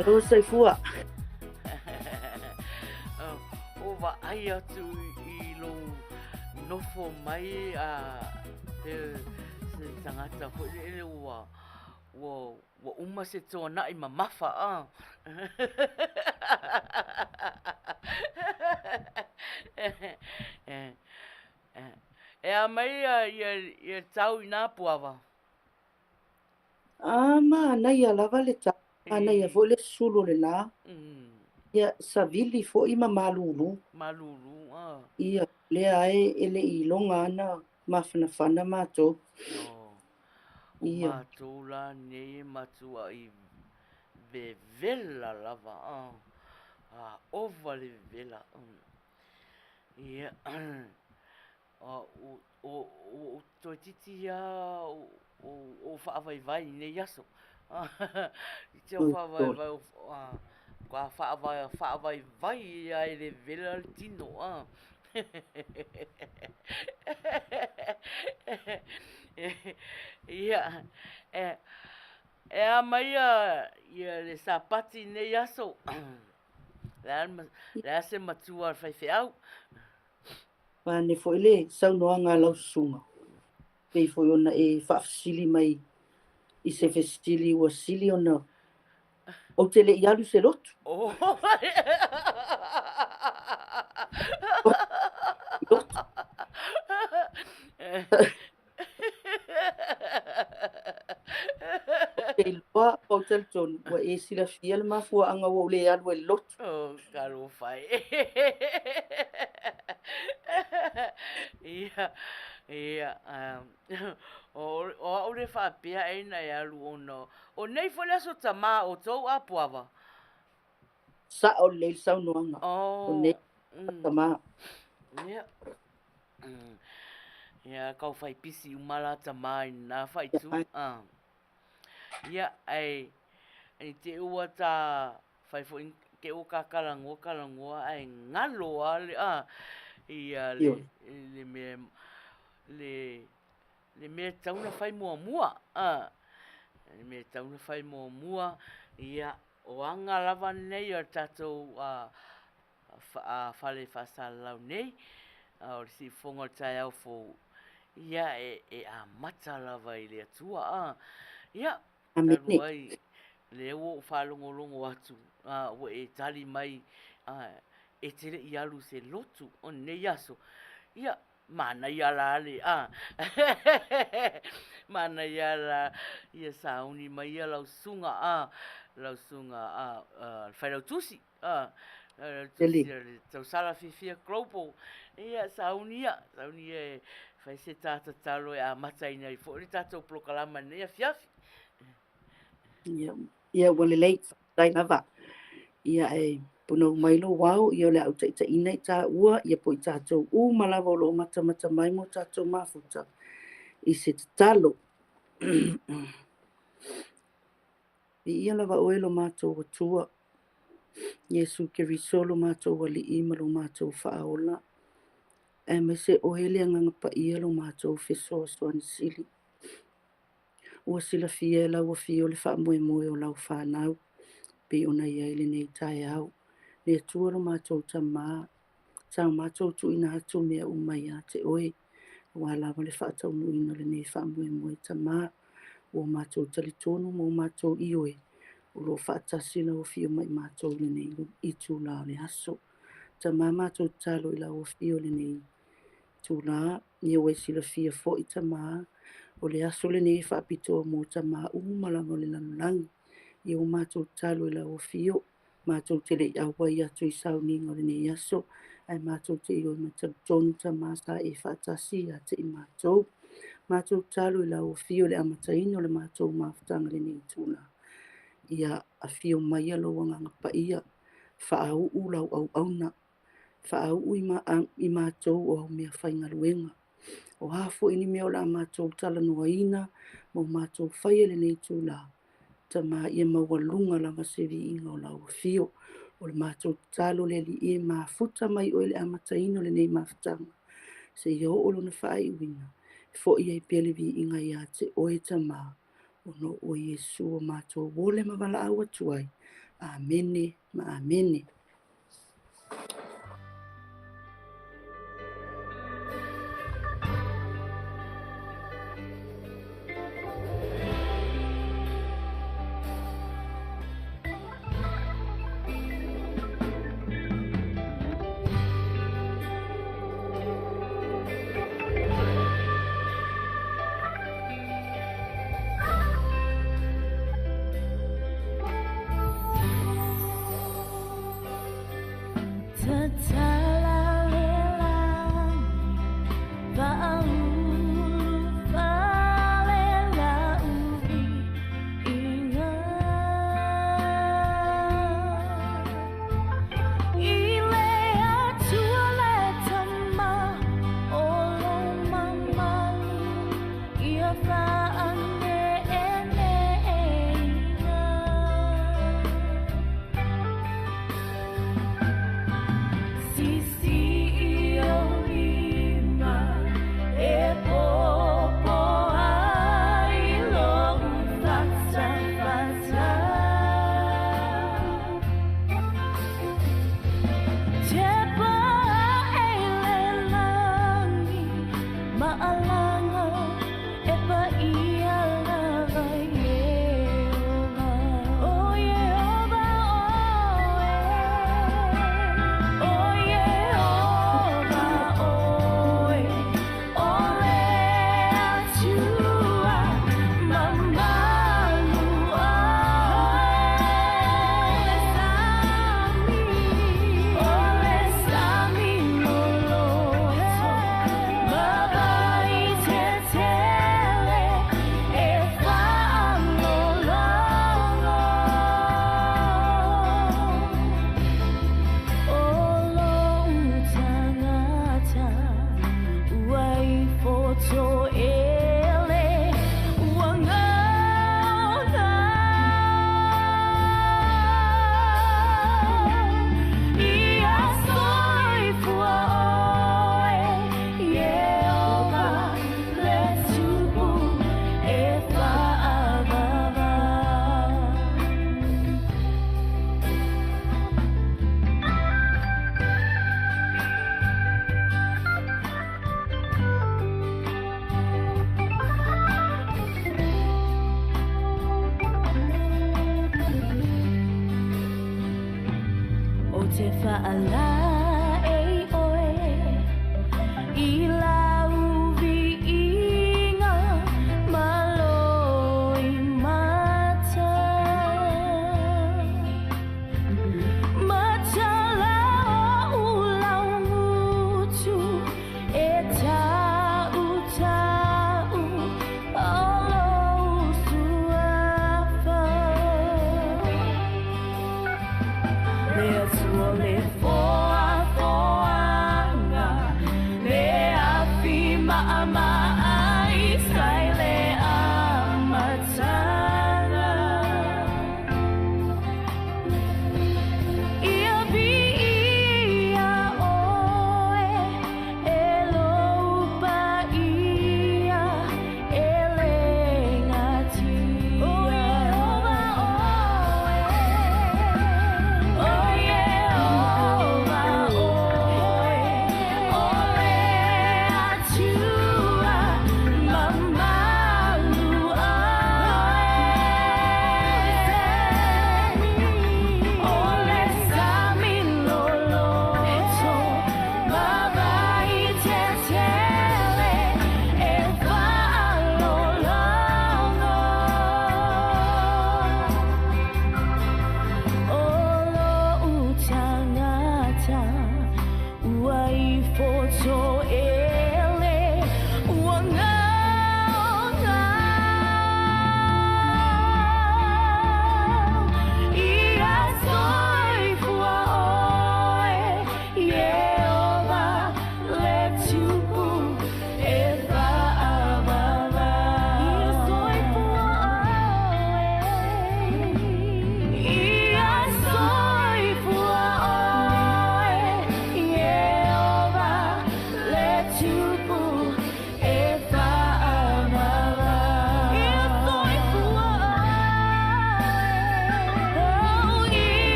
Alo Saifua. O wa ai atu I lo nofo mai a te se tangata ho ele wa uma se tōna I mamafa a. E a mai ia tau I nā puawa. Ma nai a lava le ta. Nai a vo le sulu le la. Ia savili fo I malulu. Malulu, Ia le ai ele I longa ana mawhanawhana mātou. O mātou la nei matua I ve vela lava ova le vela ia o toi titi ia o whaavai nei aso te o whaavai qua whaavai ia e le vela le tino ia e a mai ia le sapati nei aso le se matua whaiwheau ne fo ele saunoa ngā lausunga. Pei fo ona e whaafsili mai I se fesili ua sili ona. O te le ialu se lotu. Lotu. Te loa o tel tonu wa e sila fia le mafua anga wa ule alu e lotu. Karo whai. Ia, o ore whapea e nei alu ono. O nei fo le so tama o tau apuava. Sa o le saunoanga. O nei tama. Ia. Ia, kau whai pisi umala tama I nā whai tu. Ia, ai te ua ta whai fo ke o ka kalangoa ai ngalo ale ia le me tauna whai mua le me tauna whai mua ia o anga lava nei o tatou whale whasalau nei o si whonga tai au fo ia e a mata lava I le atua ia taru ai le o whalongolongo atu o e tali mai e tere I alu se lotu o nei aso ia mana ia la ale mana ia la ia sauni mai ia lau sunga whailau tusi tau sala fifia klopo ia sauni e whai se tata talo e a mataina I fo le tatou prokalama nei a fiafi Ia wale lei tai lava. Ia e puno mailo wau ia le au taita ina I tā ua ia po I tātou malawa lo mata mai mo tātou mafuta I se talo. Ia lava oe lo mātou atua. Yesu ke risolo mātou wali ima lo mātou whaola. E me se oe le anganga pa ia lo mātou fesoa soan sili. Ua sila fia lau wa fio le wha moe o lau whanau. Pe ona ia ele nei tai au. Le atua lo mātou ta maa. Tau mātou tu ina hatu mea umai a te oe. Wa lawa le wha tau nuina le nei wha moe ta maa. O mātou talitonu mo mātou I oe. O lo wha atasina o fio mai mātou le nei I tū la le aso. Ta maa mātou talo I la o fio le nei tū la. Ia oe sila fia fo I ta maa. O le aso le nei wha apito mo ta maa malanga le lanulangi. Ia o mātou talo I la o fio. Mātou te le awa I atu I sauninga le nei aso. Ai mātou te I oe mata tonu ta maa sa e wha atasi a te I mātou. Mātou talo I la o fio le amataino le mātou mafutanga le nei tūla. Ia a fio mai alo wanganga pa ia. Wha au lau au auna. Wha au I mātou o au mea whainga luenga. O hafo ini mea o la mātou tala noa ina. Mo mātou whaia le nei tūla. Ta mā ia mawalunga langa sevi inga o lau fio. O le mātou talo le li e mafuta mai o le amataino le nei mafutanga. Se ia o lo na whaai uina. Fo ia I pele vi inga ia te oe ta mā. O no o Yesu o mātou wole mawala awa tuai. Amene, ma amene. Si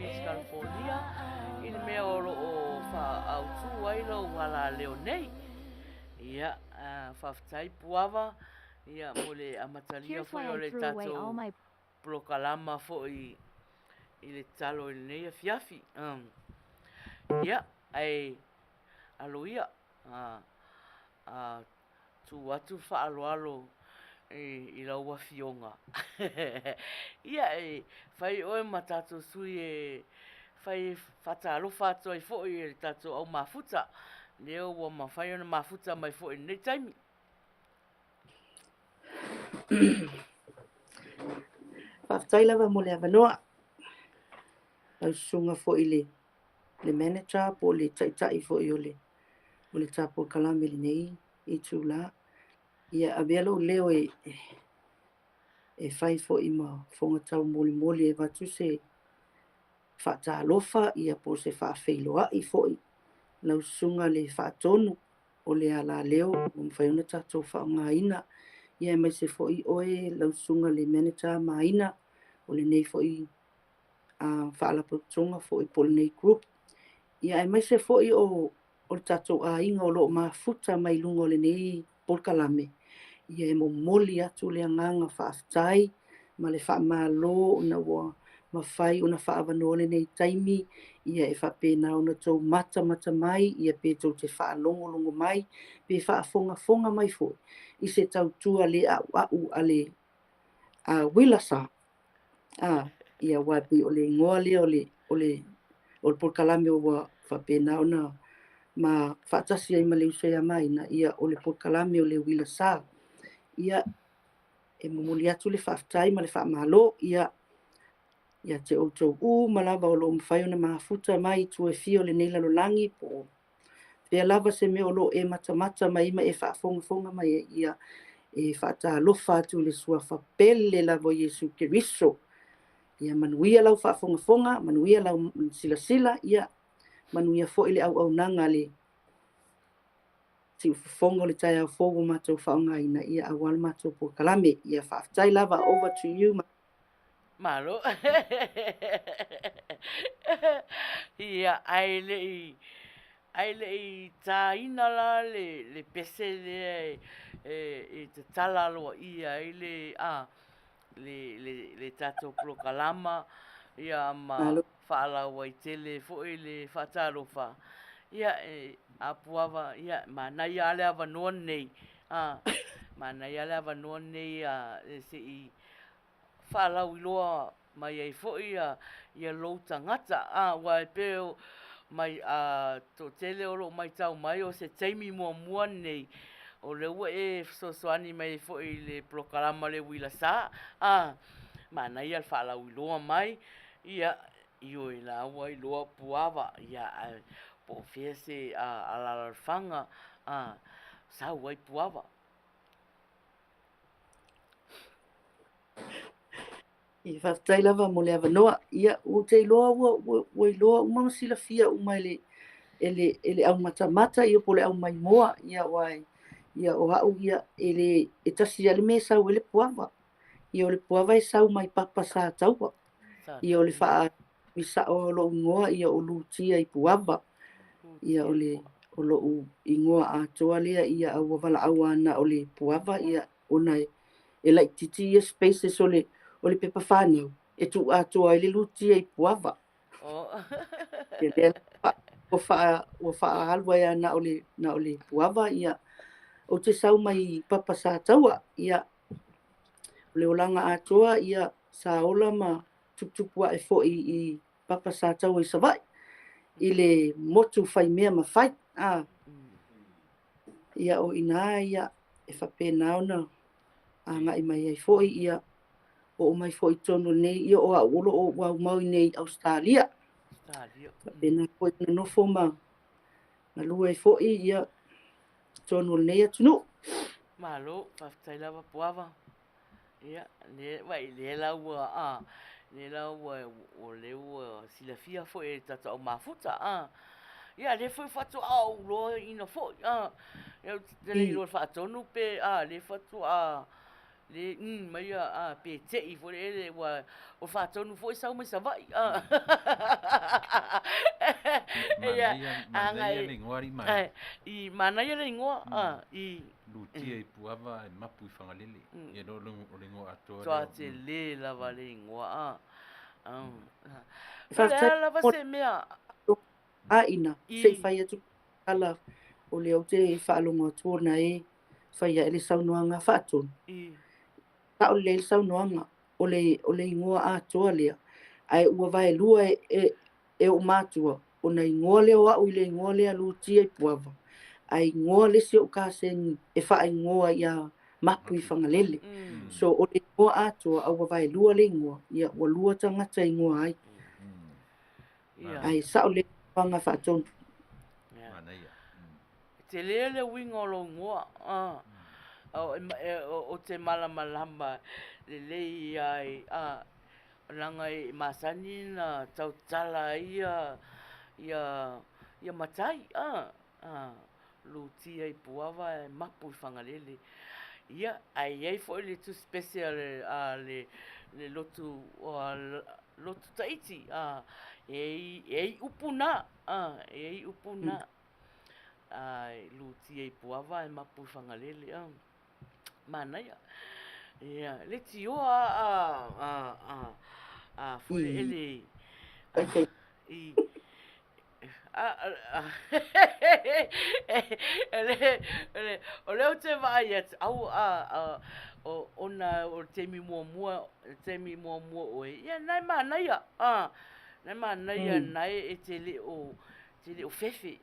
Beach, California. I mea o o wha au tū ai lau wala leo nei. Ia, whaftai puawa. Ia, mo le amatalia fo o le tatou prokalama fo i le talo i nei a fiafi. Ia, ai aloia. Tu atu wha alo i lau wa fionga. Ia whai oe ma tātou sui whai whatalofa atu ai fo i tātou au mafuta. Leo wa ma whai ona mafuta mai fo i nei taimi. Whaftai lawa mo le avanoa. Lau sunga fo i le manager po le tai fo i o le tapo kalame le nei i tūla. Ia avelo leo whai fo i ma fonga tau moli e watu se whaatalofa ia po se whaafeiloa i fo i. Lau sunga le whaatonu o le ala leo o mwhaiona tatou whaonga ina. Ia mai se fo i oe lau sunga le manager maina o le nei fo i whaalapatonga fo i pole nei group. Ia mai se fo i o le tatou a inga o lo mafuta mai lunga o le nei polkalame. Ia mo moli atu le anganga whaaftai ma le whaamalo na wa mawhai una whaavanoa le nei taimi. Ia whapena ona tau mata mai, ia pe tau te whaalongo mai, pe whaafonga mai fo. I se tau tua le au ale wilasa. Ia wapi o le ngoa le o le polkalame o wa whapena ona ma whaatasi ai ma le usea mai na ia o le polkalame o le wilasa. Ia momoli atu le whaaftai ma le whaamalo, ia te outou malava o lo mwhai ona mafuta mai tu e fio le neila lolangi po. Pea lava se me o lo e mata mai ima e whaafonga mai ia e whaatalofa atu le sua whapele lava Yesu Keriso. Ia manuia lau whaafonga, manuia lau sila, ia manuia fo ile au nanga le si ufongo le tai au fogo matou whaonga ina ia awal matou po kalame. Ia whaaftai lava over to you. Malo. Ia ai le i taina la le pese le te tala loa ia ai le tatou prokalama ia ma whaala wai tele fo i le whaatarofa. Ia apuava ia manai ale avanoa nei. Manai ale avanoa nei se i whaalau iloa mai ai fo ia lou tangata. Wai peo mai to tele o lo mai tau mai o se taimi mua nei. O le ua e soani mai fo i le prokalama le wilasa. Manai al whaalau iloa mai. Ia io i la ua iloa puava. Ia po fia se alalawhanga. Sa wai puava. I whaftai lava mo le avanoa. Ia o te iloa ua iloa umamasila fia umai ele au mata ia po le au mai moa. Ia wai. Ia o hau ia e tasi ale me sau ele puava. Ia o le puava e sau mai papa sa taua. Ia o le wha misa o lo ngoa ia o lutia i puava. Ia o lo ingoa a toa lea ia au wala au ana o le puava ia ona e lai titi ia spaces o le pepa whanau. E tu a toa ele lutia i puava. Ia lea o wha halwa ia na o le puava ia o te sau mai papa sa taua ia le olanga atoa ia sa ola ma tupua e fo i papa sa taua i savai i le motu fai mea ma fai ia o ina ia e whapena ona ngai mai ai fo ia o mai fo i tono nei ia o a ulo o wau mau nei Australia pena fo i na nofo ma na lua e fo ia tono nei atunu Malo, whaftai lava puava. Ia, le lau le lau o le ua silafia fo e tata o mafuta. Ia, le foi fatu au loa ina fo. Ia, te le ilo whaatonu pe, le fatu le mai a pe te I fo le wa o fa tonu fo sa mo sa vai Mana ia le ngori mai. I mana ia le ngoa I Lutia I puava e mapu I whangalele. Ia no le ngoa atoa. Toa te le lava le ngoa Fa le lava se mea a ina se fai atu ala o le au te whaalonga tuona e fai a ele saunoanga whaatun. Ta o le saunoanga o le ingoa a toa lea. Ai ua vai lua e o mātua. O na ingoa lea o au I le ingoa lea lutia I puava. Ai ingoa le se o kāsen e wha ingoa ia mapu I whangalele. So o le ingoa a toa au ua vai lua le ingoa. Ia ua lua tangata ingoa ai. Ai sa o le wanga whaatun. Mana ia. Te lea le winga o lo ngoa o te malamalama le lei ai langa I masani na tautala ia matai lutia I puava e mapu I whangalele ia ai fo le tu special le lotu taiti e upuna upuna lutia I puava e mapu I whangalele mana ia le tio fo ele I o leo te vai au ona o te mi mua o ia nai mana ia nai mana ia nai e te le o fefe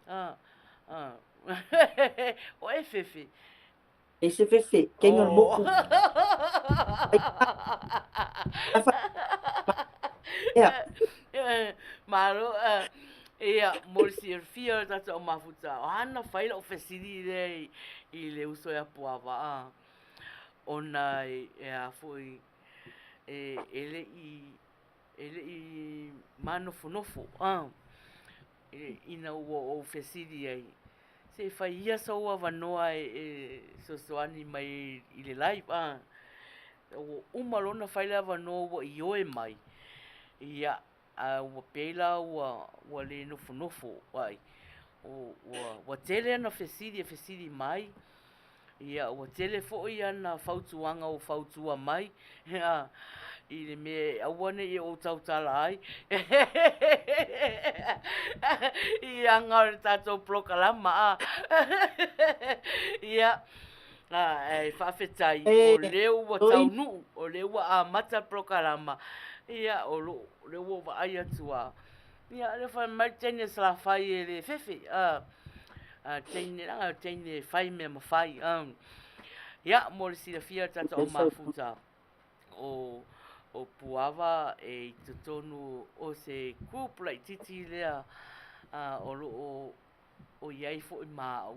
o e fefe e se fefe kenga moku Maro ia morsi fia tata o mafuta o ana faila o fesiri le I le uso ia puava ona e foi ele I manofo ina o fesiri ai se fai ia sa ua vanoa sosoani mai I le live o umalona faila vanoa I oe mai ia ua peila ua le nofo ai ua tele ana fesiri mai ia ua tele fo'i ana fautuanga o fautua mai I le me awane I o tautala ai I anga tatou prokalama ia e whawhetai o leo wa taunu o leo wa mata prokalama ia o leo wa ai atua ia le wha mai tene sala whai e le fefe tene whai me ma whai ia mo le sila fia tata o mafuta o puava e tutonu o se kupla I titi lea o iai fo I maa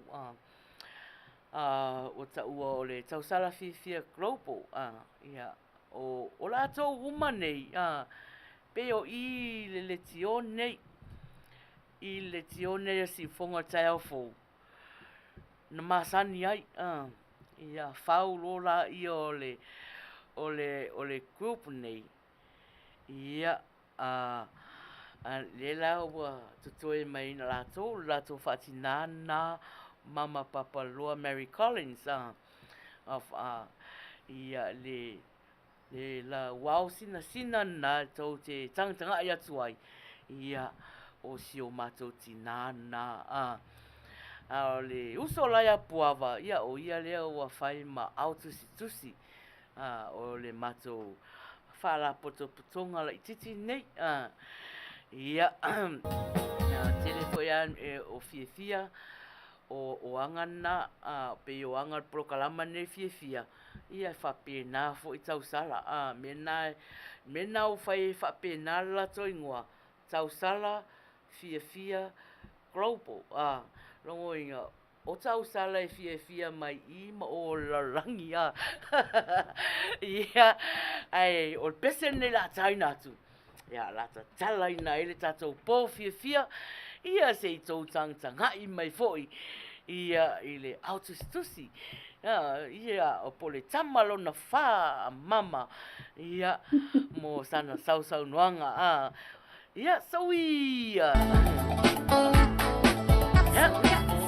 o ta ua o le tausala fia global ia o la tau uma nei pe o I le tione si fonga tai au fo na masani ai ia fau lola I o le group nei ia le la ua tutoe mai na lato fatinana mama papa loa Mary Collins of ia le la wow sina na tau te tanga ia tuai ia o si o mato tinana le uso la ia puava ia o ia lea ua fai ma tusi o le mato fala potonga la titi nei ia tele foi o fia o angana pe o anga prokalama ne fia ia fa pena fo I tau sala mena o fai fa pena la toingoa tau sala fia global longo inga o tau sala e fia mai I ma o la rangi ia ai o pese ne la taina tu ia la tala ina ele tatou po fia ia se I tou tanga I mai foi ia I le autostusi ia o pole tama lona wha mama ia mo sana sau nuanga ia sauia Ja,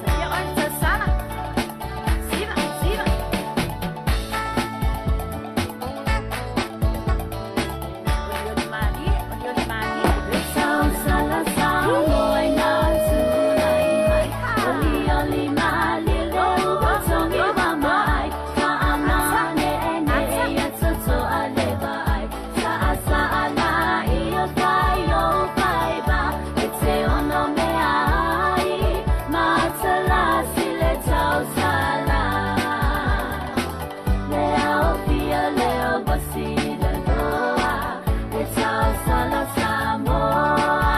saya orang tersana. Siva. Odioli mani. Besau salah samoi nasu lai hai. Odioli mani lo songi mamai. Kaamane ene ya tso alebai. Sa ala iyo kayo ba. Ete ono me ai. Matala sile tau sala. Leo pia leo basida doa. Letau sala samoa.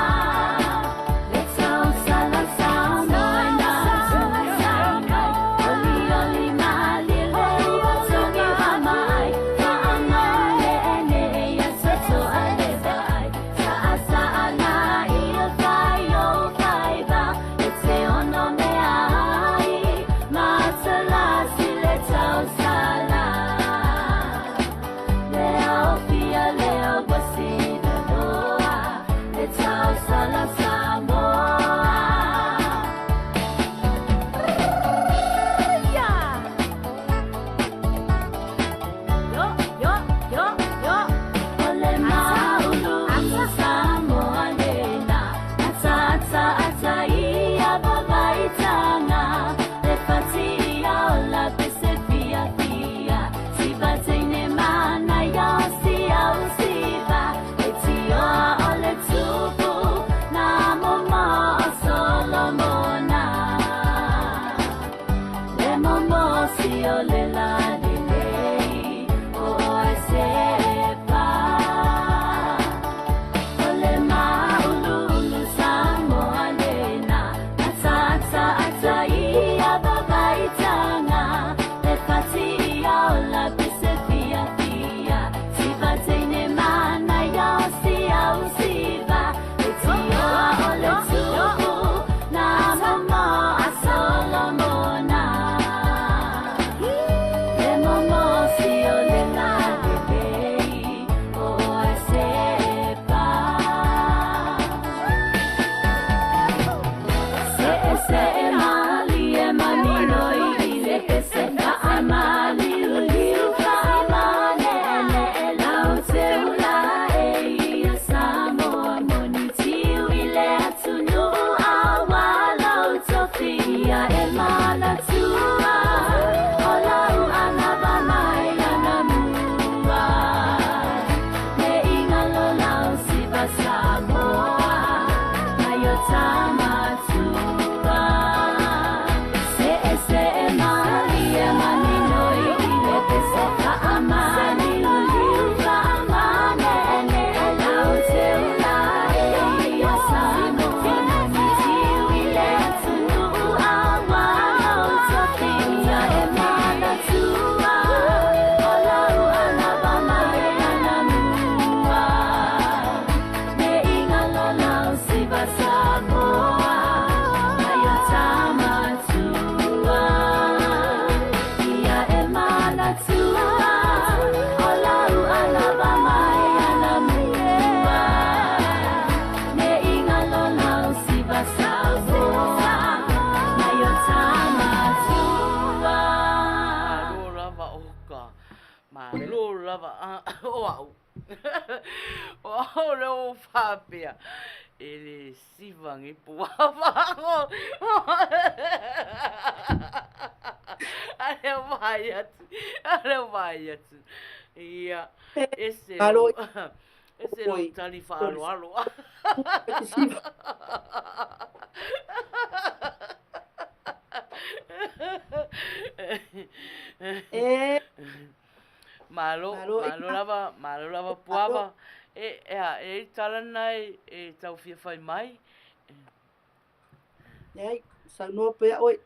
Letau sala samoa na samai. Oli mali leo songi mamai. Kaamane ene ya soto alebai. Sa ala iyo kayo ba. Ete ono me ai. Matala sile tau sala. Leo pia leo basida doa. Letau sala samoa. Yo. Ole maulu samoa lena. Ata ia babaitanga. Lepati ia ola pese fia. Siva teine mana ya usiva. Etio ole tupu. Na momo solomona. Le momo si ole la delei. O sepa. Ole maulu samoa lena. Ata ia babaitanga. Lepati ia ola pese fia. Siva teine mana ya usiva. Etio ole tupu. Na momo solomona. Le momo si ole la delei. O sepa. Se mali e manino ile pese ka amali uliu ka amane ele lau te ula e ia samoa moniti ile atunu awala utofia e mana tua olau anabana e anamua me ingalo lau siva samoa mayotama tua se mali e manino ile pese ka amali uliu ka amane ele lau te ula e ia samoa moniti ile atunu awala utofia e mana tua olau anabana e anamua me ingalo lau siva samoa mayotama tua ia e mana tua olau anabana e anamua me ingalo lau siva samoa mayotama tua. Malo lava oka. Malo lava wow. Wow, leo papia. Ele sivangi puavango. Ale vai atu. Ia, ese Alo. ese lo Oi. tali fa alo. Siva. Malo lava puava. E tala nai e tau fia fai mai. Nei, sa no pe oi.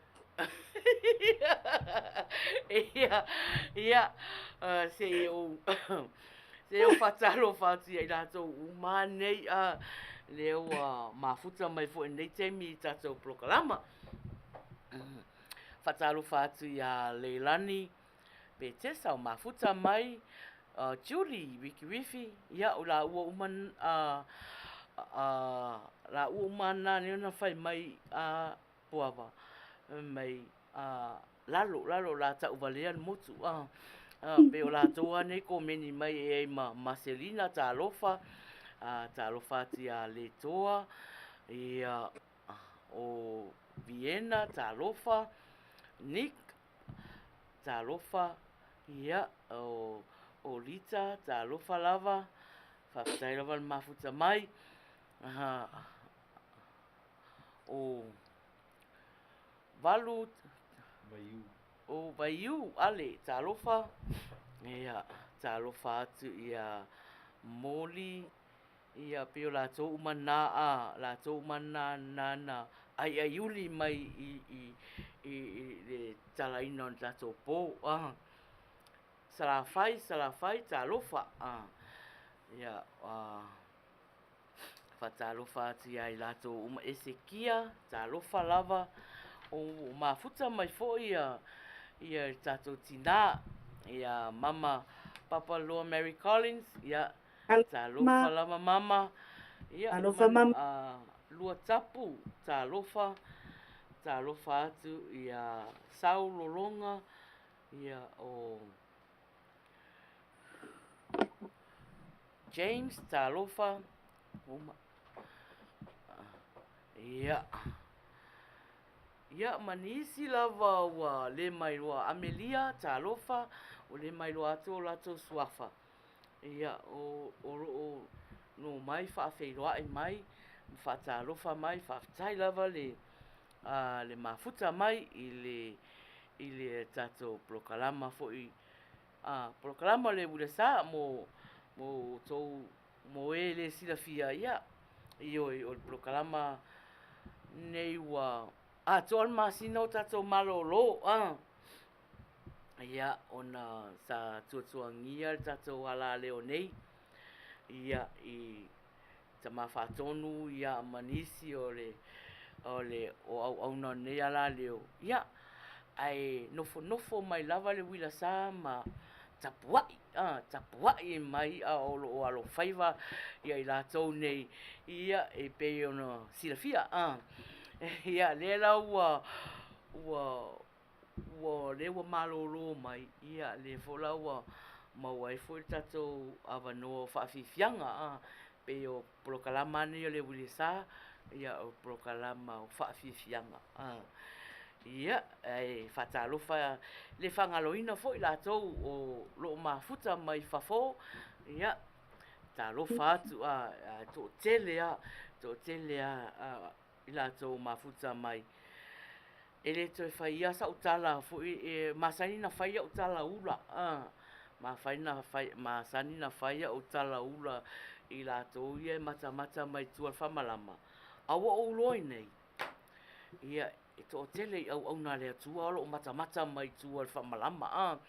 Ia, se o whatalo whati ai rātou uma nei leo mafuta mai fo nei te mi tātou proklama. whatalofa atu ia Leilani, pe tesa o mafuta mai, Julie, Wiki Wifi, ia o la ua uman, la ua umana ni ona whai mai puawa, mai lalo la ta uvalea motu, pe o la toa ne ko meni mai e ma Marcelina talofa, talofa atu ia le toa, ia o Vienna talofa, Nick talofa, ia o Rita talofa lava, whawhitai lava le mafuta mai, o Valu, o Vaiu ale talofa, ia talofa atu ia Moli, ia pio la tō umana la tō umana nana ai uli mai i le talaina on tato po salafai talofa ia fatalofa atu ia i lato uma Esekia talofa lava o mafuta mai fo ia tato tina ia mama Papa Loa Mary Collins ia talofa lava mama ia lua tapu talofa atu ia Saulolonga ia o James talofa ia manisi lava wa le mai loa Amelia talofa o le mai loa atu o lato suafa ia o no mai whaafeiroa e mai whaatalofa mai whaafitai lava le mafuta mai i le tato prokalama fo i prokalama le ule sa mo tau mo e le silafia ia i o prokalama nei wa tol masino tato malolo ia ona sa tuatuangia tato ala leo nei ia i tama whaatonu ia manisi o au nei ala leo ia ai nofo mai lava le wila sa ma tapuai mai o alo faiva ia i latou nei ia e pe ona silafia ia le la ua le ua malolo mai ia le fola ua mawai foi tatou avanoa whaafifianga pe o prokalama ni o le wilisa ia o prokalama o whaafifianga ia e whatalofa le whangaloina foi latou o loo mafuta mai whafo ia talofa atu to tele i latou mafuta mai ele toi whaia sa utala foi e masanina whaia utala ula masanina whaia utala ula i latou ia mata mai tua whamalama awa o loi nei ia e to tele au na le tua o mata mai tua whamalama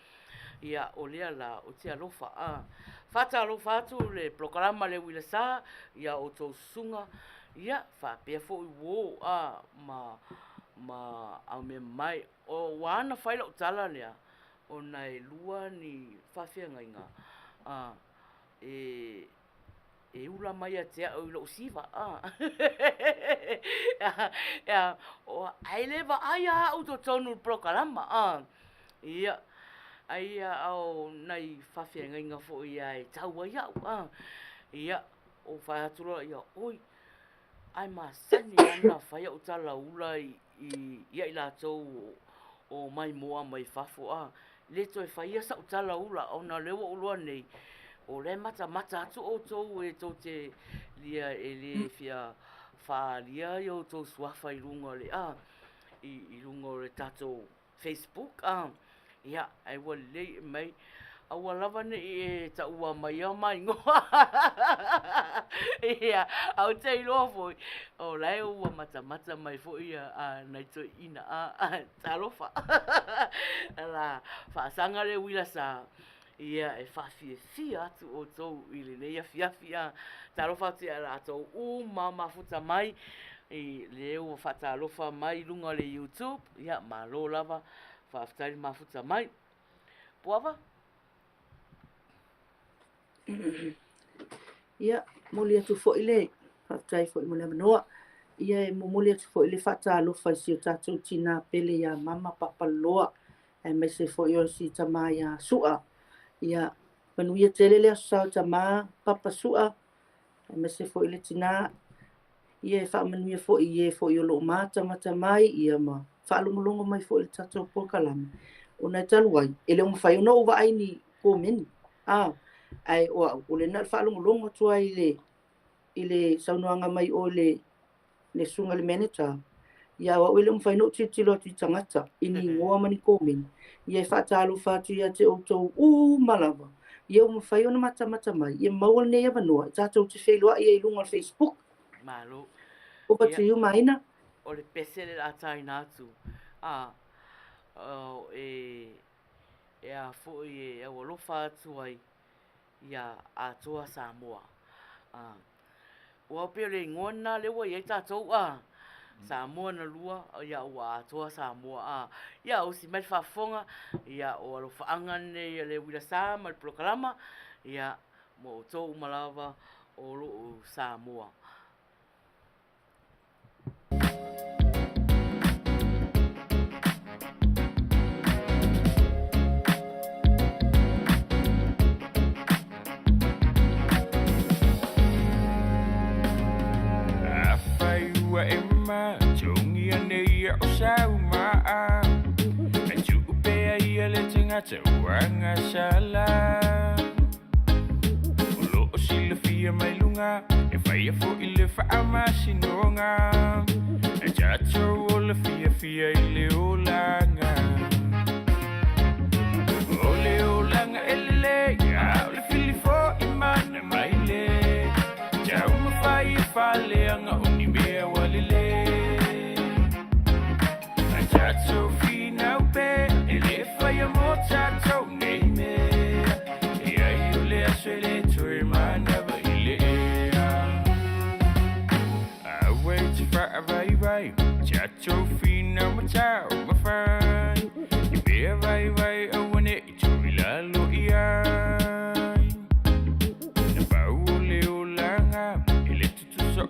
ia o lea la o te alofa whatalofa atu le prokalama le wilasa ia o tō sunga ia whapea fo i wo ma au me mai o wana whaila utala lea o nei lua ni whawhianga inga e ula mai a tea o ilo siva o aileva aia o to tonu prokalama ia aia au nei whawhianga inga fo ia e taua iau ia o whaiatula ia oi ai masani ana whaia utala ula ia i latou o mai moa mai whafo le toi whaia sa utala ula o na lewa ulua nei o le mata atu o tou e tau te lia e le fia whaalia i o tau suafa i runga le i runga le tatou Facebook ia ai wa le mai awa lava ne e ta ua mai mai ngoa ia au te iloa foi o lai ua mata mai foi ia nai to ina talofa la whaasanga le wila sa ia e whawhiawhia atu o tau i le neia fiafia talofa te ala tau mafuta mai I le ua whaatalofa mai lunga le YouTube. Ia, malo lava whaafutari mafuta mai. Puawa? Ia, muli atu fo ile. Whaafutai fo i muli amanoa. Ia e muli atu fo ile whaatalofa i si o tātou tina pele ia mama papaloa. E me se fo i o si tama ia sua. Ia, manuia tele lea sao tama papa sua. E me se fo ile tina. Ia e whaamanuia fo i e fo i o lo mata mai ia ma. Whaalongolongo mai fo i tātou pokalama. O nai talu ai. E leo mawhai o no uwa ai ni kōmeni. Ai o le na whaalongolongo tua i le saunoanga mai o le sunga le manager. Ia wa o le mawhai no titilo atu i tangata. Ini ngoa mani kōmeni. Ia e whaatalo whatu ia te outou malawa. Ia o mawhai o na mata mai. Ia maua nei avanoa. Tātou te whelua ia i lunga Facebook. Malo. Over to you, Maina. O le pese le atai nātu. E a fōi e walofa atu ai. Ia atoa Samoa. Ua pia le ngona le wa i tātou Samoa na lua. Ia ua atoa Samoa. Ia o si mai whafonga. Ia o alofa angane ia le wira sa ma le proklama. Ia mo tō umalawa o lo Samoa. Emma, Jongi and Nea Osauma. And you pay a letting at a wanga shala. Olo Silafia Mailunga, if I for Ilifa Amasinonga. A chacho Olafia Fia Ileolanga. Oleolanga Ele, I'll feel for Imana Maile. Jauma Fire Faleanga Unibea Walile. A chacho Fina Be, Elefa Yamotato name. Ia Yule Aswele to Imana Baile. I wait for a vai. Chacho Fina Matao, my friend. You be a vai, I want it to Milalo Ia.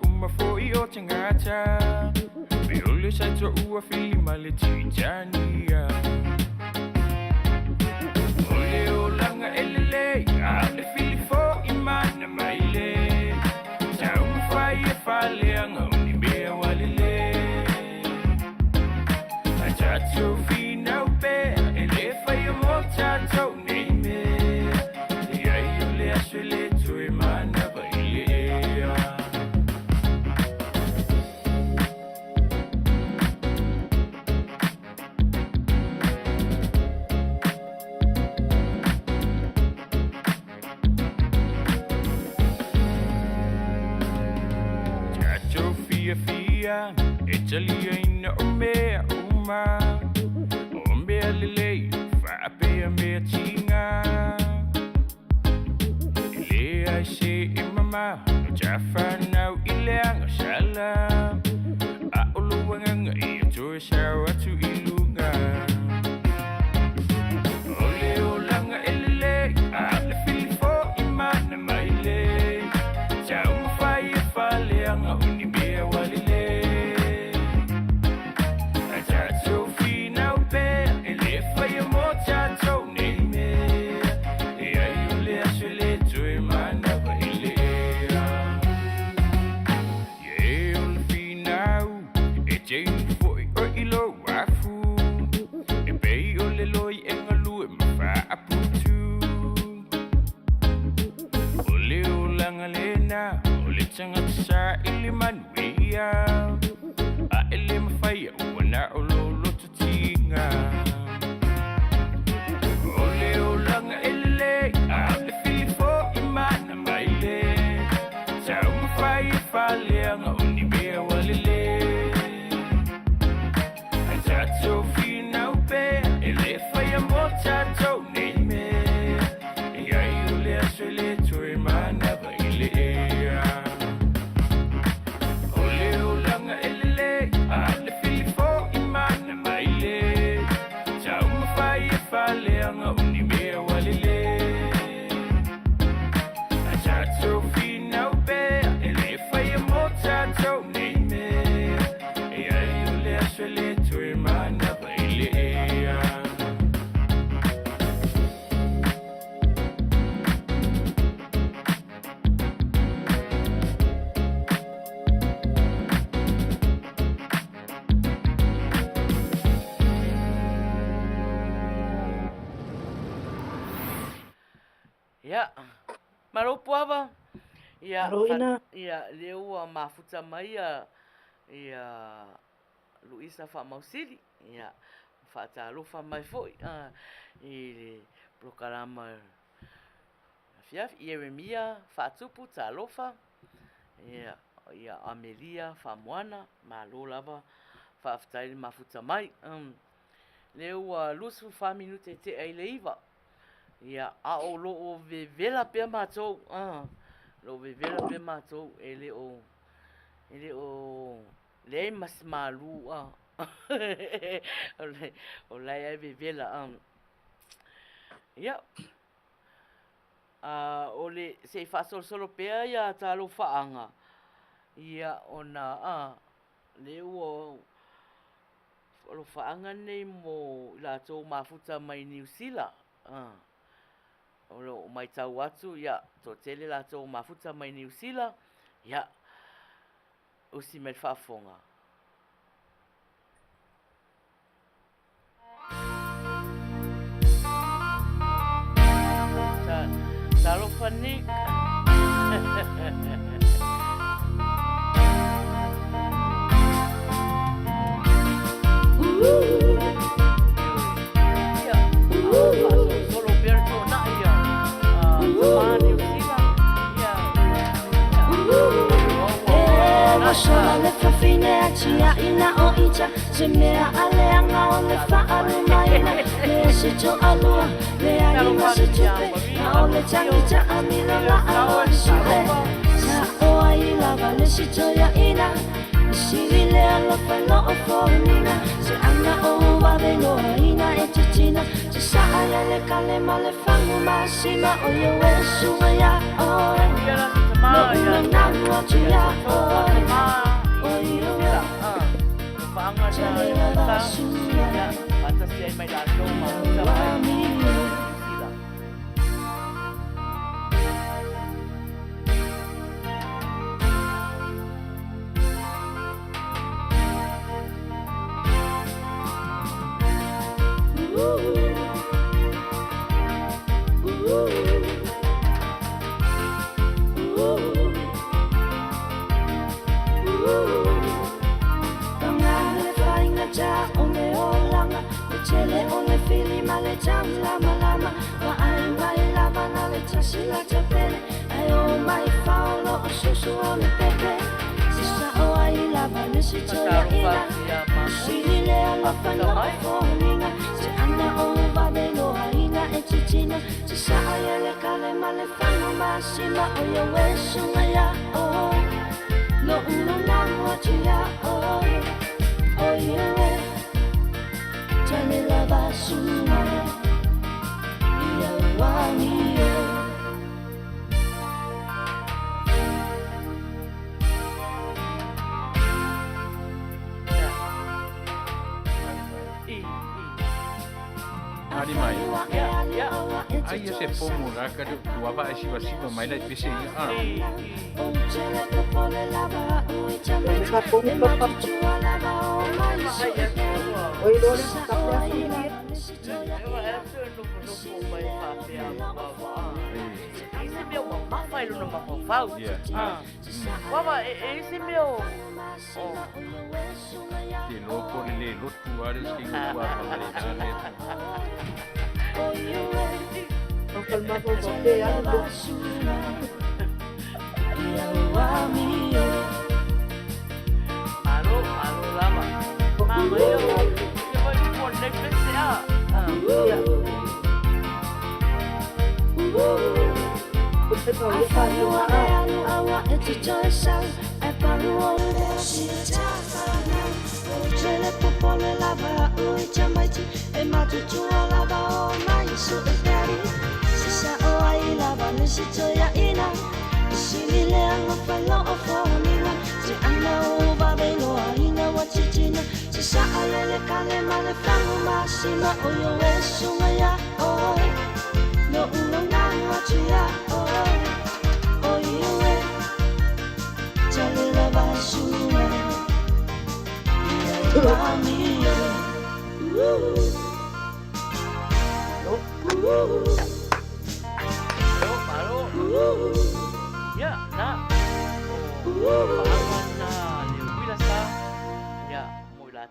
Uma foi o tangata. Beole saito ua fili maleti jania. Ole o langa elele, ale fili fo imana maile. Tau mawhai e whale anga uni mea walile. A tato fina upe, ele whai o mo tato neime. Ia i ole aswele tu imana baile. Fia, Italia in Omea Uma, Ombea Lele, Fape Ambea Tinga. Ile I say in Mama, Jaffa now Ileang Shala, Aoluang, Eto Shawa to Ilunga. Ole Olanga Ele, Ale Filifo Imana Maile, Jam Fire Faleanga Unibea Walile. A tato fina upe, ele foi a mota to name. E aí eu le achele to imana baile. E eu fina e jane foi o ilo wafu. E bei o le loi engalu e mafa aputu. Ole o langa lena, ole tanga sa iliman wea. A ele mafai wana o lolo tutinga. Ole o langa ele, a le filifo imana maile. Tau mafai fale anga unibea walile. A tato fina upe, ele fai a mota to neme. E ai ole aswele to imana baile. Ole o langa ele. Ia. Maropu ava. Ia. Aro ina. Ia, leu a mafuta mai ia Luisa fa mausili. Ia. Fa talofa mai foi. I le programa Fiaf Yeremia fa tupu talofa. Ia Amelia fa moana malo lava fa aftai mafuta mai. Leu lusu fa minute te ai leiva. Ia a o lo o vela pe matou. Lo vela pe matou ele o le mas malu o la ia vela ia o le se fa solo pe ia talo faanga ia ona le o lo faanga nei mo la to mafuta mai New Zealand o lo mai tau atu ia to tele la to mafuta mai New Zealand ia o si me fa fonga talo fanik solo perto na ia New Zealand Mashola le fafine a chia ina o icha se mea aleanga o le faalu maina le se jo alua le anima se tupe na o le tangi cha amilo la awa suhe sa o ai lava le se joya ina siri le alo fano o fornina se ana o wave no ina e titina se sa aya le kale ma le fangu masima o yo e suwa ya o no una nangwa chia o Ai se fomo raka do wava e siwa mai lai pese i Oi, Lore, tá perto. Esse meu Te loco le lotu ares que gua Não calmava o você, Alô, lama. Mama, eu vou te pôr nem PCA. Você não ia fazer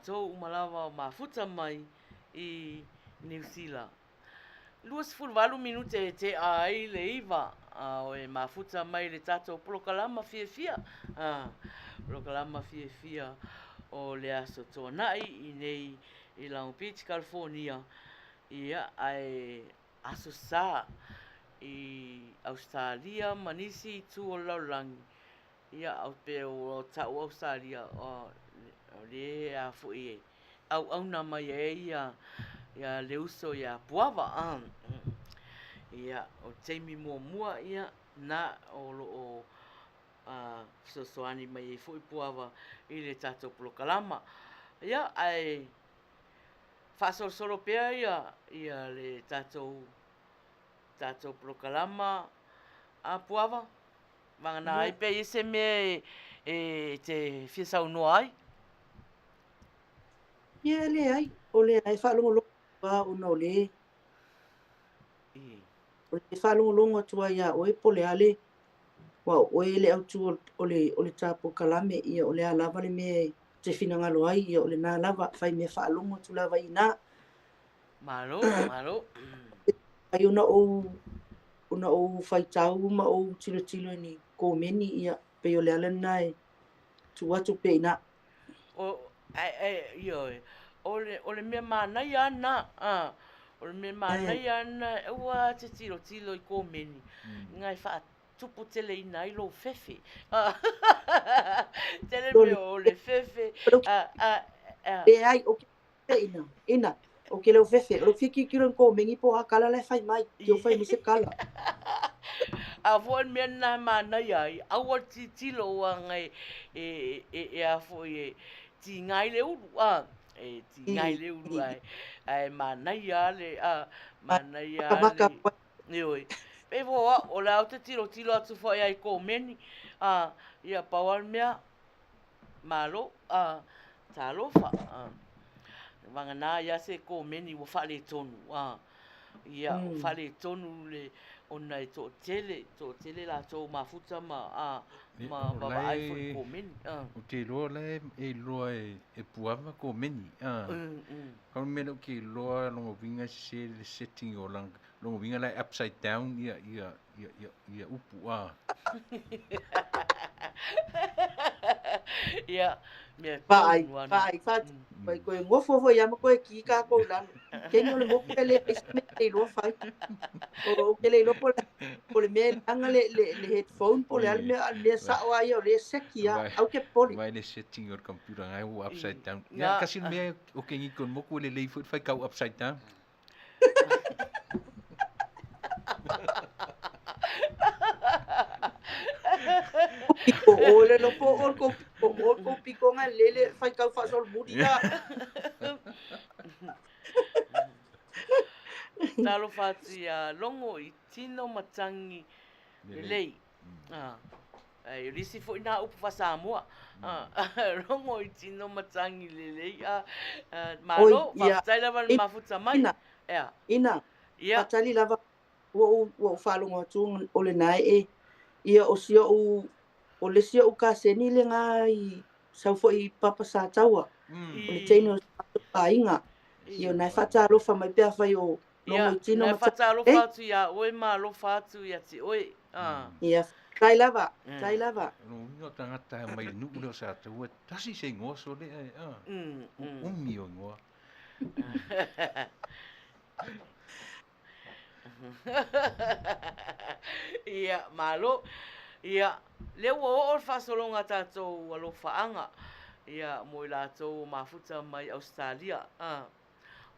mātou umalawa o mafuta mai I New Zealand. 28 minute te ai le iwa o e mafuta mai le tatou polokalama fia. Polokalama fia o le aso tōnai I nei I Long Beach, California. Ia ai aso sā I Australia manisi tu o laulangi. Ia au pe o tau Australia o le a fui au na mai ia le uso ia puava ia o teimi mua ia na o sosoani mai fui puava I le tatou polokalama ia ai solo pea ia le tatou polokalama a puava Mangana ai pe ise me te fisau no ai. Ia le ai, o le ai whaalongolongo wa una o le. O le whaalongolongo atua ia oe pole ale. Wa oe le au tu o le tapo kalame ia o le alava le me te finangalo ai ia o le nā lava whai me whaalongo tu lava I nā. Malo. Ai una o whai tau ma o tilo ni komeni ia pe o le alana e tu atu pe ina. O le mea mānai ana, o le mea mānai ana, ua te tilo I komeni. Ngai wha tupu tele I nai lo fefe. Tele me o le fefe. E ai, o ke ina. O ke leo fefe, o fiki kiro komeni po a kala le whai mai, ki o whai mise kala. A fo mea nā mānai ai, aua ti tilo ua ngai e a fo ti ngai le uru, ti ngai le uru ai mānai ale, mānai ale, nioi. Pe foa, o la au te tilo atu fo ai komeni, ia pawal mea, malo, talofa, wangana ia se komeni ua whale tonu, ia whale tonu le, ona e tō tele la tō mafuta ma baba ai fo I komeni. O te loa le e loa e puava komeni. Kau mena ke loa longo vinga se le setting o lang longo vinga lai upside down ia upu Ia me Vai koe ngofo ia ma koe ki ka ko lan. Ke no le mo le e lo fai. O ke le lo po le me anga le headphone po le al me sa o ai o le sekia au ke poli. Vai le setting o computer ngai o upside down. Ia kasi me o ke ngi kon mo ko le foot fai kau upside down. O le no po o piko nga lele fai kau fa sol mudia. Talo fati longo I tino matangi lei. Ai risi fo ina upu fa Samoa. Longo I tino matangi lei malo fa tai lava mafuta mai. Ina. Patali lava o falongo tu o le nai ia o sia o le sia o ka seni le ngai sau fo I papa sa taua. O le teino sa inga. Ia nai fatalo fa mai pea fai o Ia, nai whatalo whatu ia oe ma lo whatu ia ti oe. Ia, tai lava. No, no tangata mai nuku leo sa taua, tasi se ngoa so le umi o ngoa. Ia, malo. Ia, leo o whasolonga tātou alo whaanga. Ia, moi lātou mafuta mai Australia.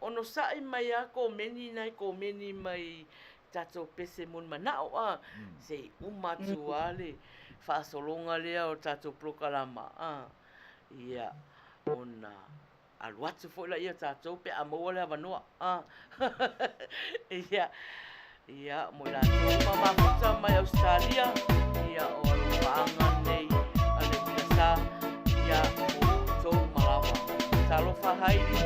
Ono sai mai komeni nai komeni mai tatou pese mun manao se umatu ale whaasolonga lea o tatou prokalama ia ona aluatu fo la ia tatou pe amoa lea wanoa ia mo la mamafuta mai Australia ia o aluwaanga nei ale pilasa ia o tou malawa talofa haini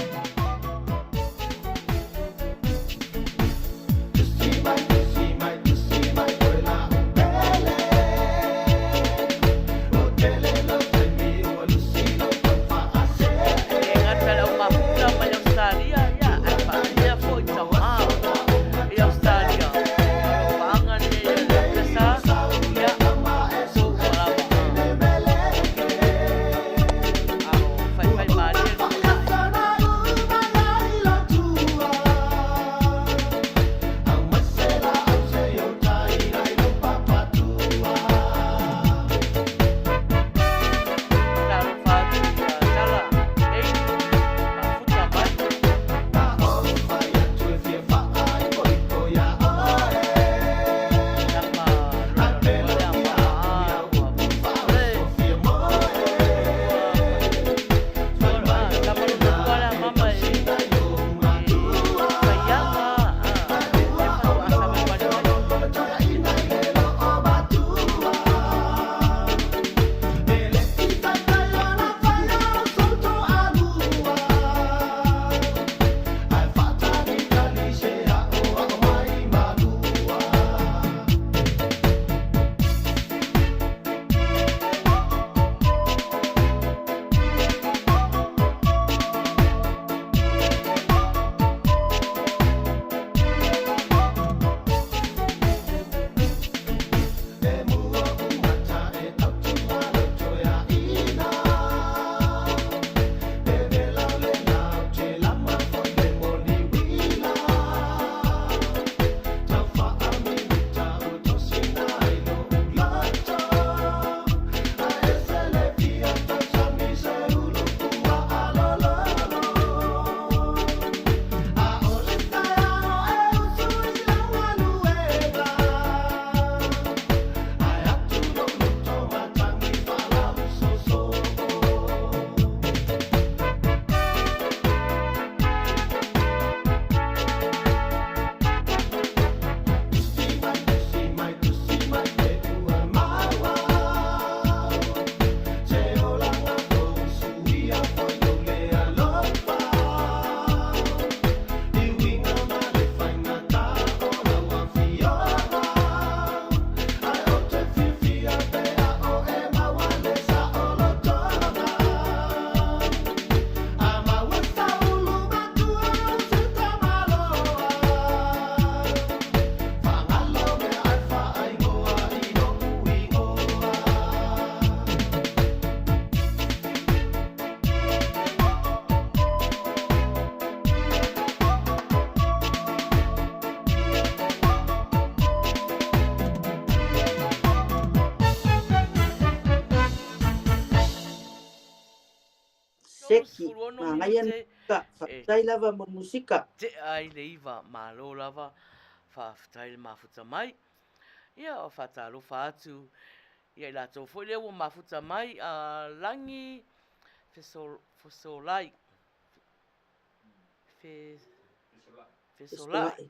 seki ma ngai ana ka tai lava mo musika te ai le iwa malo lava whaftai le mafuta mai. Ia o whatalo whātu. Ia i lato fo le o mafuta mai a langi fesolai. Fesolai.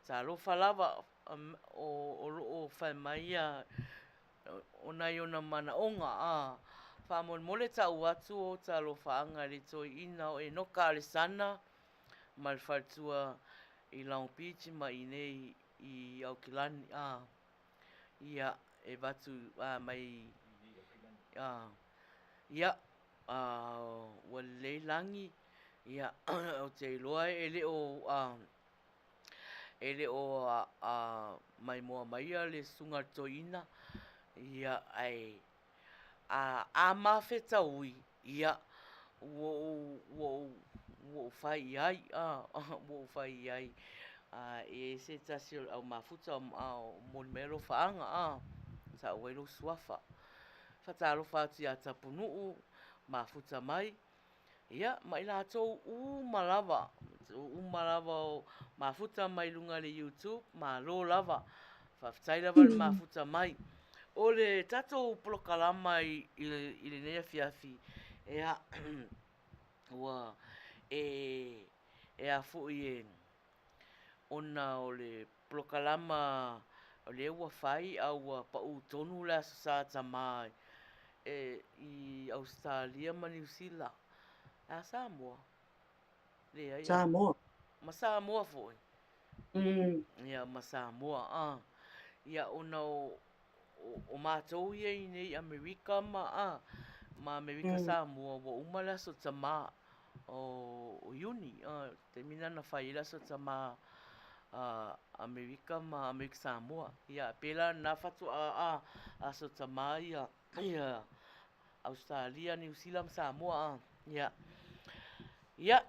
Talo whalava o whai mai ia o nai ona mana onga whamon mole tau atu o talo whaanga le toi ina o e noka ale sana ma le whaitua i Long Beach ma i nei i Aukilani ia e batu mai ia wa leilangi ia o te iloa ele o mai moa mai le sunga toina ia ai a mafeta ui ia wo fai ai wo fai ai e se tasi au mafuta au monmelo faanga sa welo swafa fatalo fati ata punu mafuta mai ia mai la to malava mafuta mai lunga le YouTube ma lo lava fatai lava mafuta mai ole tato plokalama i le nea fiafi ea wa e a fui ona ole plokalama ole ua fai au pa u tonu la sa mai i Australia ma New Zealand a Samoa le ai Samoa ma Samoa foi ia ma Samoa ia ona o mātou ia i nei Amerika ma Amerika Samoa wa umala so tama o uni te mina na whai la so tama Amerika ma Amerika Samoa ia pela na fatu so tama ia Australia New Zealand Samoa ia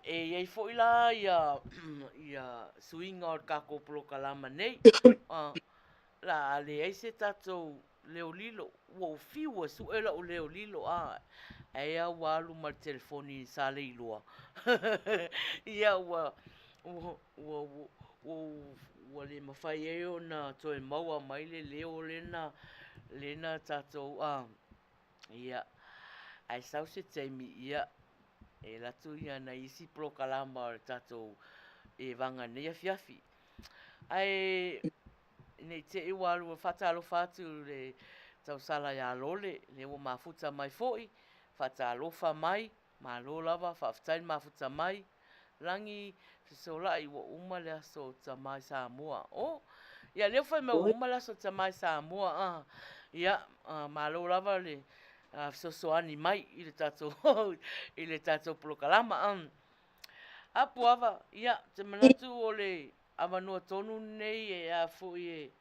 ei fo ila ia swinga o kako plokalama nei la le ai se tatou leo lilo wo fiwa suela o leo lilo ai walu ma telefoni sa le iloa ia wa le mafai e ona toe maua mai le leo lena tatou ia ai sau se taimi ia e latu ia na isi prokalama o tatou e vanga nei fiafi ai nei te i walu fatalo fatu le tau sala ya lole le o mafuta mai foi fatalo fa mai ma lo lava faftai mafuta mai langi sola i wo uma le so tamai Samoa ia le fa me uma le so tamai Samoa ia ma lo lava le so ani mai i le tato prokalama apuava ia te manatu o le avanua tonu nei e a foi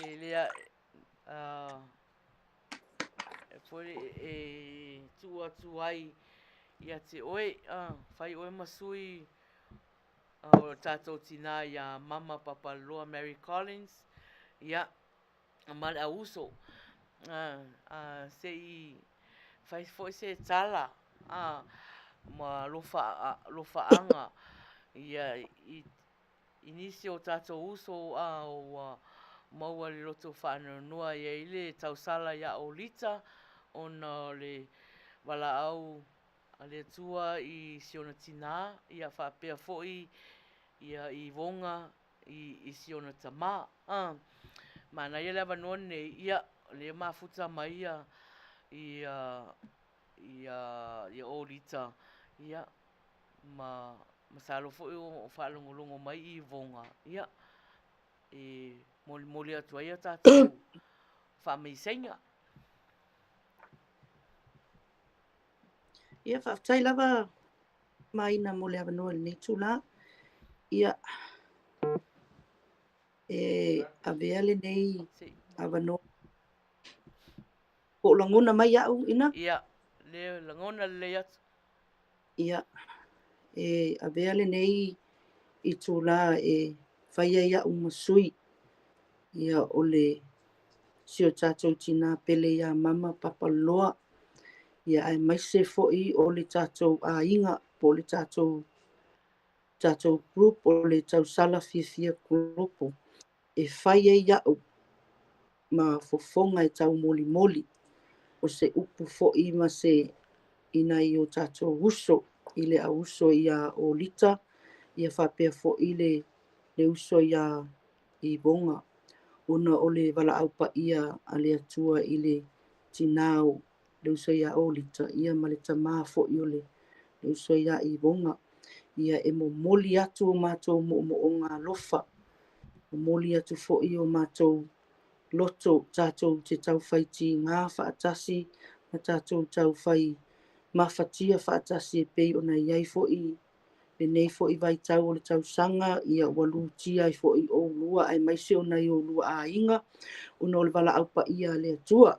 le foi tu ai ia te oe fai oe masui o tato tina ia mama papa loa Mary Collins ia mal a uso sei fai foi se tala ma lofa anga ia inisio tato uso o maua le loto whanau noa ia ile tausala ia o lita ona le wala au ale tua i siona tina ia whapea foi ia i vonga i siona tama mana ia lewa none ia le mafuta mai ia o lita ia masalo foi o whalongolongo mai i vonga ia moli atu ia tātou whameisenga ia whaftai lava mai na mole avanoa le tula ia avea le nei avanoa ko langona mai au ina ia le langona le atu ia avea le nei i tula whaia ia umasui ia ole sio tātou tina pele ia mama papa loa Ia ai mai se fo'i o le tātou a inga po le tātou group o le tau sala fia grupo. E whai e iau ma fofonga e tau moli moli. O se upu fo'i ma se ina i o tātou uso, i le a uso ia o lita, ia whapea fo'i le uso ia i bonga. Ona o le wala au pa ia a le atua i le tinau, le uso ia o lita, ia ma le tamā fo'i o le uso ia i bonga. Ia e mo moli atu o mātou mo o ngā lofa. Moli atu fo'i o mātou loto tātou te tau whaiti ngā whaatasi, na tātou tau whai mawhatia whaatasi e pei o nei iai fo'i, le nei fo'i vai tau o le tau sanga, ia walu tia i fo'i o lua, ai maise o nei o lua a inga, una o le wala au pa ia le atua.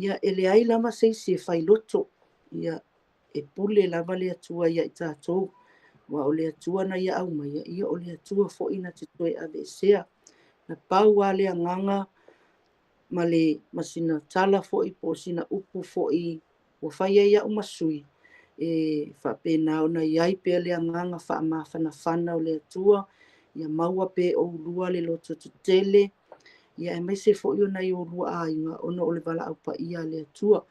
Ia e le ai lama seisi e whai loto, ia e pule lama le atua ia i tātou, wa o le atua na ia au mai, ia o le atua fo'i na te toe ave sea, na pau a le anganga, ma le masina tala fo'i po sina upu fo'i, wa whai e ia umasui, e whapena ona iai pe le anganga whaamawhana whana o le atua, ia maua pe o lua le loto tutele, ia e mai se fo'i ona i o lua a inga, ona o le wala au pa ia le atua,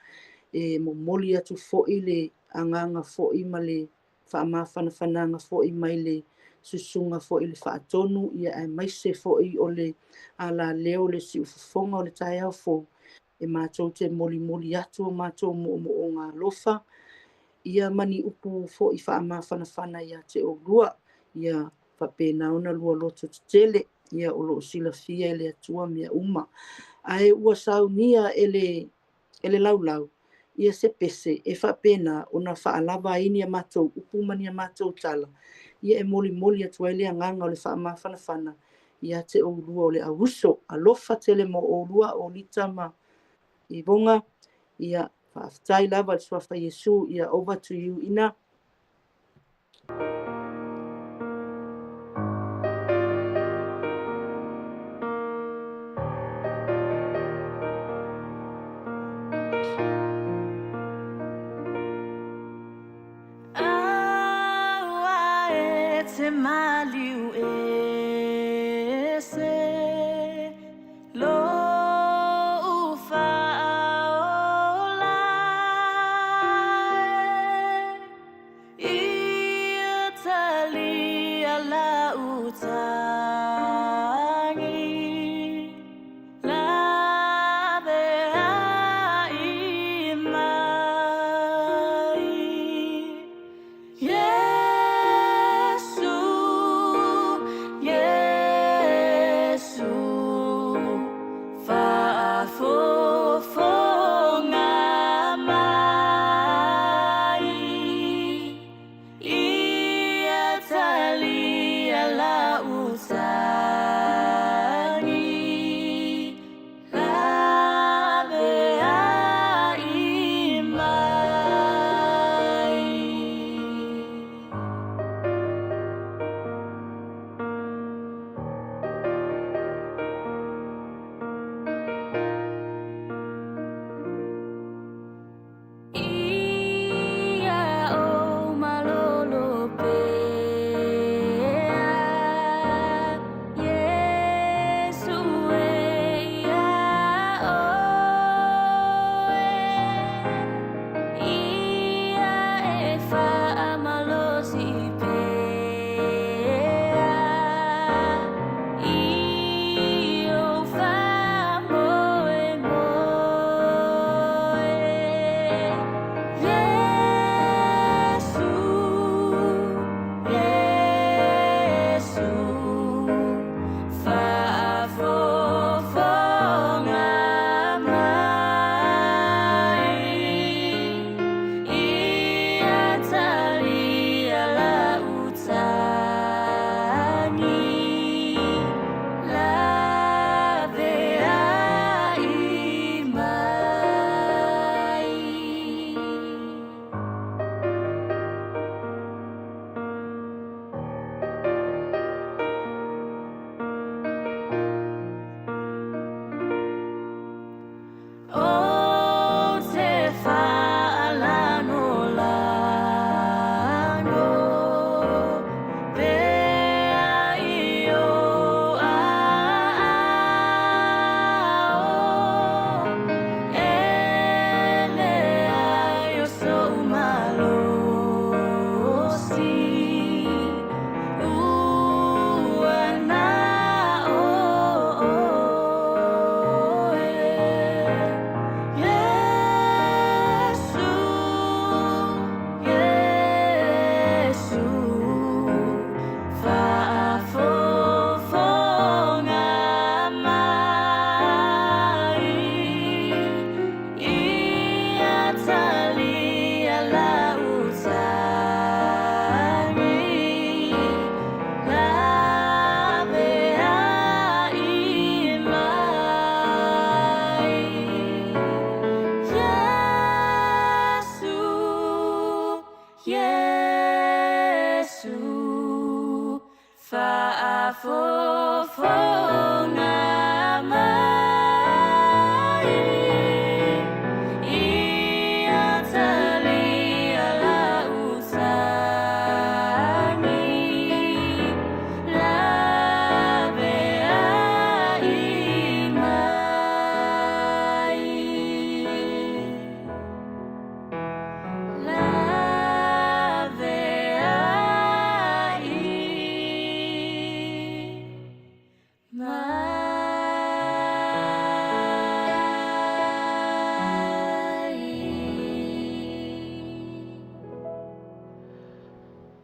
e mo moli atu fo'i le anganga fo'i ma le whaamawhana whananga fo'i mai le susunga fo'i le whaatonu, ia e mai se fo'i o le ala leo le si ufufonga o le tae au fo, e mātou te moli moli atu o mātou mo o ngā lofa, ia mani upu fo'i whaamawhana ia te o lua, ia whapena ona lua loto te tele, ia o loo sila fia le atua mea uma. Ae ua saunia ele laulau, ia se pese, e whapena ona whaalava ini a mātou upu mani a mātou tala, ia e moli moli atua ele anganga o le whaamawhana, ia te o lua o le awuso, a lofa tele mo o lua o lita ma i bonga, ia whaaftai lava le suafa Yesu, ia over to you ina. Maliu ese lo ufa ola Italy ala utangi la bea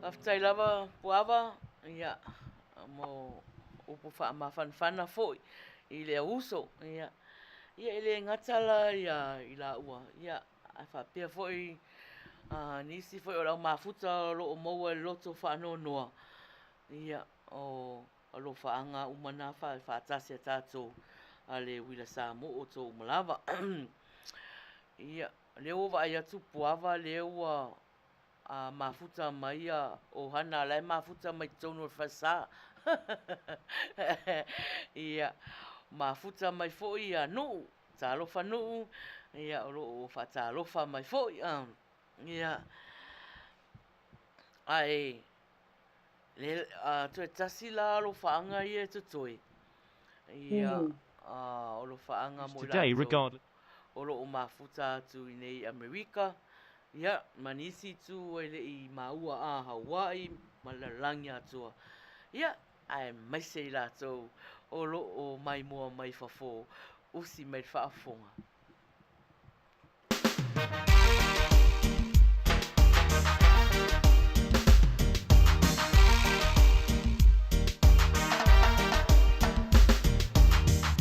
aftai lava puava ia mo upu whaamawhanwhana foi I le uso ia ele ngatala ia ila ua ia a whapea foi nisi foi o lau mafuta lo o maua loto whanonoa ia o lo whaanga umana whaatase tātou a le wila sa mo o tō umalawa ia leo wa ia tu puava leo mafuta mai o hana lai mafuta mai tono fasa ia mafuta mai foi no talofa no ia o fa talofa mai foi ia ai le tu tasila lo fanga ia tu toi ia o lo fanga mo Today, regardless. o lo mafuta tu nei Amerika ia manisi tu ele I maua a Hawaii malalangi atua ia ai mai sei la tu o lo o mai mua mai fafo usi mai whaafonga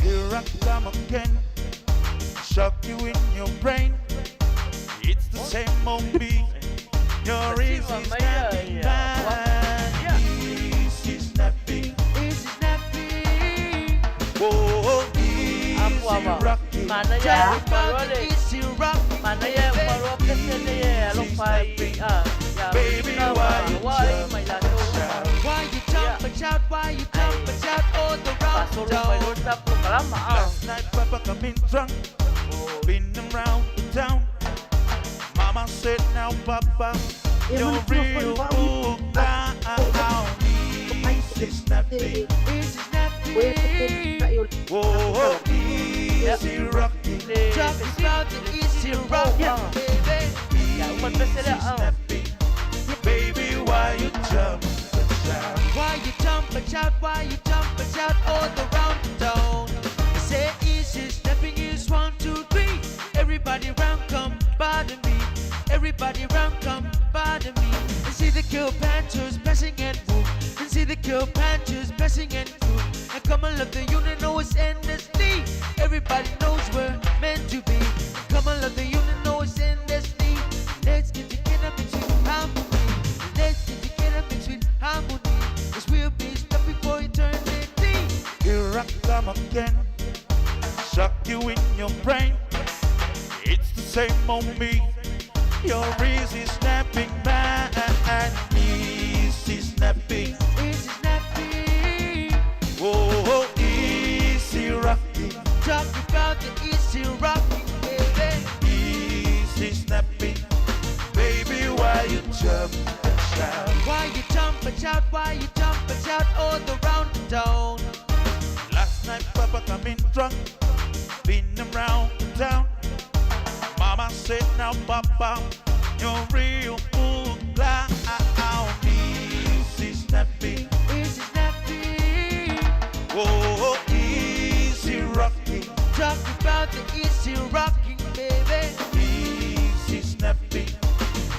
Here I come again, shock you in your brain. It's the same old me. Your easy snapping man. Easy snapping. Easy snapping. Whoa, easy rocking. Mana ya parole. Easy rocking. Mana ya parole kesene ya lo pai Baby, why mai la Why you jump and shout? Why you jump and shout all the round town? Last night Papa come in drunk, been around the town. Mama said now Papa, you're real cool now. Easy snapping, easy snapping. Whoa, easy rocking. Talk about the easy rocking, baby. Easy snapping. Baby, why you jump and shout? Why you jump and shout? Why you jump and shout all around town? They say easy snapping is 1, 2, 3. Everybody round come bother me. Everybody round come bother me. And see the kill panthers passing and move. And see the kill panthers passing and move. And come and look the unit know it's endlessly. Everybody knows we're meant to be. Come and look the unit know it's endlessly. Let's get together between harmony. Let's get together between harmony. Cause we'll be stuck before eternity. Here I come again. Shock you in your brain. It's the same on me. You're easy snapping man. Easy snapping. Easy snapping. Whoa, easy rocking. Talk about the easy rocking, baby. Easy snapping. Baby, why you jump and shout? Why you jump and shout? Why you jump and shout all around town? Last night Papa come in drunk, been around town. Mama said now Papa, you're real cool clown. Easy snapping, easy snapping. Whoa, easy rocking. Talk about the easy rocking, baby. Easy snapping.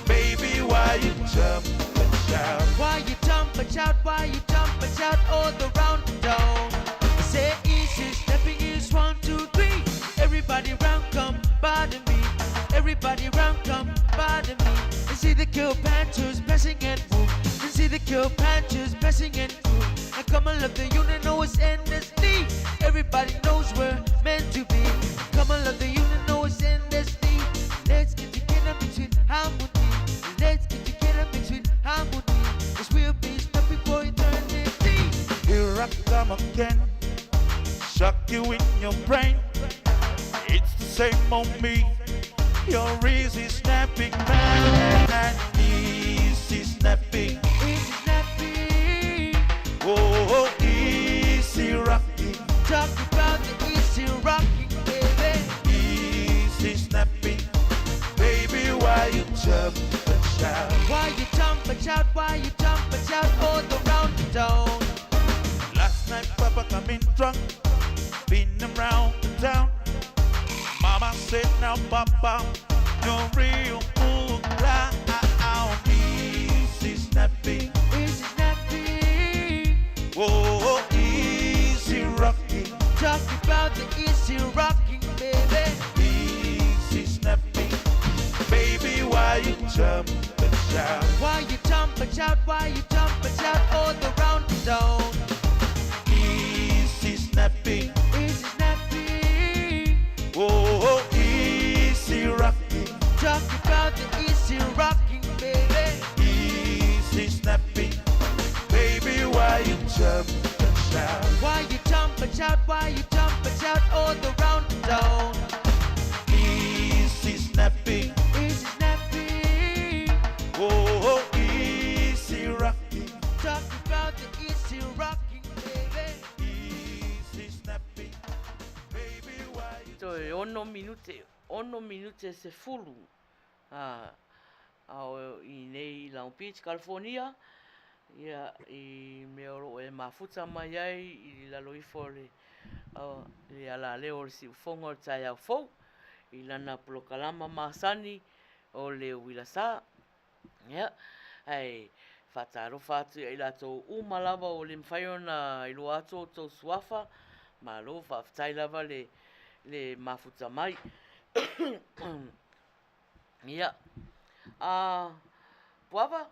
Baby, why you jump and shout? Why you jump and shout? Why you jump and shout all around town? They say easy snapping is 1, 2, 3. Everybody round come bother me. Everybody round come bother me. And see the kill panthers passing and move. And see the kill panthers passing and move. And come and look the unit know it's endlessly. Everybody knows we're meant to be. Come and look the unit know it's endlessly. Let's get together between harmony. Let's get together between harmony. Cause we'll be stuck before eternity. Here I come again. Shock you in your brain. It's the same on me. You're easy snapping man. Easy snapping. Easy snapping. Whoa, easy rocking. Talk about the easy rocking, baby. Easy snapping. Baby, why you jump and shout? Why you jump and shout? Why you jump and shout all around town? Last night Papa come in drunk, been around town. Mama said now Papa, you're real cool clown. Easy snapping. Talk about the easy rocking, baby. Easy snapping. Baby, why you jump and shout? Why you jump and shout? Why you jump and shout all around the town? Easy snapping. Easy snapping. Oh, easy rocking. Talk about the easy rocking, baby. Easy snapping. Baby, why you jump and shout? Why you jump and shout? Why you jump and shout all around the town? Easy snapping. Easy snapping. Oh, easy rocking. Talk about the easy rocking, baby. Easy snapping. Baby, why you Toi, ono minute se fulu. Au I nei Long Beach, California. Ia I me oro e mafuta mai ai I lalo I fore. Le ala leo le si ufongo tai au fou. I lana polokalama masani o le wilasa. Ia, ai whataro whatu I lato umalawa o le mwhaiona I lo ato tau suafa. Ma lo whaftai lava le mafuta mai. Ia. Puava?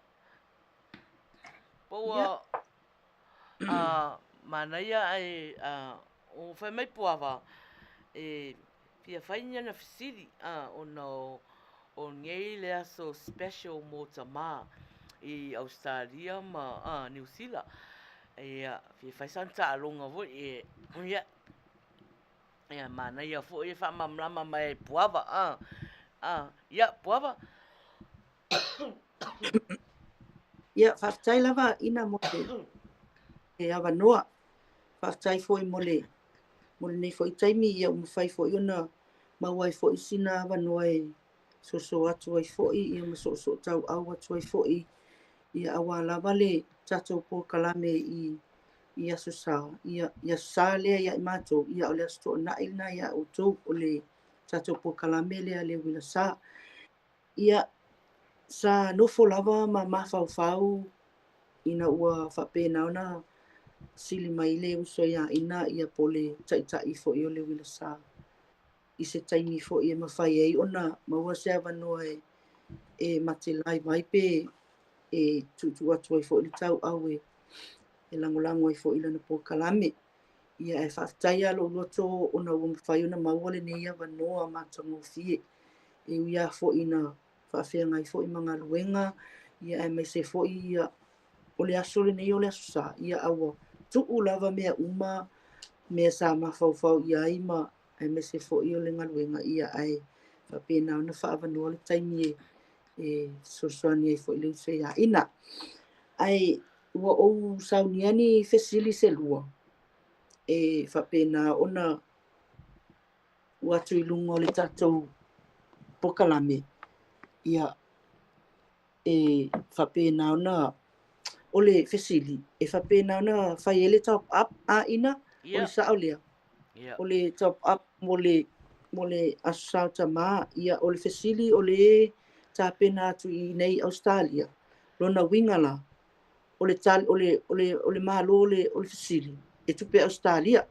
Pua. Mana ia ai o whai mai puava. Pia whainia na whisiri. O ngei le aso special mo tama I Australia ma New Zealand. Ia, pia whai santa alonga vo ia. Ia, mana ia fo ia whamamlama mai puava. Ia, puava. Ia, whaftai lava ina mo e awa noa. Whaftai fo I mole nei fo I taimi ia umawhai fo I ona mawai fo I sina awa noa e so atu ai fo I ia maso tau au atu ai fo I ia awa lava le tatou po kalame I aso sa. Ia sa lea ia I matou ia o le asto na ilna ia o tau o le tatou po kalame lea le wila sa. Ia sa nofo lava ma mafau ina ua whapena ona sili mai le uso ia ina ia pole tai fo I o le wila sa. I se taimi fo I mawhai ei ona maua se awanoa e mate lai mai pe tutu atu ai fo I le tau au e langolango ai fo I lana po kalame. Ia e whaftai alo loto ona ua mawhai ona maua le nei awanoa matango fie. E uia fo I na whawhia ngai fo I mga luenga. Ia e mai se fo I ia o le aso le nei o le aso sa. Ia awa tuu lava mea uma mea sa mawhau ia ai ma e mai se fo I o le ngaluenga ia ai whapena ona whaavanoa le taimi e sosoani ai fo I le uso ia ina. Ai ua ou sauniani fesili se lua. E whapena ona ua tu ilunga o le tatou pokalame. Ia e whapena ona o le fesili. E whapena ona whai ele top up a ina o le sao lea. O le top up mo le asau tama ia o le fesili o le tapena atu I nei Australia. Lona wingala o le malo o le fesili. E tupe Australia.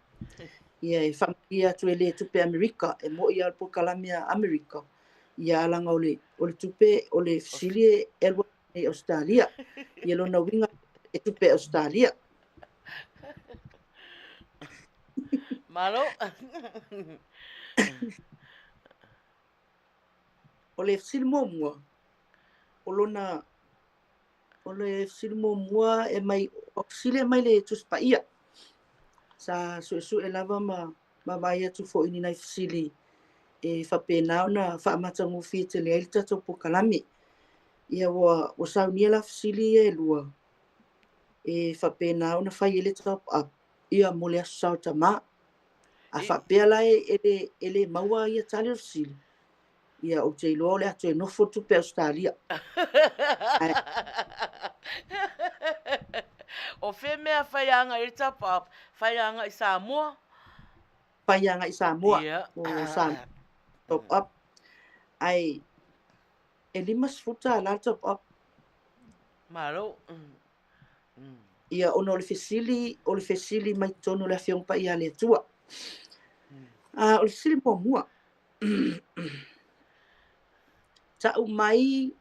Ia e whampia atu e le tupe Amerika. E mo ia po kalamia Amerika. Ia alanga o le tupe o le fesili e nei Australia. Ia lona winga e tupe Australia. Malo. O le fesili mua. O le fesili mua e mai o fesili e mai le tuspaia. Sa su e lava ma mai atu fo ini nai fesili e whapena ona whaamatangu fia te lea ilta tau po kalami. Ia o saunia la fesili e lua. E whapena ona whai ele top up. Ia mo le aso sau tama. A whapea la ele maua ia tali o fesili. Ia o te iloa o le atu e nofo tupe Australia. O fe mea whaianga I top up, whaianga I Samoa. Whaianga I Samoa. Ia. O Samoa. Top up. Ai, e limas futa la top up. Malo. Ia ono o le fesili mai tonu le afiong pa ia le tua. O le sili mua. Ta'u mai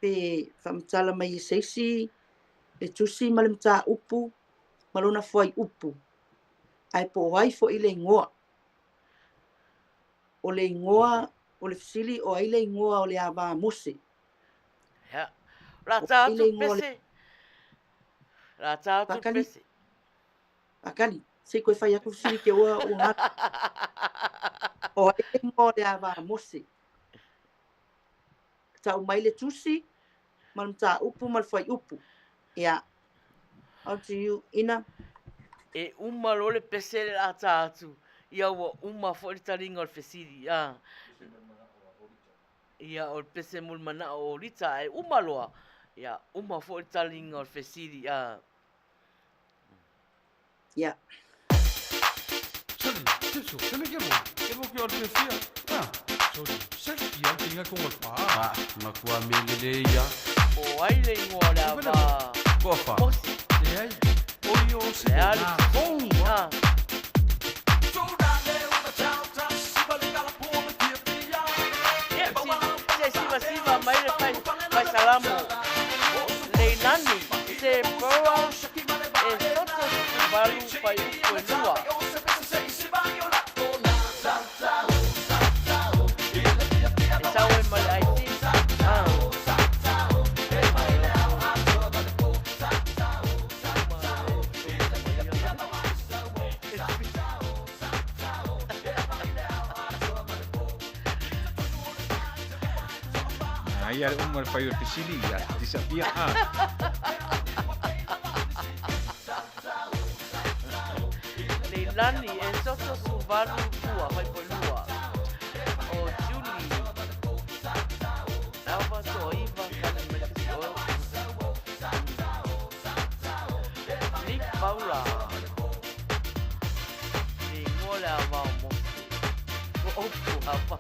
pe whamatala mai seisi e tusi ma le mta upu ma lona fuai upu. Ai po wai fo i le ingoa. O le ingoa, o le fisili o ai le ingoa o le awa mose. Ya. La O ta ai le tu ingoa le pese. La ta tu pakali. pese. Pakali. Se koe whai aku fisili ke oa o ngā. O ai le ingoa o le awa mose. Ta'u mai le tusi ma le mta upu ma le fuai upu. Ia. Out to you, Ina. E uma lo le pese le la ta tu. Ia wa uma fo le taringa o le fesiri. Ia o le pese mul mana o rita e uma loa. Ia uma fo le taringa o le fesiri. Ia. Sali, teso, tene ke mo. Ke mo ke o te fia. Sali, saki au tinga ko ngol pa. Makua melele ia. O ai le ingoa le awa. Kofa. Mosi. Le ai. Oi o se. Le ali. Bom. Siva mai le fai salamo le nani se proa e soto balu fai ukoenua e sao e mai aiti Ia le umar fai o fisili ia disapia le nani e soto suvalu tua fai polua o Julie Alva soiva kani melekio Nick Paula e ngola wa mo o opu apa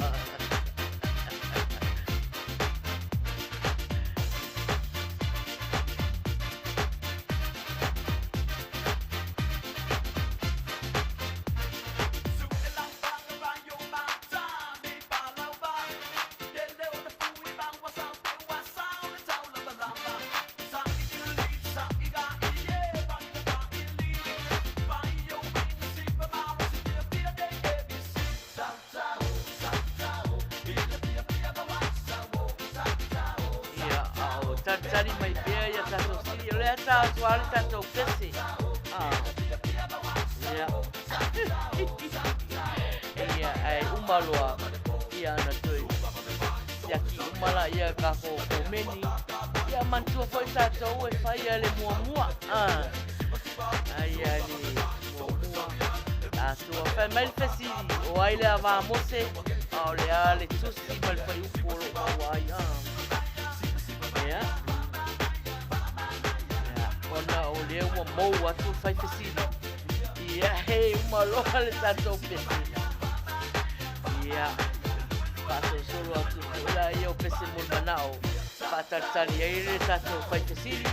tari mai bea ia tatou sili o lea tātou ale tatou pese ia ia ai umaloa ia ana toi ia ki umala ia ka ko meni ia mantua foi tatou e fai ale muamua ai ale muamua tatou fai mai le fesili o ai le ava mose o le ale tusi mai fai upolo ai ia ona o le ua mou atu fai fesili ia hei umaloa le tatou pese ia solo atu la ia o pese mo manao fatatari ai le tatou fai fesili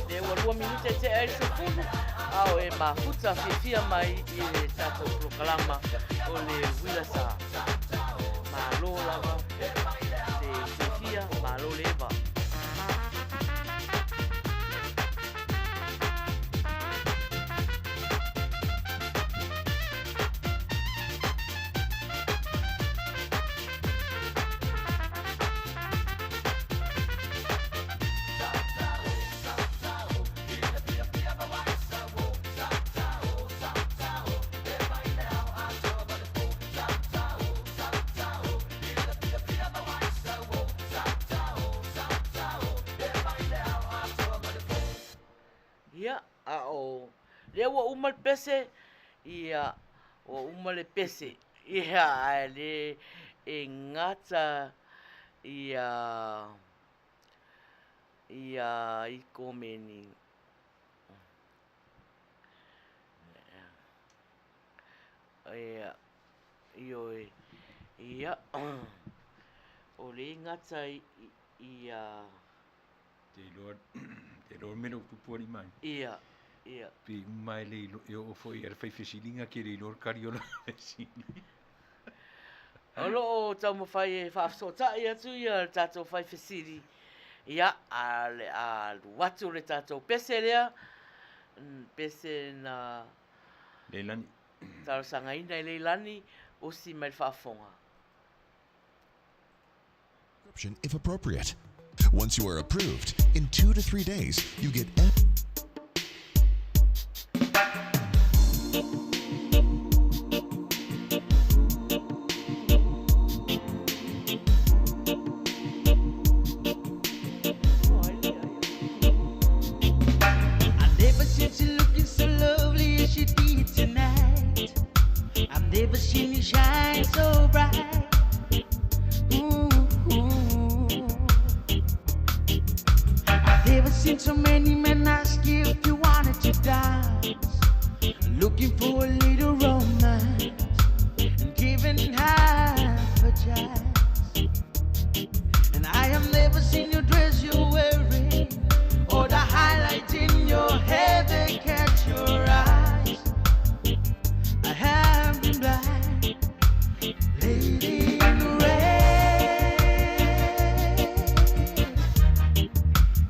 le ua 2 minute te ai se fulu ao e mafuta fia mai i le tatou proklama o le wilasa malo lava le fia malo leva ia o le ua uma le pese ia o uma le pese ia le e ngata ia i komeni ia ia o le ngata ia te lor mero pupuri mai ia Ia. Pi mai le o foi era fai fesilinga ke le lor kariola fesili. Olo o tau mo fai e whaafsota ia tu ia tātou fai fesiri. Ia, a watu le tātou pese lea, pese na Leilani. tau sangaina i leilani, o si mai whaafonga. If appropriate. Once you are approved, in 2 to 3 days, you get I've never seen you looking so lovely as you did tonight. I've never seen you shine so bright. Ooh. I've never seen so many men ask you if you wanted to dance. Looking for a little romance and giving half a chance. And I have never seen your dress you're wearing or the highlights in your hair that catch your eyes. I have been blind, lady in red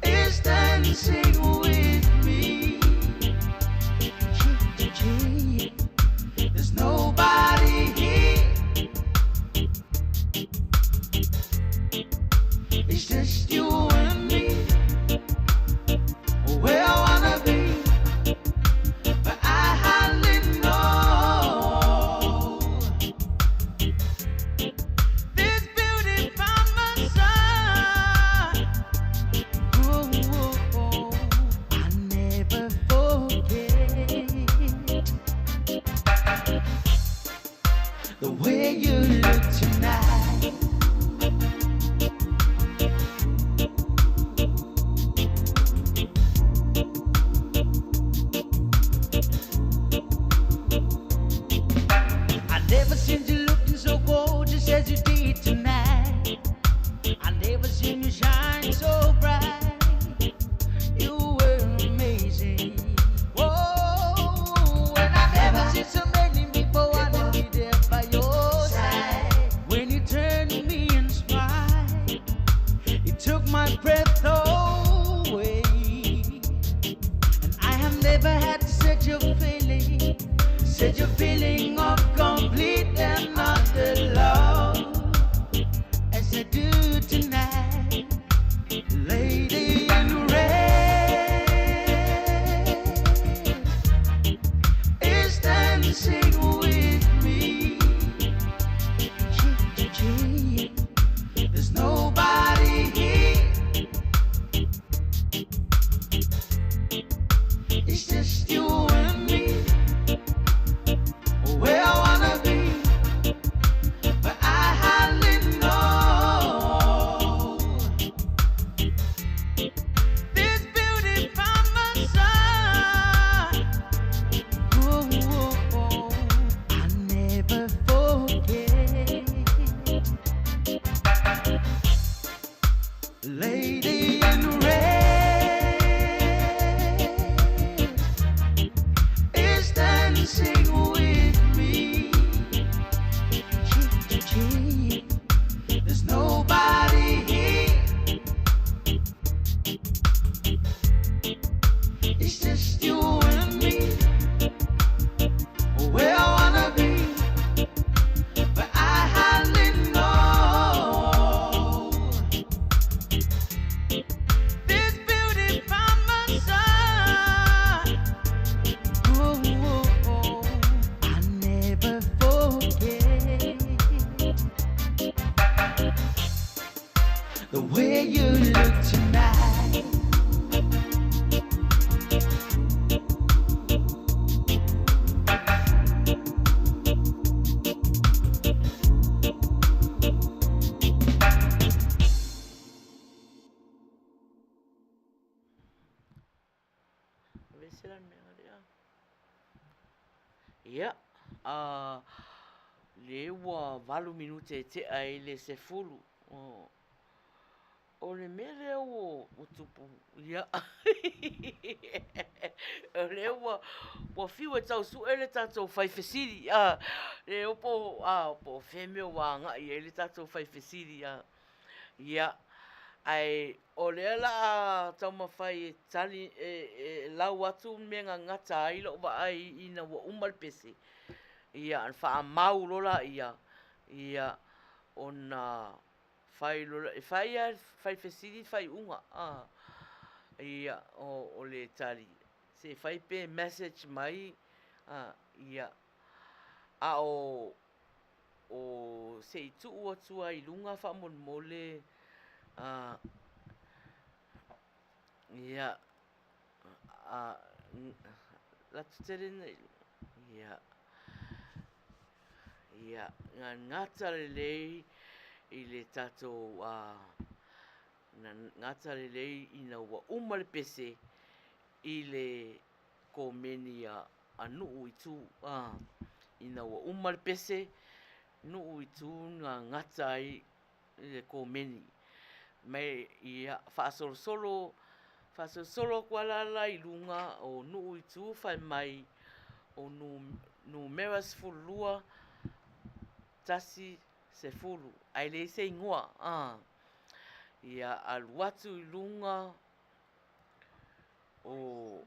is dancing with me, cheek to cheek. There's nobody here. It's just you and me. Where I wanna be, but I hardly know. This beauty by my side. Ooh, I never forget the way you look tonight. I never seen you looking so gorgeous as you did tonight. I never seen you shine so bright. You were amazing. Whoa, and I never seen so many people wanna be there by your side. When you turned to me and smiled, it took my breath away. And I have never had such a feeling of complete and utter love as I do tonight, lady in red is dancing with me, cheek to cheek. There's nobody here. It's just you and me. Where I wanna be, but I hardly know. This beauty by my side. Ooh, I never forget. Lady in red is dancing with me, cheek to cheek. There's nobody here. It's just you and me. Where I wanna be, but I hardly know. This beauty by my side. Ooh, I never forget the way you look tonight. Veselan menga dia. Ia, le ua 8 minute te ai le se fulu. o le mele o tupu ia o le wa fiwa tau su ele tatou fai fesiri le opo feme wa nga i ele tatou fai fesiri ia ai o le la tau mawhai tali lau atu menga ngata ai lo wa ai ina wa umal pese ia an wha mau lola ia ona fai lola fai fesiri fai unga ia o le tali se fai pe message mai ia o se itu atu ai lunga fa mon mole ia la tuterena ia ngata lei i le tatou ngata lei ina wa umal pese i le komeni anu itu ina wa umal pese nu itu ngata ai le komeni mai ia fa solo kuala la i lunga o nu itu fai mai o nu meras fulua tasi se fulu ai le se ingoa ia aluatu i lunga o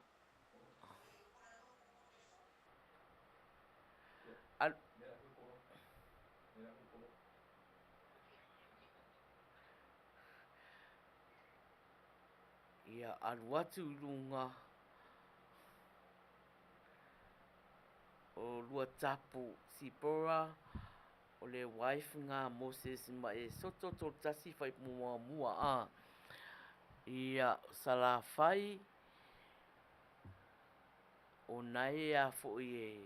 ia aluatu i lunga o lua tapu Sipora o le wife ngā Moses ma e soto tō tasi fai mua ia salafai o nai fo e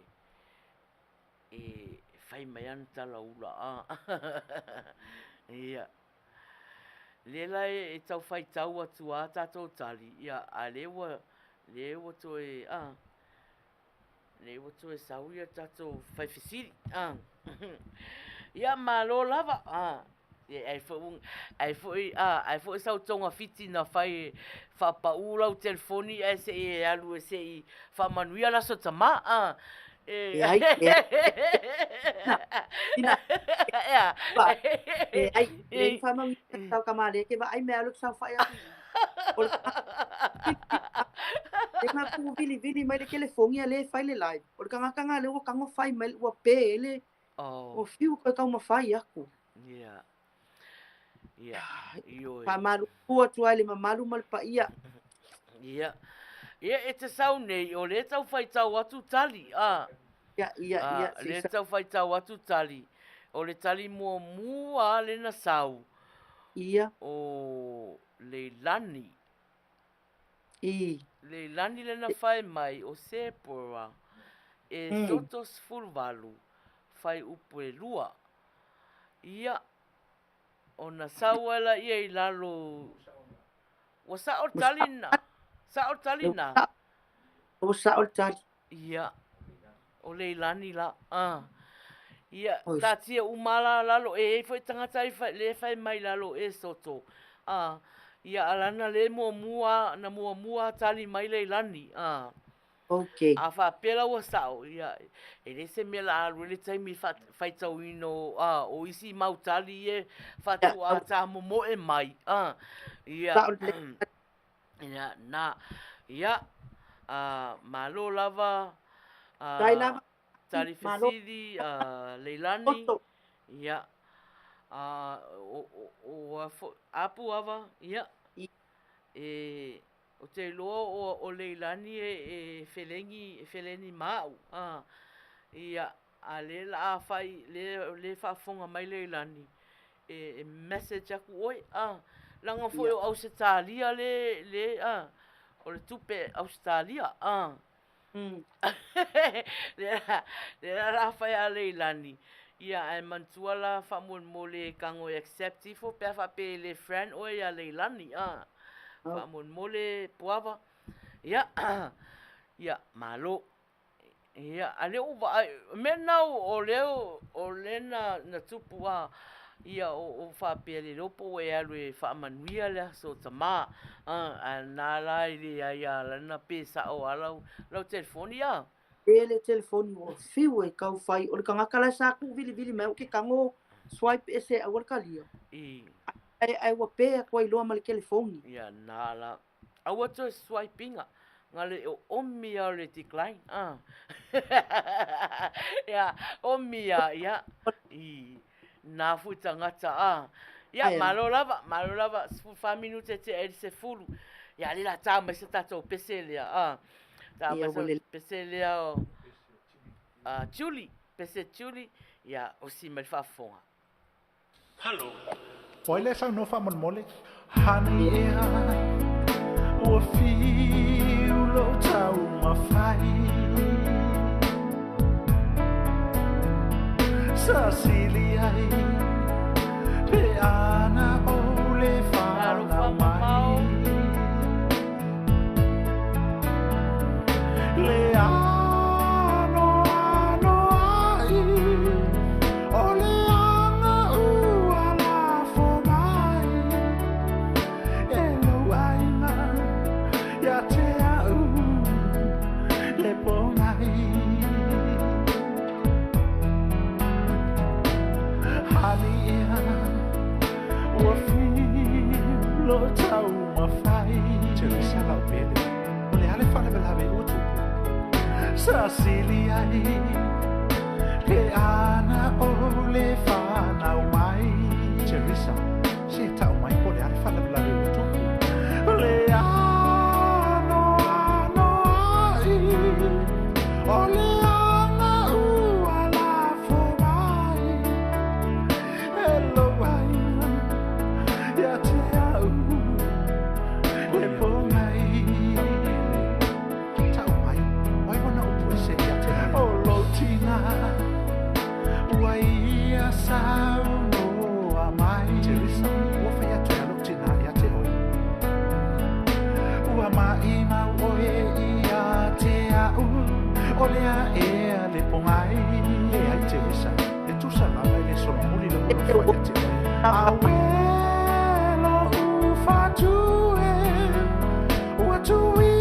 fai mai ana tala ula ia lela e tau fai tau atu tatou tali ia a lewa to lewa to e sau ia tatou fai fesiri ia malo lava ai fo sau tonga fiti na fai fa paula o telefoni e se e alu se i fa manuia la so tama ai fa ma tau kamale ke ba ai me alu sa fai e ma pu vili mai le telefoni ale fai le live o kanga le o kanga fai mai o pe le o fiu ko ka uma fai aku ia io pa malu o tu ale malu mal pa ia e te sau nei o le tau fai tau atu tali ia le tau fai tau atu tali o le tali mua le na sau ia o le lani le lani le na fai mai o Sepora e totos fulvalu fai upu e lua ia ona sauela ia i lalo o sa o talina o sa o tali ia o leilani la ia tatia umala lalo e foi tangata le fai mai lalo e soto ia alana le mua tali mai leilani okay a fa pela o sao ia e le se mela really time mi fai tau ino o isi mautali e fa tu ata mo e mai ia ia na ia malo lava tali fesili leilani ia o apu ava ia o te loa o leilani e feleni mau ia a le la fai le fa fonga mai leilani e message aku oi langa foi o Australia le o le tupe Australia le la fai a leilani ia e mantuala fa mole kango accept fo pe fa pe le friend o ia leilani fa mole puava ia ia malo ia ale o mena o le na tupu ia o whapea le ropo e alu e whaamanuia lea so tamā. Nā lai le ia lana pēsa o alau lau telefoni a. Le telefoni o fiu e kau whai. O le kangaka lai sāku vili mai o ke kango swipe e se awar kalia. Ai wa pēa kua iloa ma le telefoni. Ia nā la. Aua to swipinga. Ngale o omi au le decline. Ia, omi a, ia. Nā fu tangata a. Ia, malo lava, 5 minute te e se fulu. Ia, lila tā mai se tatou pese lea. Tā mai se pese lea o Chuli. Pese Chuli. Ia, o si mai whafonga. Hello. Oi le whau no whamon mole. Hani e ha. Ua fiu lo tau mawhai. Sa sili ai. Pe ana o le whana mai. Le ano ai. O le anga ua la fo mai. E lo aina. Ya te au. Le po mai. Hani ia. Ua fiu lo tau mawhai. Te sala o pele. O le ale whale belawe utu. Sa sili ai. Pe ana o le whanau mai. Teresa, se tau mai po le ale whale belawe utu. Le ano ai. O le anga ua la fo mai. Hello ai. Ya te au. Le po mai. Tau mai. Wai wana upu se ya te au. O lo tina. Wai ia sau noa mai. Teresa, ua whai atu ya lo tina ya te oi. Ua mai mau oe ia te au. O lea ea le pongai. E ai Teresa, e tu sa lava e le solo muli lo ua whai atu oi. Awelo ufatue. Ua tui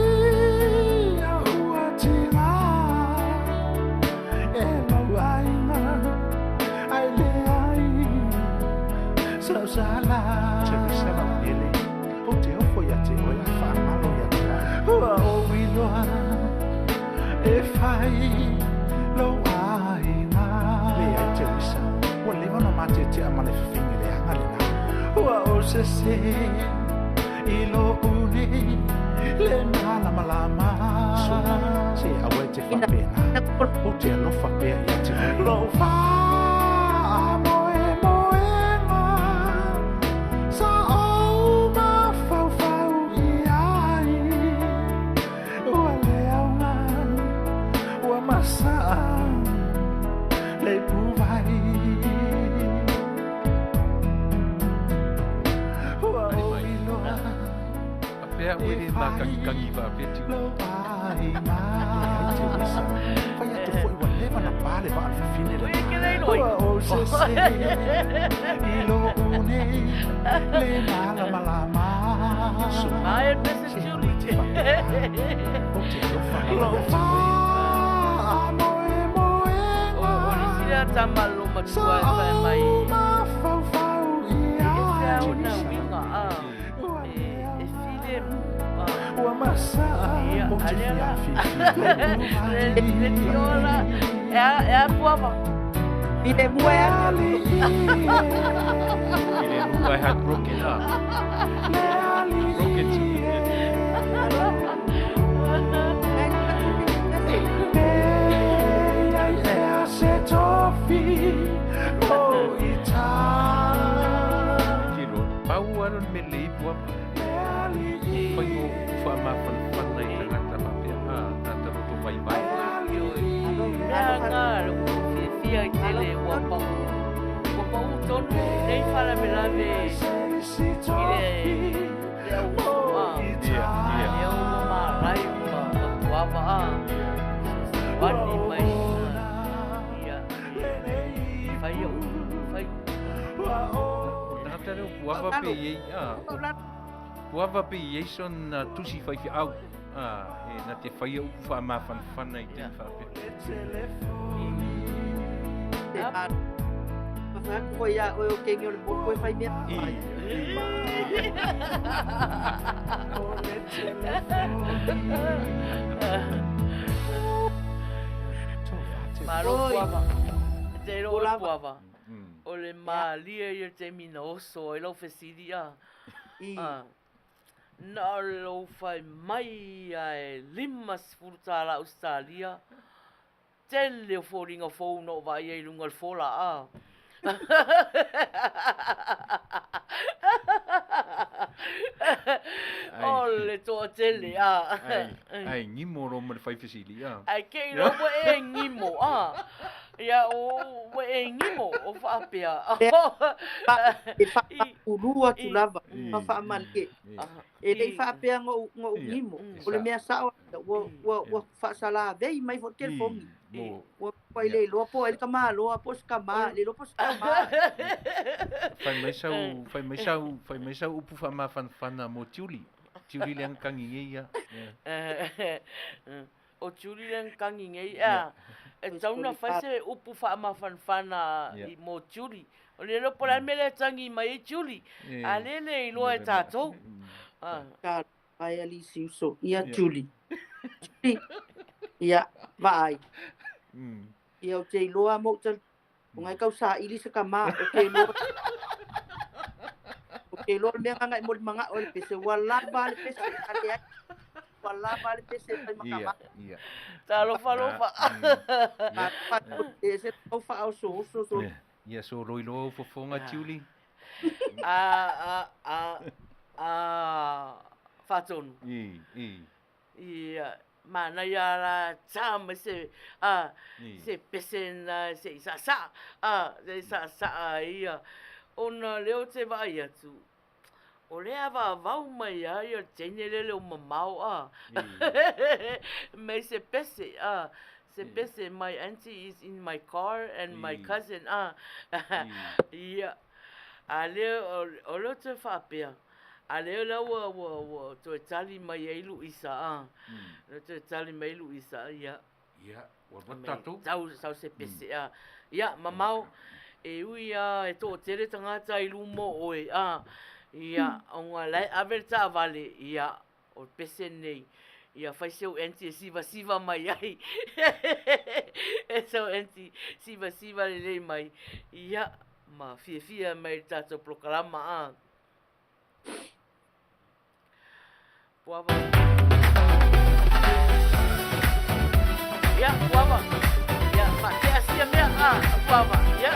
a ua tina. E lo aina. Ai le ai. Sa sala. Teresa la ele. O te ofo ya te oi a whamalo ya te ai. Ua o iloa. E whai lo aina. Le ai Teresa. Ua lewa na mate te amale whiwhingi le anga le nga. Ua o se se. I lo une. Le ngala malama. Se awe te whapena. O te alo whapea ia te oi. Lo wha moe moenga. Sa o ma whau whau i ai. Ua leaunga. Ua masa. Le puwai. Ua o iloa. Pea wele la kangi wa peti. Lo aina. Teresa, whai atu fwoi wa lewa na pale wa alfa fine le. Ua o se se. I lo une. Le ngala malama. Ai, pese Chuli. O te alo whai. Lo wha moe moenga. O ni sila tamalo matua e whai mai. Ma whau whau i ai. E una winga a. E file Ua masa. Ia, O te alela. whiawhi. Le tiola. E a puava. Ile muea. Ele nunca é heartbroken up. Broken to Kilo, pau aron me lei pua. Pai o fa ma fa nei na ta ma pia. Ta roto vai vai. Nga, fia i tele ua pau. Ua pau tonu, nei whala me lave. Le au ua. Le au ma rai ma puava a. Wani mai. Ia. Fai au. Fai. Puava pe ye puava pe ye son tusi fai fi au e na te fai u fa ma fan fan i te fa pe Ko ya o ke ngol ko fai me Maro puava. Te ro puava. O le malia i te mina oso e lo fesidia. Na lo fai mai ai limas furtala Australia. Tele o foringa fono vai e lunga fola a. Ole to tele a. Ai ni moro mo fai fesili Ai ke ro mo e ngimo a. Ya o e ngimo o fa pia. E fa urua tu lava fa malke. E le fa pia ngo ngimo. O le mea sa o fa sala vei mai fo telefoni. O pai le lo po el kama lo pos kama le lo pos kama. Fai mai sau upu fa ma fan mo tiuli. Tiuli le kangi ia. O tiuli le kangi ia. E tauna fai se upu fa ma fan i mo tiuli. O le lo pola mele tangi mai tiuli. A le lo e tato. Ka ai ali si so ia tiuli. Ia vai. Ia o te loa mo te ngai kau sa ili se kama o ke lo. O ke lo me ngai mo manga o le pese wala ba le pese ate. Wala ba le pese mai manga. Ia. Talo fa. Ese o fa o so. Ia so loilo fo fonga tiuli. Faton. Ia. Mana ya la chama se pesen se sa se sa ia ona leo te vai atu o le ava vau mai ia tenele le mamau me se pese my auntie is in my car and my cousin ia ale o lo te fa pia Ale la wo to tali mai ai Luisa to tali mai Luisa ia wa batatu sau se pese ia mamau e uia e to tere tanga tai lumo oi ia onga lai averta vale ia o pese nei ia fai seu enti siva mai ai e seu enti siva le mai ia ma fia mai tato proclama Puava. Ya, puava. Ya, pakai asia mea puava. Ya.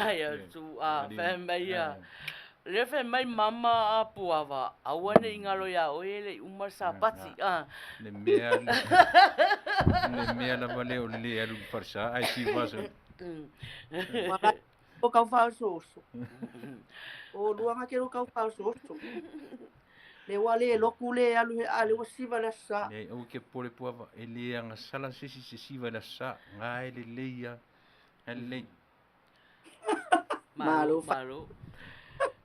ya tu fe mai ya le fe mai mama a puava awane ingalo ya oele umar sapati le mea na vale o le alu farsa ai si vaso o kau falsoso o luanga ke kau falsoso le wale loku le alu he ale o siva la sa e o ke pole puava ele anga sala sisi siva la sa ngai le leia ele malo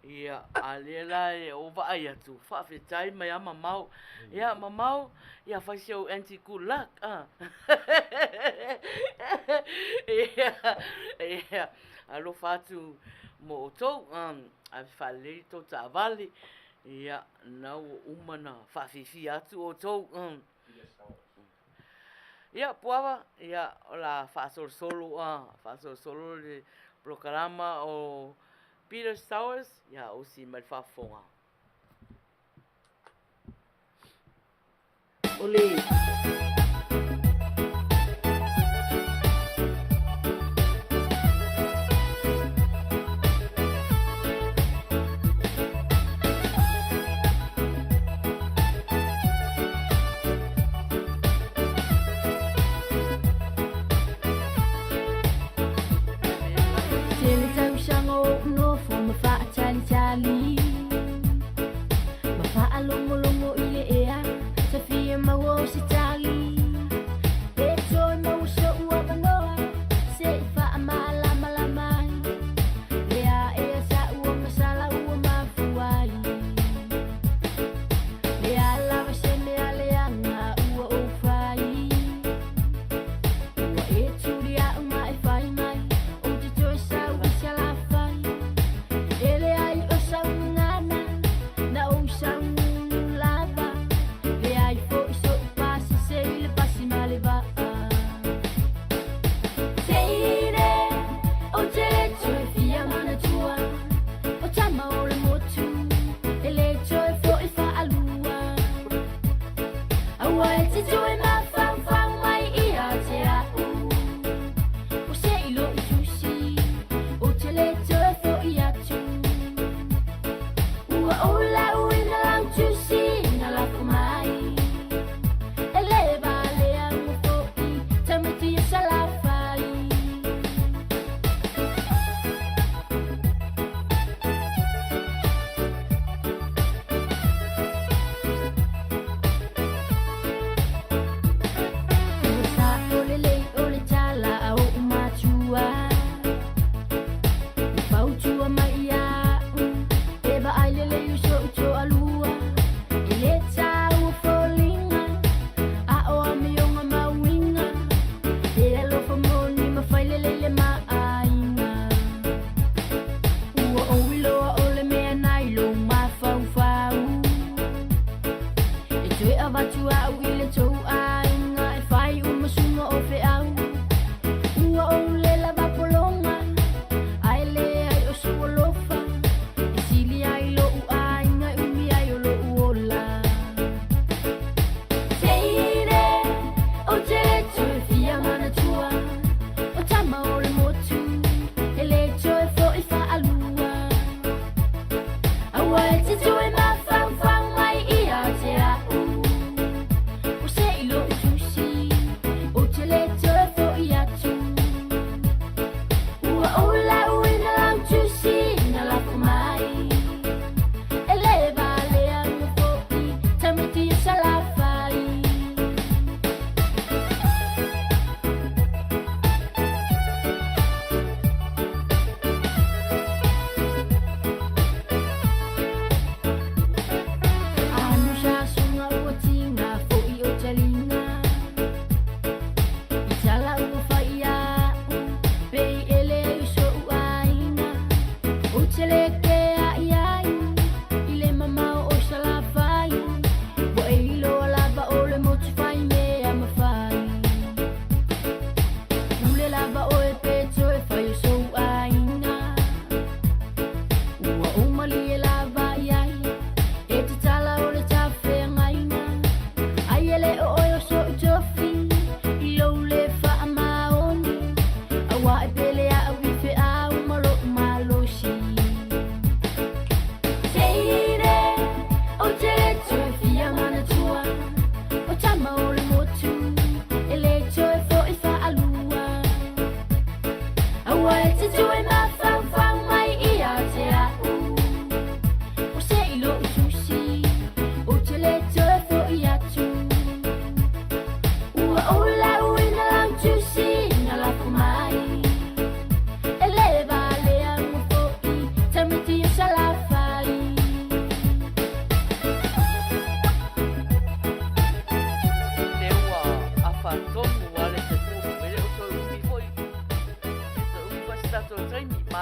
ia alela e o va ai atu fa fe tai mai ama mau ia mamau ia fa show anti good luck ia alo fatu mo to a fale to tavali ia na umana fa fi atu o to ia puava ia la fa solo le programa o Peter Stowers, ja, aussi met fafonga. Ole.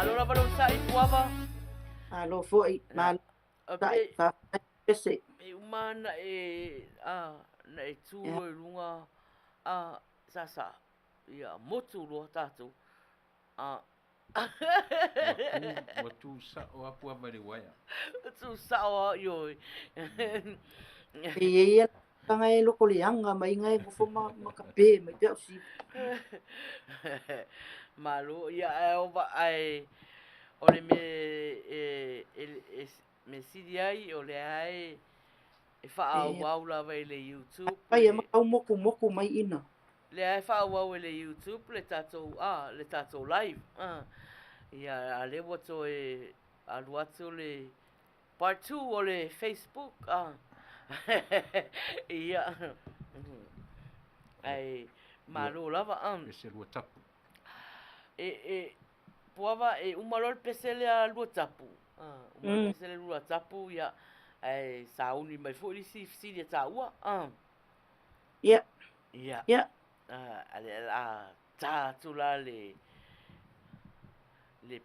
Malo la balon sa ipuava. Alo foi, malo. Tai fa pese. E umana na e tu e lunga sasa. Ia motu lo tatu. Watu sa o apuava le waia. Tu sa o yo. E tanga e loko leanga mai ngai fo makape mai te si. Malo ia o va ai ole me sidi ai ole ai e fa au la vai le YouTube. Ai ma au moku mai ina. Le ai fa au le YouTube le tato live. Ia ale woto e aluato le part 2 ole Facebook. Ia ai malo lava Ese lua tapu. Puava umalol pesele a lua tapu. Umalol pesele lua tapu ia sauni mai foi si dia taua. Ia. Ale a tatula le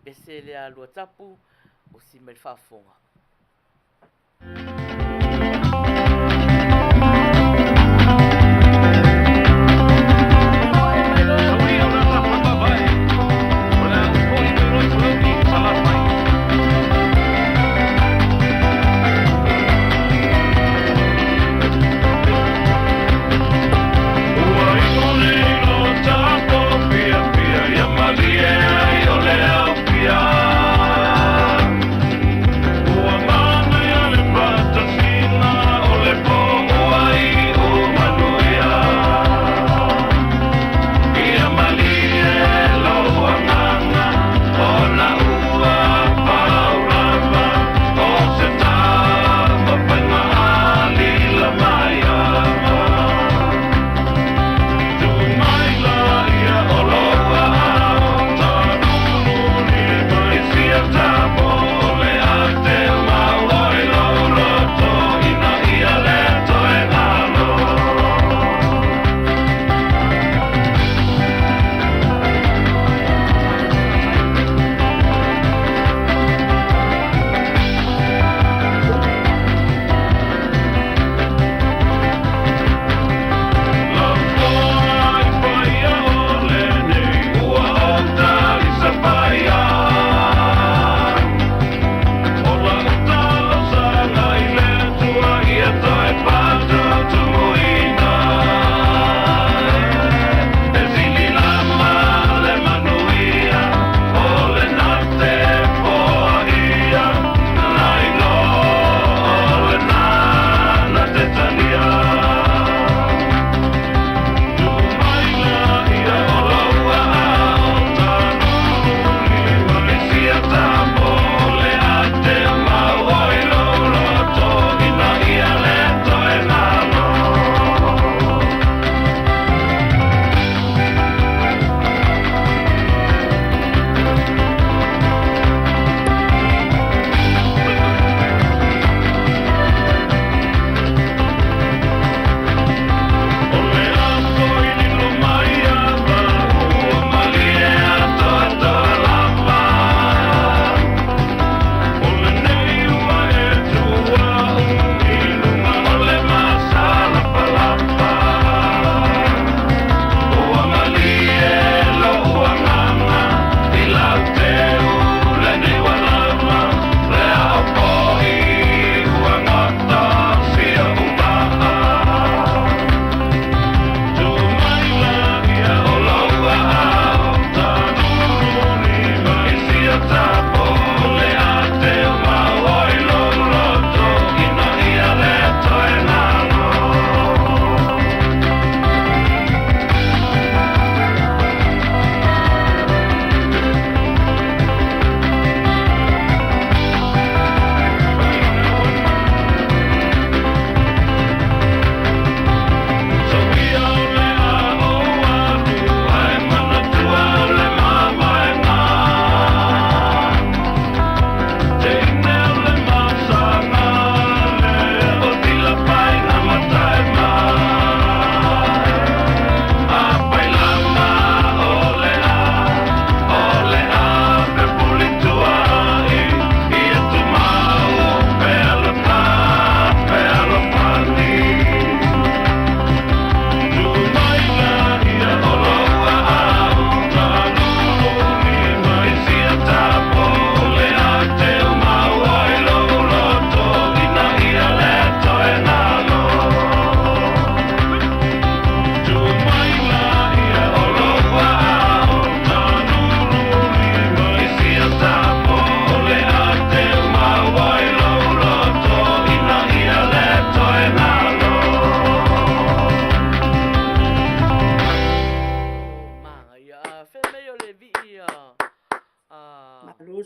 pesele a lua tapu o si mai fafonga. Pia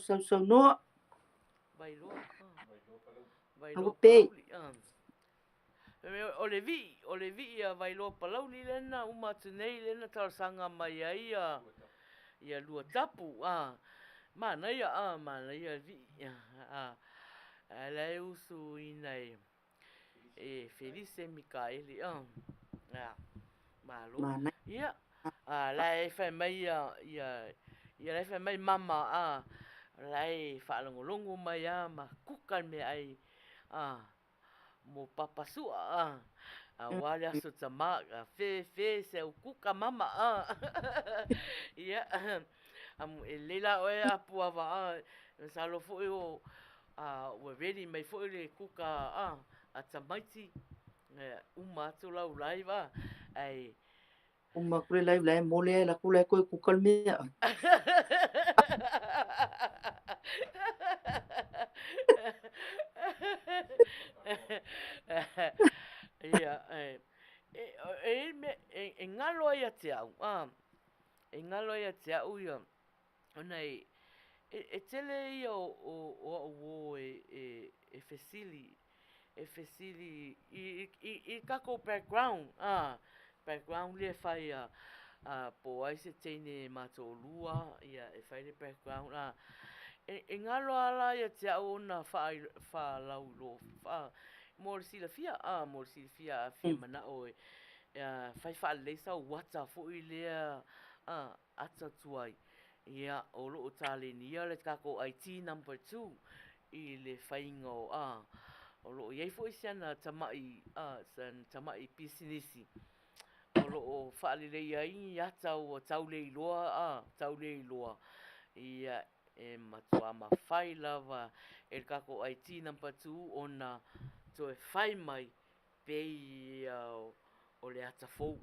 sau noa. Vai loa. Vai Au loa pe. O le vi ia vai loa palau ni lena uma tunei lena tarsanga mai ai ia lua tapu mana ia vi ala usu inai Felice Mikaeli malo ia la e fa mai ia la fa mai mama lai fa longo mai ma kukan me ai mo papasua wale aso tama fe se kuka mama ia elela o apu ava salo fo o ready mai fo le kuka atamaiti uma tu lau laiva ai uma kule lai mole la kule ko kuka me ia ngalo ia te au ngalo ia te au ia ona tele ia o fesili i kako background le fai po ai se tene matolua ia fai le background ngalo ala ia te au na fa laulo morsila fia fia mana o fai fa le sa whatsapp fo ile ata tuai ia o lo tale ni ia le kako IT number 2 i le faingo o lo ia fo isiana tamai tamai business o lo fa le ia ia tau le loa ia matua ma fai lava kako IT number 2 ona so e fai mai pe o le ata fou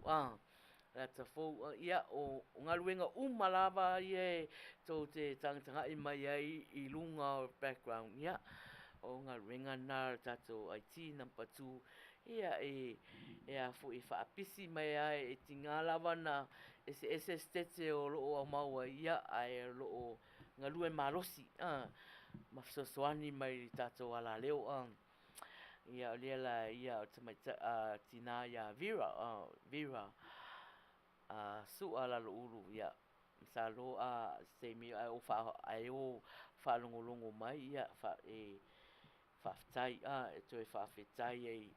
ia o ngaluenga malava ia to te tanga i mai ai i lunga background ia o ngaluenga na tato IT number 2 ia a fu i fa pisi mai ai tinga lava na ese stete o lo mau ia ai lo ngalue malosi mafsosoani mai tato ala leo ia lela ia tina ia Vera su ala ulu ia salo semi o fa longo mai ia fa tai to fa tai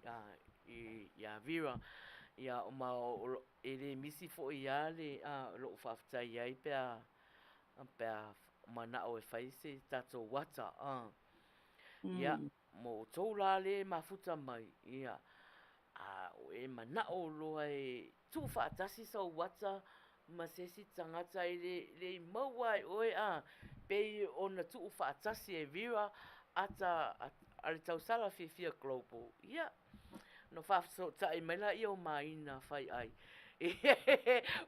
ia Vera ia ma ele misi fo ia le lo fa tai ai pe mana o fai se tato wata ia mo tola le mafuta mai ia o mana o lo ai tu fa tasi so wata ma se si tangata le mawai oi pe ona tu fa tasi e Vera ata ale tau sala fia global ia no fa so tai mai la io mai na fai ai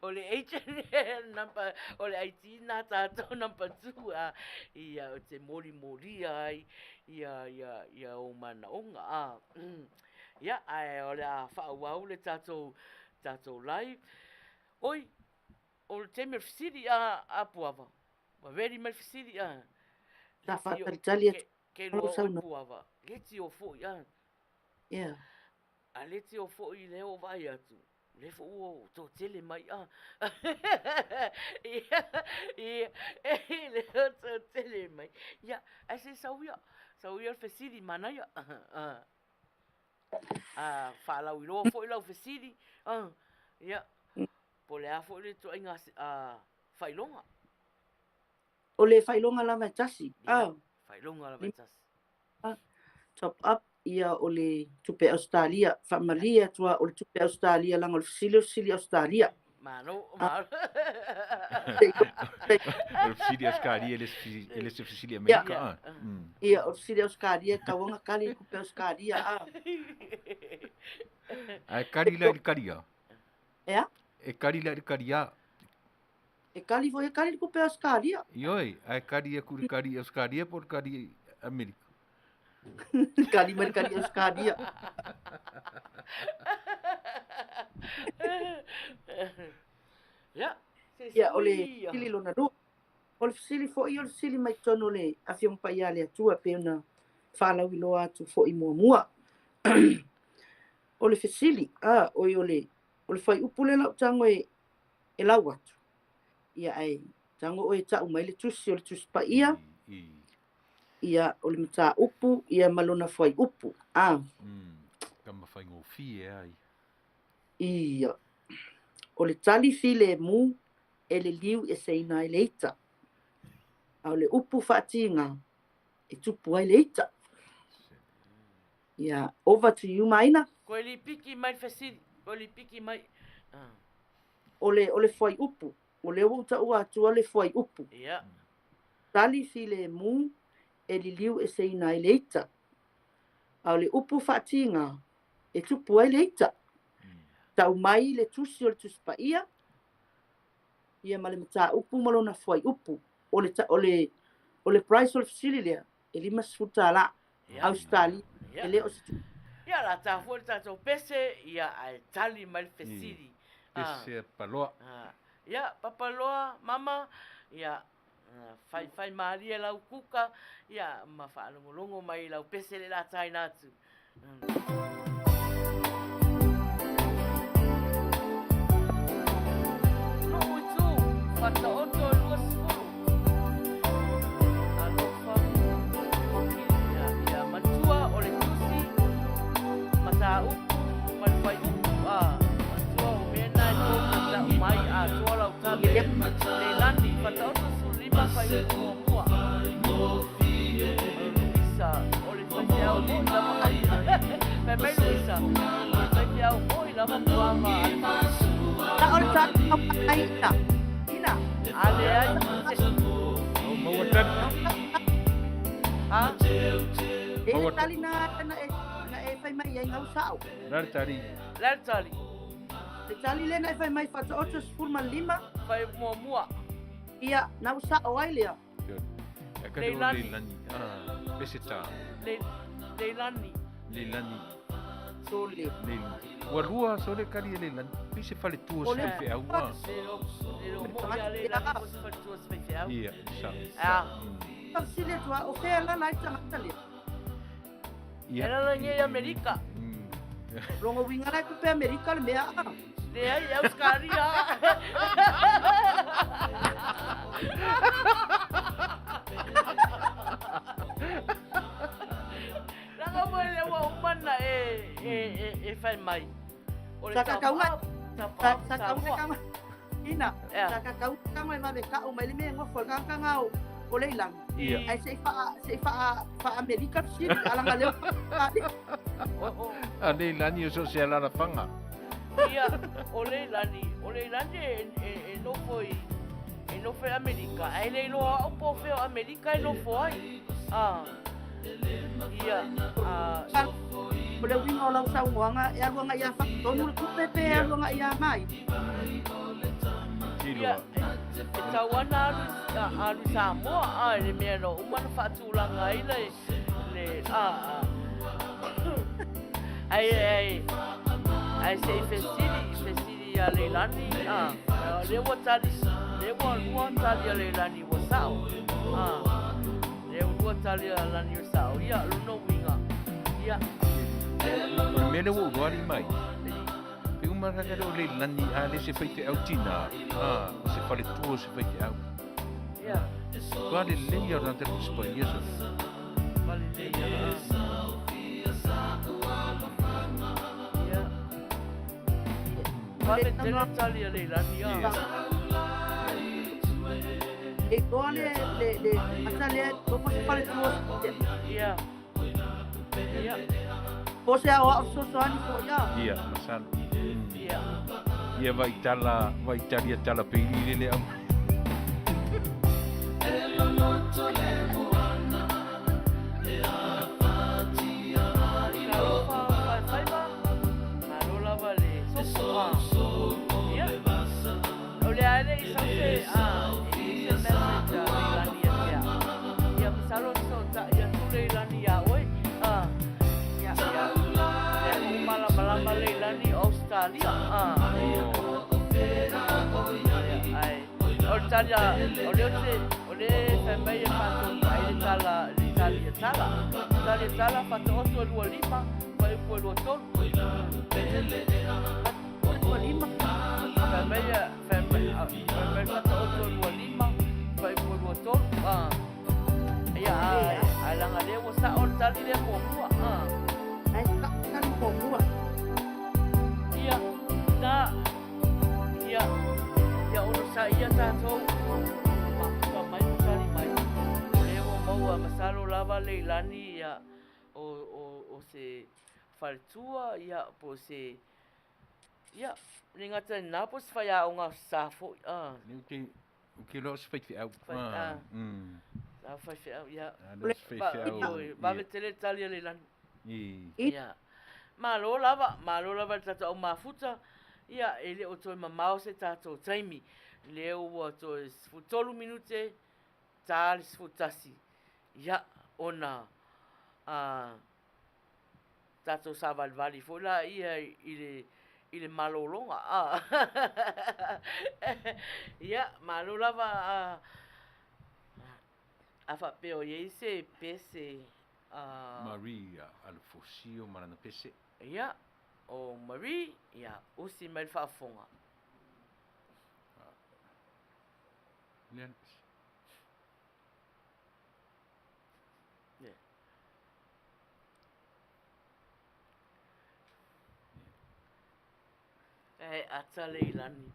ole agent number ole IT na tato number 2 ia o te mori ai ia o mana onga ia ai ole fa wa le tato live oi o te me city puava va very much city da fa talia ke lo puava leti o fo ia aleti o fo i leo vai atu le fo o to tele mai le to tele mai ya ase sauia fesili mana ya fa la ilo fo ilo fesili ya po le afo le to inga failonga o le failonga la matasi failonga la matasi top up ia o le tupe Australia familia tua o le tupe Australia langa o sili Australia mano o sili Australia ele se sili Amerika ia o sili Australia kawanga kali kupe Australia ai kali la karia e kali la karia e kali foi kali kupe Australia ioi ai kali ku kali Australia por kali Amerika kali Australia ya ole sili lona do o le fesili foʻi o le fesili mai tono le afiong pa ia le atua pe ona whalauiloa atu foʻi muamua. O le fesili, oi o le whai upu le lau tango e lau atu. Ia ai, tango o e tau mai le tusi o le tusi pa ia. Ia o le mata upu, ia malona whai upu. Kama whai ngō fie ai. Ia. O le tali file mu, e le liu e seina i le ita. Au le upu whaatinga, e tupu ai le ita. Ia, over to you, Maina. Ko li piki mai fesili, ko li piki mai. O le whai upu, o le uta ua atua le whai upu. Ia. Tali file mu, e li liu e seina i le ita. Au le upu whaatinga, e tupu ai le ita. Tau mai le tusi o le tusi pa ia. Ia ma le mata upu malona whai upu. O le price o le fasili lea, e 5 futa la. Australi, e le o se tupu. Ia la ta fuori tatou pese, ia ai tali mai le fesili. Pese paloa. Ia, papaloa, mama, ia fai maria lau kuka, ia ma whaalongolongo mai lau pese le la tai natu. No utu, whata oto lua sifuru. Alofa, ia matua o le tusi, mata upu, malwai upu, matua o mena i tō mai a tuala o tale. Le lani, whata oto su lima whai upu o mua. Luisa, o le whai au mo i lama mai. Pe mai Luisa, o le whai au mo i lama kuama. Ta o le tatu au ai ina. Ina. Ale ai. O maua E le tali na e whai mai ai ngau sao. Nare tari. Lere tali. Le tali le na e whai mai whata oto sifurma 5. Whai mua mua. Ia, nau sao ai lea. Leilani. Pese tā. Leilani. Leilani. So le. Ua rua so le kari e leilani. Pese whale tua se fe au. Le mo ia leilani mo se whai tua se whai au. Ia, sa. Tau sile tua, o whea la lai tangata lea. Era la ngai Amerika. Rongo winga lai kupe Amerika le mea a. Le ai Australia. Langa mo le wa umana e fai mai. Saka kaunga. Saka kaunga. Ina. Saka kaunga mai ka o mai le me ngofo ka ngau. O leilang. Ai se fa Amerika si alanga leo. A leilani o so se ala na panga. Ia, o leilani e no foi Amerika. Ai le loa o po feo Amerika e no foi. Ia, o le winga o lau sau ngoanga, e aluanga ia whakatonu le kupepe, e aluanga ia mai. Ia, e tawana alu Samoa, le mea no umana whaatulanga ai ai se fesili a leilani, le wa tali a leilani wa sao. Le ua tali a lani o sao, ia luno winga. Ia. Mele wo wari mai. Pe uma raka o leilani a le se feite au tina. Se fale tuo se feite au. Ia. Vale leia o nante kuspa yeso. Vale leia. Ia. Vale tali a leilani, ia. E koa le ata le toko se pale tuo. Ia. Ia. Po se awa o soani ko ia. Ia, masalo. Ia. Ia vai tala pili le am. Talia, ole famei fato ai Italia tala fato oso lua lima, vai po lua tol. Lua lima. Famei fato oso lua lima, vai po lua tol. Ya, ai langa lewa sa or tali le mo lua. Ai ka mo lua. Ya, na. Ya ono sa ia tatou ma mai tali mai leo mau masalo lava leilani ia o se faltua ia po se ia ninga te na po se fai a unga safo ni o que lo se fai au sa fai au ia ba va tele tali leilani ia malo lava tatou mafuta ia ele o toi mamao se tatou taimi leo o toi 3 minute talis futasi ia ona tatou savalvali fola ia ile malolonga ia malo lava afa peo ye se pese Maria Alfosio Marana Pese ia o Marie, ia, usi mai whaafonga. Leon. Ata leilani.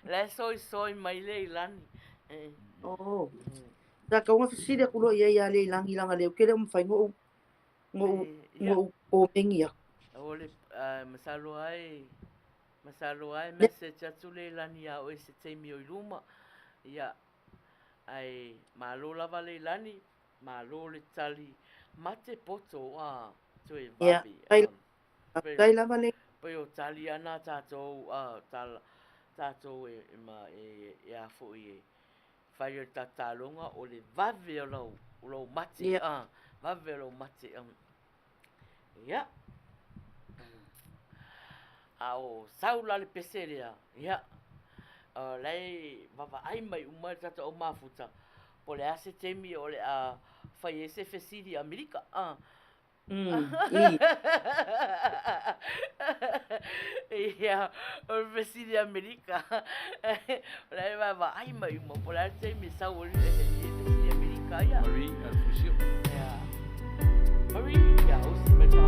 Le soi mai leilani. Oh. Da ka unga fisiri kulo ia leilangi langa leo kele umfai ngo o mengia. Ole masalo ai message atu leilani a o se teimi o iluma ia ai malo lava leilani malo le tali mate poto toe vabi kai lava le poi o tali ana tatou e a foi fai tatalonga o le vave o lo mate vave lo mate ia ao saula le peseria ia lei vava ai mai uma tata o mafuta po le ase temi o le a fai ese fesidi Amerika ia o fesidi Amerika lei vava ai mai uma po le ase temi sau le fesidi Amerika ia Marie Alfosio ia Marie ia o si mai fa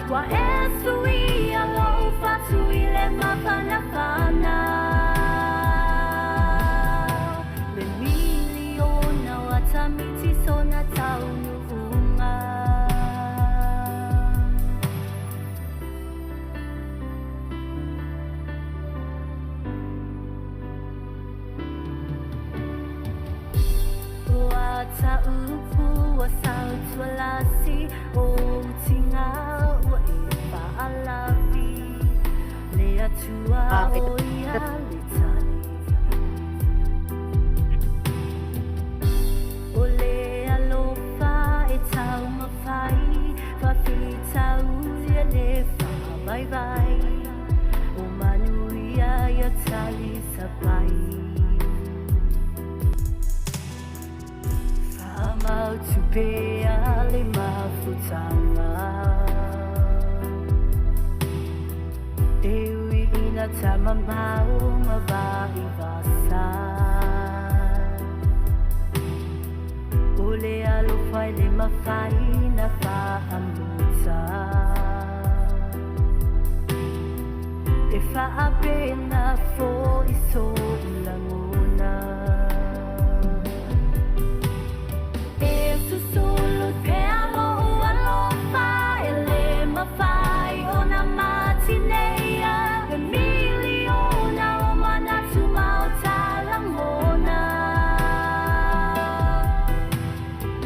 Wa e sui alo ta upu wa sau tualasi o tinga wa e paalavi le atua o ia le tali o le alofa e tau mawhai fa tau ia le fa vai vai o manuia ia tali sapai mau tu pea le mafutanga e ui ina tama mau mawai vasa o le alofai le mawhai na whaamuta e whaapena fo i so langona solo te amo alofa e le mawhai o na matinea e miliona o manatu mau talamona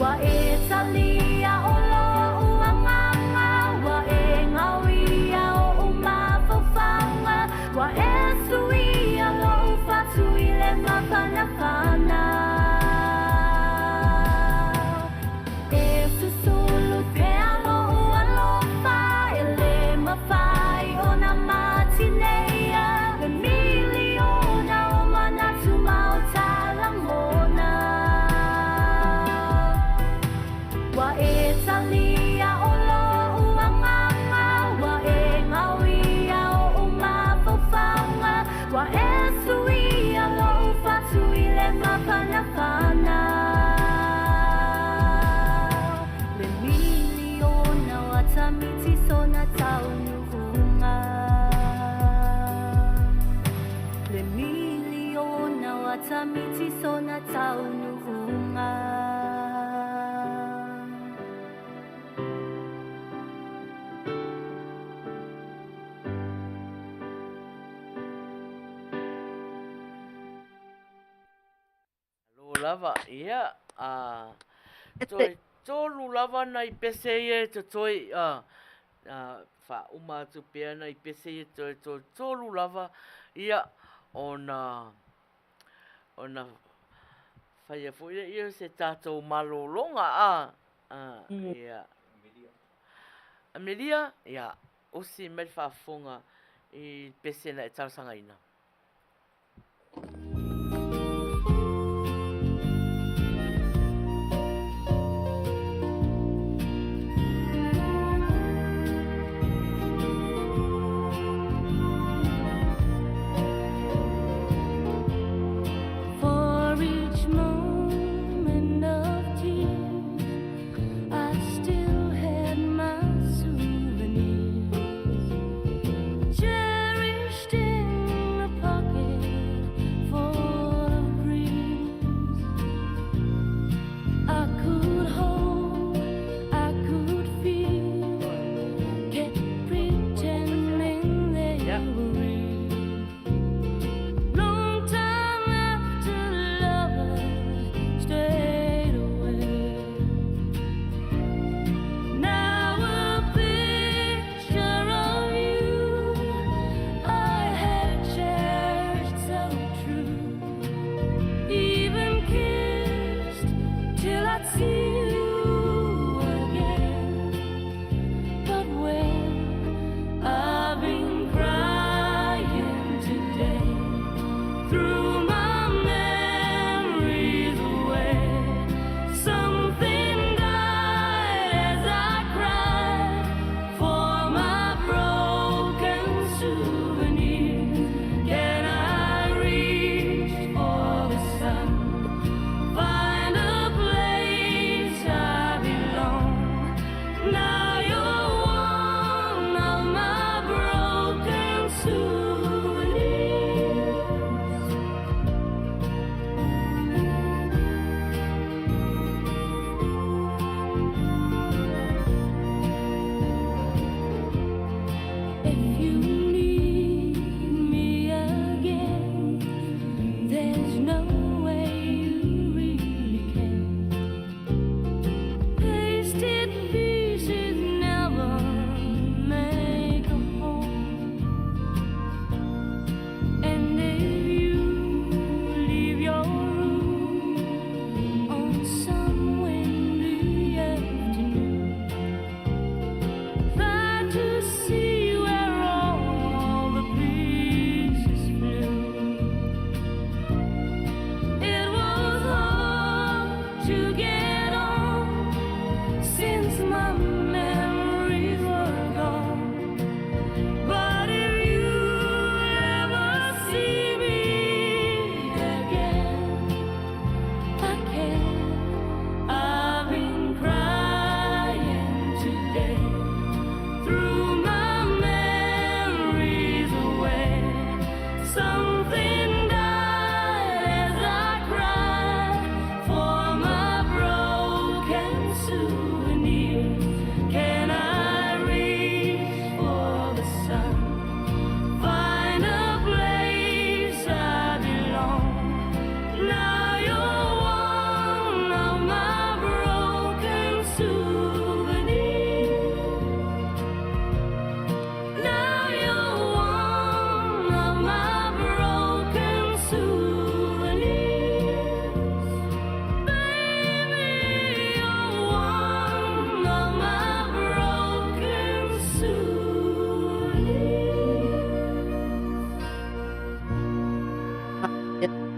wa e talia o lo uanganga wa e ngawia o umawhawhanga wa e suia lo ufatu i le mawhanawhana Tamiti sona tau nuhunga Lo lava ia toi tolu lava nai pese e toi fa uma tu pea nai pese e toi tolu lava ia ona whaia fuia ia se tātou malolonga ia Amelia ia osi mel whaafonga i pesena e tarasanga ina cherished in a pocket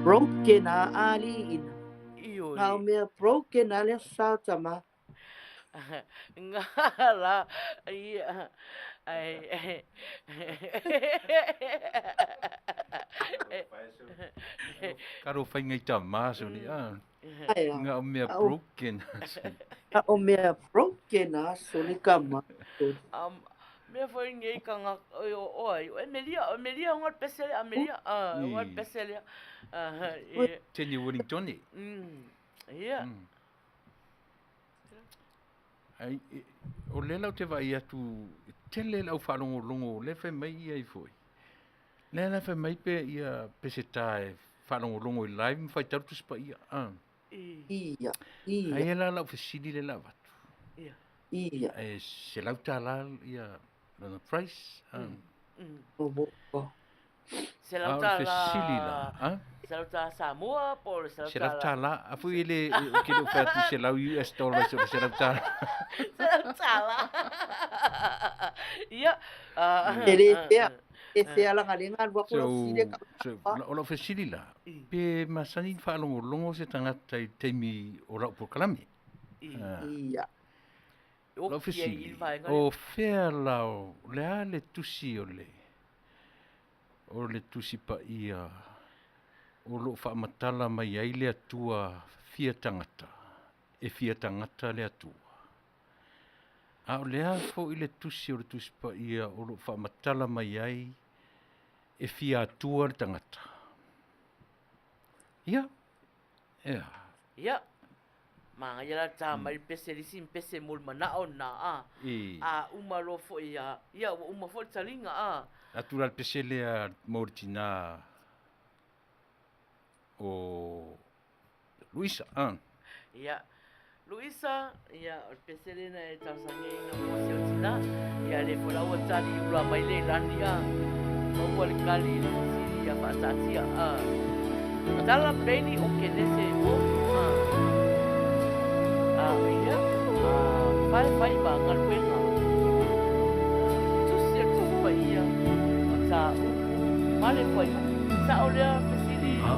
broken a ali ina. Iyo Nga o mea broken a lea sa tama. ngala ia ai Karo whai ngai tā māso ni, Ai a. ngā o mea broken. Nga o mea broken a so ni kama. Mea foi ngai kanga oi Melia ngot pesele Melia ngot pesele Tēnei Wellington e. Ia. Ai, o le lau te vai atu, tele lau whalongolongo, le whai mai ia i foi. Le la whai mai pe ia pese tae whalongolongo i live, mwhai tarutu spa ia. Ia. Ai e la lau whasini le lau watu. Ia. E se lau tā la ia Lana Price. O boko. Se lau tā whasili la. Se lau tā Samoa, por se lau tā la. Se lau tā la. Afu i le kilo whatu se lau US dollars o se lau tā la. Se lau tā la. Ia. E se ala ngalenga lua kula sile ka. O lau whasili la. Pe masani whalongolongo se tangata i teimi o lau pokalame. Ia. Lau whasili. O whea lau, lea le tusi o le. O le tusi pa ia. O lo whaamatala mai ai le atua fia tangata. E fia tangata le atua. A o lea fo i le tusi o le tusi pa ia. O lo whaamatala mai ai. E fia atua le tangata. Ia. Ia. Ia. Manga ia tā mai pese lisin pese mulmana o na a umalo fo ia. Ia uma fo talinga Atura le pese lea Mauritina o Luisa. Ia. Luisa, ia pese na e tasange na mo se tina. Ia le fola o tali ula mai le landia. O le kali si ia fasatia Tala beni o kenese o ia. Fai ba ngal pena. Tu pa ia. Sa male foi. Sa olha fasili. O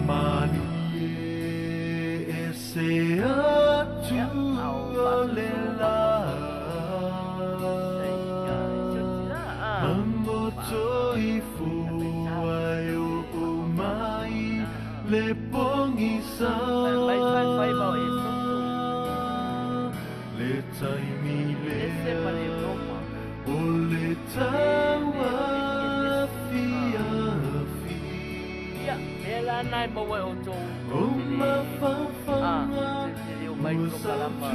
mani ese atu olela. Mamboto ifu ayo umai le pongisa. Fai ba isso. Le taimi le. Esse male roma. O le tawa fia fi. Ia, ela nai mo o to. O ma fa fa. O mai to kalama.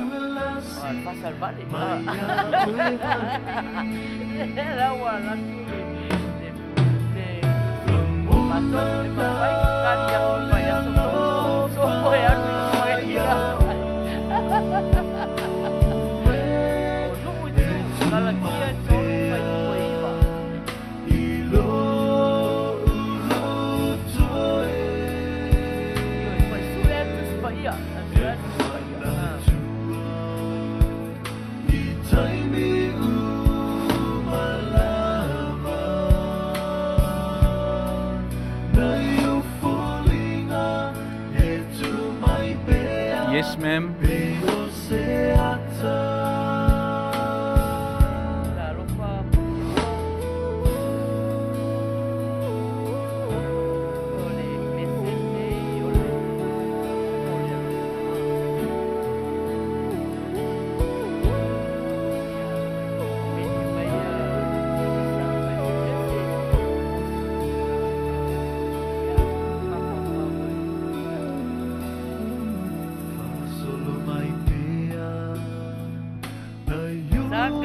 Pasal balik. Ela wala tu. Pasal vai kaya o vai so foi a Yes, ma'am.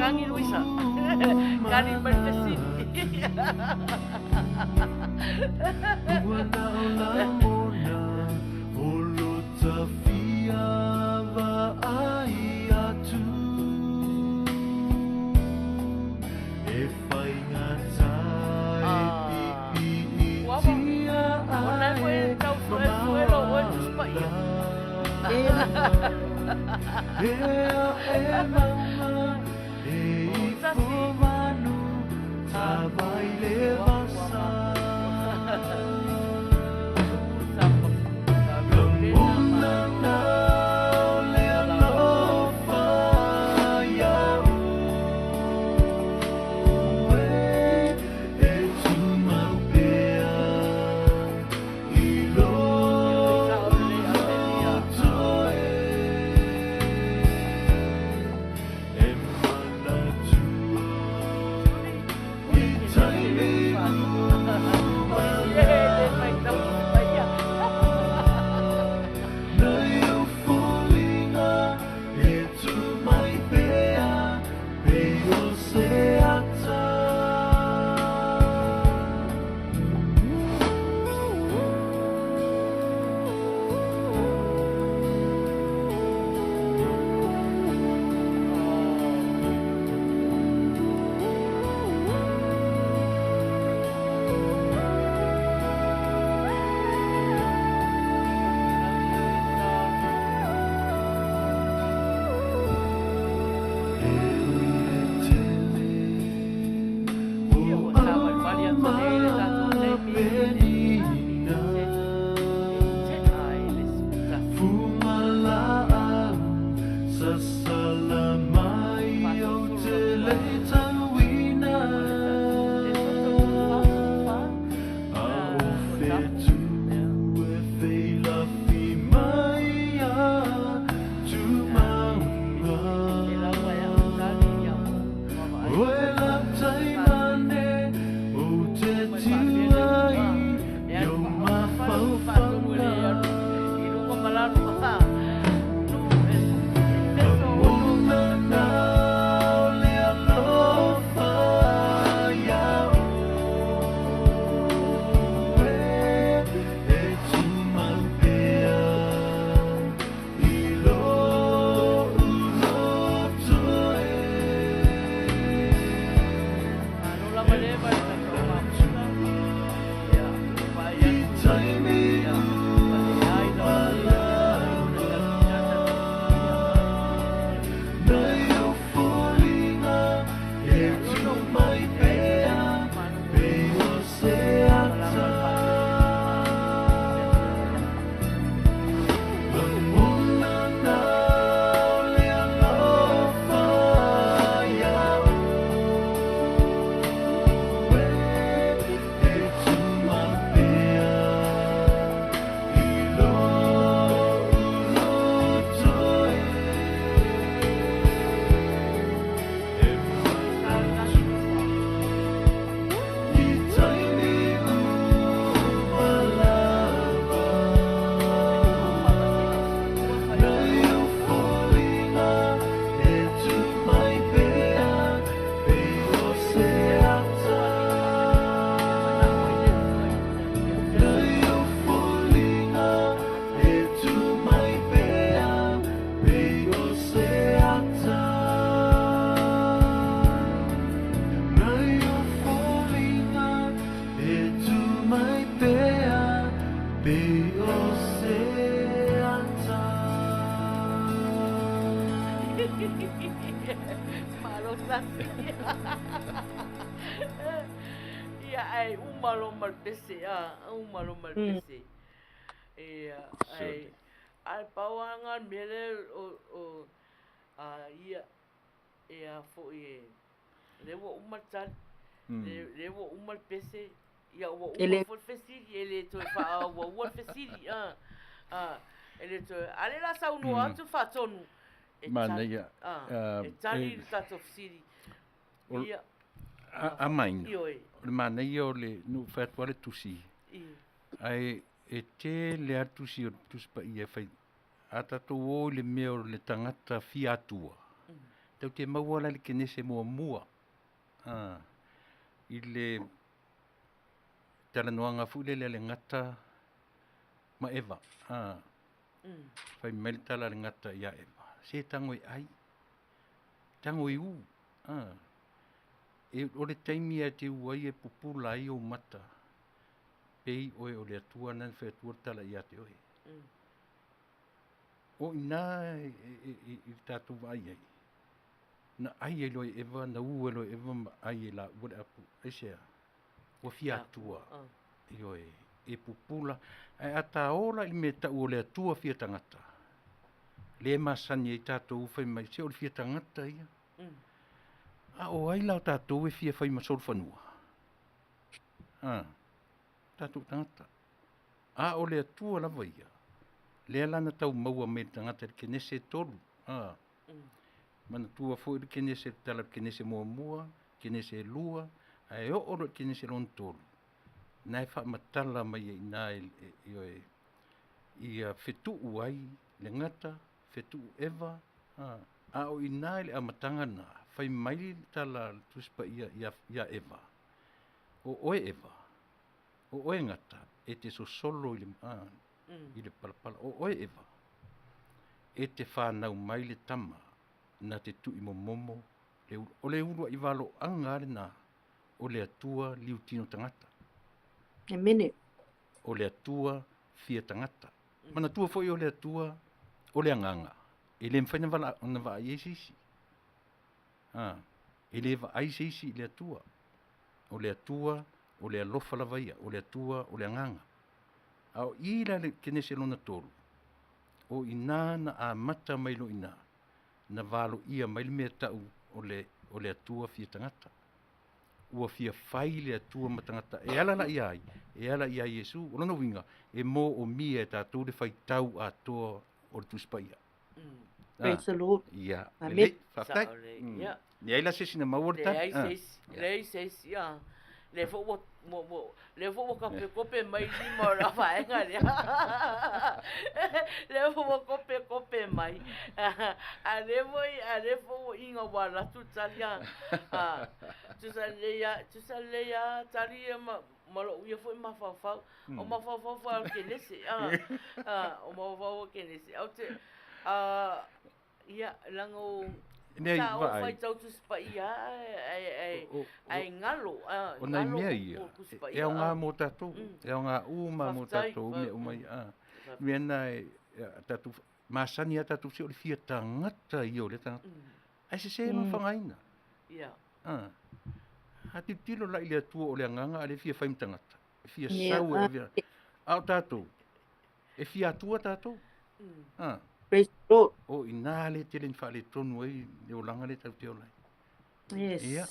Kangi Luisa. Kani berpesi. Malo nasi. Ia ai umalo malpese umalo malpese. Ia ai pauanga mele o ia fo lewo umatal lewo umalpese ia o fo fesiri ele to fa o fesiri ele to ale la sa unu atu fa tonu mana ia tali tato fesiri ia a mãe o mana ia o le no fatwa le tusi ai e te le atusi o tusi pa ia fai ata to o le meo le tangata fiatua tau te mawala le kenese mua i le talanoanga fu le ngata ma eva fai mel tala le ngata ia eva se tangoi ai tangoi u e o le taimi a te uai e pupula ai o mata pei oe o le atua nan fe atua tala ia te oe o ina i tatu vai ai na ai e loe eva na u e loe eva ai e la ua apu e sea ua fia atua i oe e pupula ai ata ola i me ta o le atua fia tangata le masani e tatu ufai mai se o le fia tangata ia a o ai lau tātou e fia whai masol whanua. Tātou tangata. A o lea tua lawa ia. Lea lana tau maua me tangata ke nese tolu. Mana tua fo ke nese tala ke nese mua, ke nese lua, ai o oro ke nese lon tolu. Nai wha matala mai e nai ia whetu uai, le ngata, whetu eva, a o inai le amatanga na. Fai mai tala tuspa ia eva. O oe eva. O oe ngata. E te so solo i le palapala. O oe eva. E te whanau mai le tama. Na te tui momo. O le urua i walo angare na. O le atua liu tino tangata. E mene. O le atua fia tangata. Mana tua foi o le atua. O le anganga. E le mwhaina wala ona wa iesisi. E le va ai seisi le atua. O le atua, o le alofa lava ia, o le atua, o le anganga. Au ila le kene se lona tolu. O ina na a mata mailo ina. Na valo ia maili mea tau o le atua fia tangata. Ua fia fai le atua matangata. E ala la ia ai. E ala ia Yesu. O lana winga. E mo o mia e tātou le fai tau a toa o le tuspaia. Praise the Lord. Ia. Amen. Whaftai. Ia. Le ai la sesi na maurta. Le ai sesi, ia. Le fo mo kope mai lima ra faenga le. Le fo mo kope mai. A le fo inga wala tu talia. Tu salia talia malo ia fo ma fa. O ma fa ke nese. O ma fa ke nese. Au te ia lango nei vai. Fai tau tu spa ia ai ngalo. O nei mea ia. E o ngā mō tātou. E o ngā uma mō tātou. Me o mai. Mea nai tātou. Māsani a tātou se o le fia tangata i o le tangata. Ai se ma whangaina. Ia. Ha te tilo lai le atua o le anganga a le fia whaim tangata. E fia sau e via. Au tātou. E fia atua tātou. Praise the Lord. O ina le te le whale tonu ai le o langa le tau te o lai. Yes. Ia.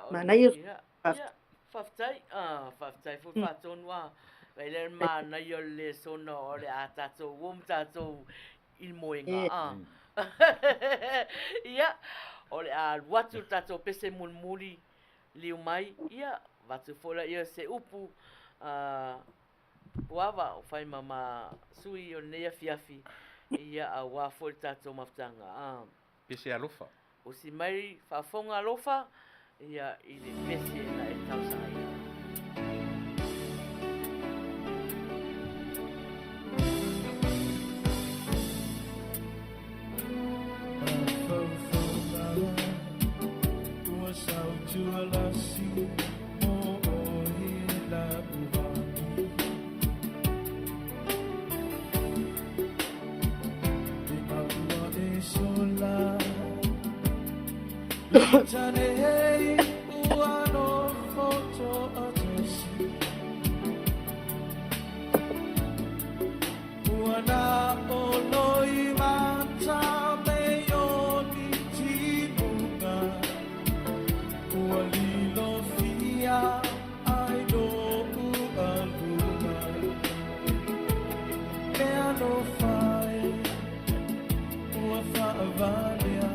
Mana ia. Whaftai fu whatonu a. Ele mana ia le sona o le a tātou. Wom tātou il moenga. Ia. O le a watu tātou pese mulmuli liu mai. Ia. Watu fola ia se upu. Wava o fai mama sui o nea fiafi ia a wafo i tātou maftanga. Pese alofa. O si mai whafonga alofa ia i le pese na e tausa ia. Mitanei uano foto atasi Uana oloi mata meoni tinunga Ualilo fia aido ualuna Mea no fai Ua fa'avalia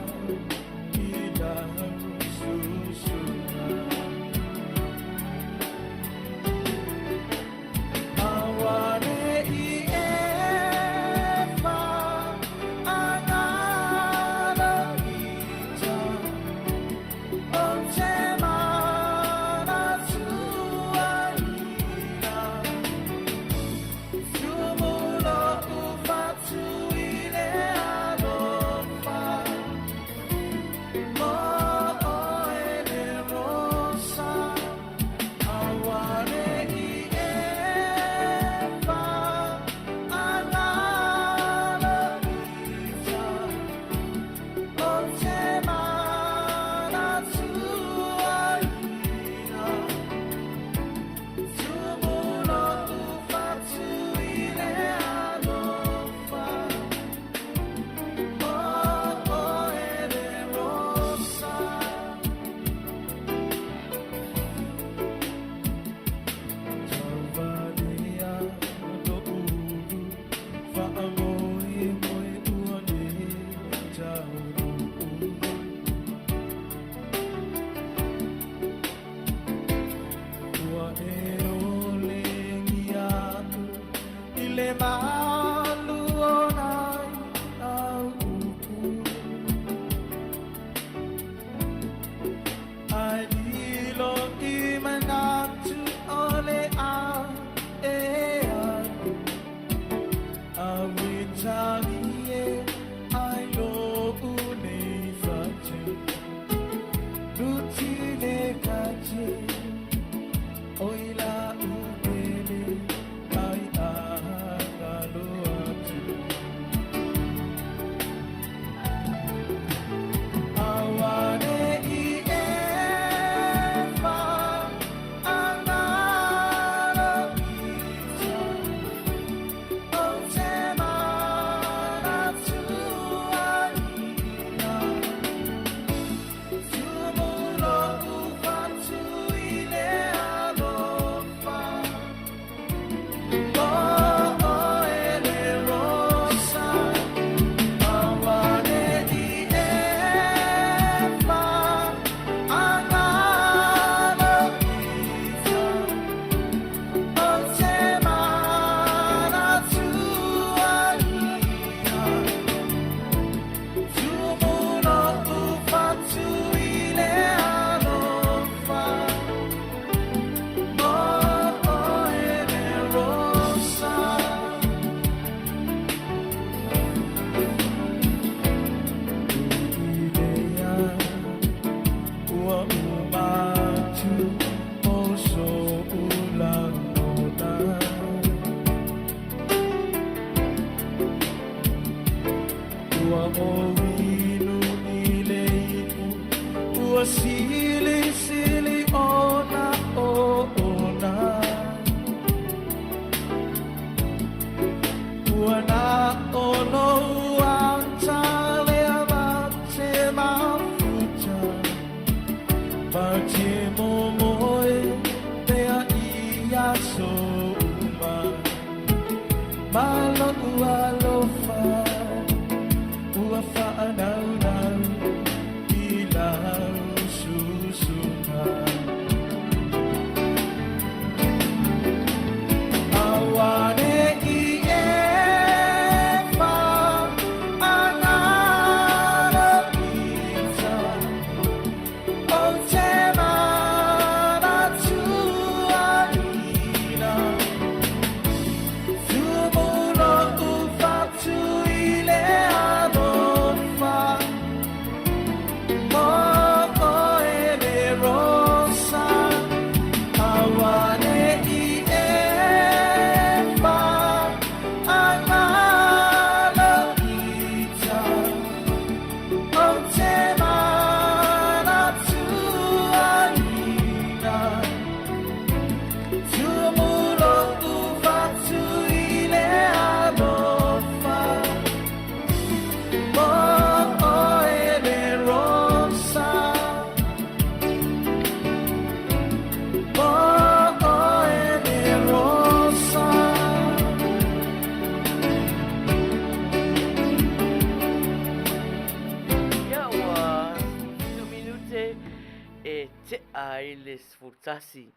le sfurtasi.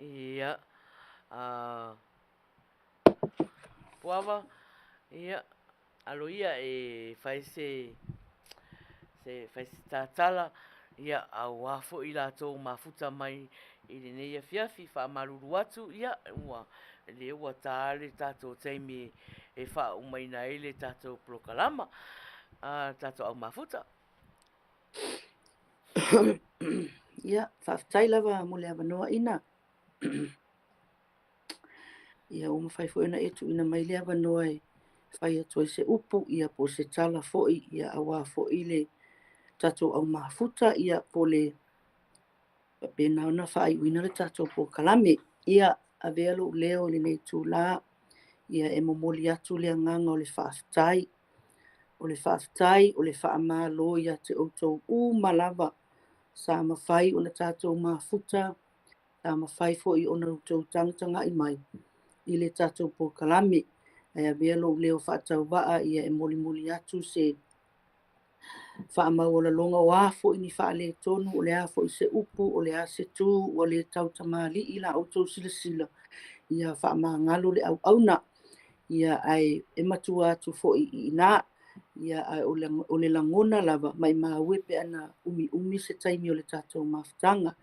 Ia. Puava. Ia. Alo ia e fai se fai se tātala. Ia au afo i lātou mafuta mai i le neia fiafi wha maruru atu. Ia ua le ua tāle tātou teimi e wha umaina e le tātou prokalama. Tātou au mafuta. Ia, whaafitai lava mo le avanoa ina. Ia o mawhai fo ina etu ina mai le avanoa e whai atu se upu ia po se tala foi ia awa foi le tātou au mafuta ia po le pena ona whai uina le tātou po kalame. Ia a velo leo le nei tū la ia e momoli atu le nganga o le whaafitai. O le whaafitai o le whaamalo ia te outou malava. Sa mawhai o na tātou mafuta, sa mawhai fo i ona outou tangtanga i mai. I le tātou po kalame, e a velo leo whaatau waa ia e moli atu se whaamau o la longa o afo i ni whaale tonu, o le afo i se upu, o le ase tū, o le tautamali i la outou sila. Ia whaama ngalo le au auna, ia ai e matua atu fo i ina. Ia o le langona lava mai maue pe ana umi se taimi o le tātou mafutanga.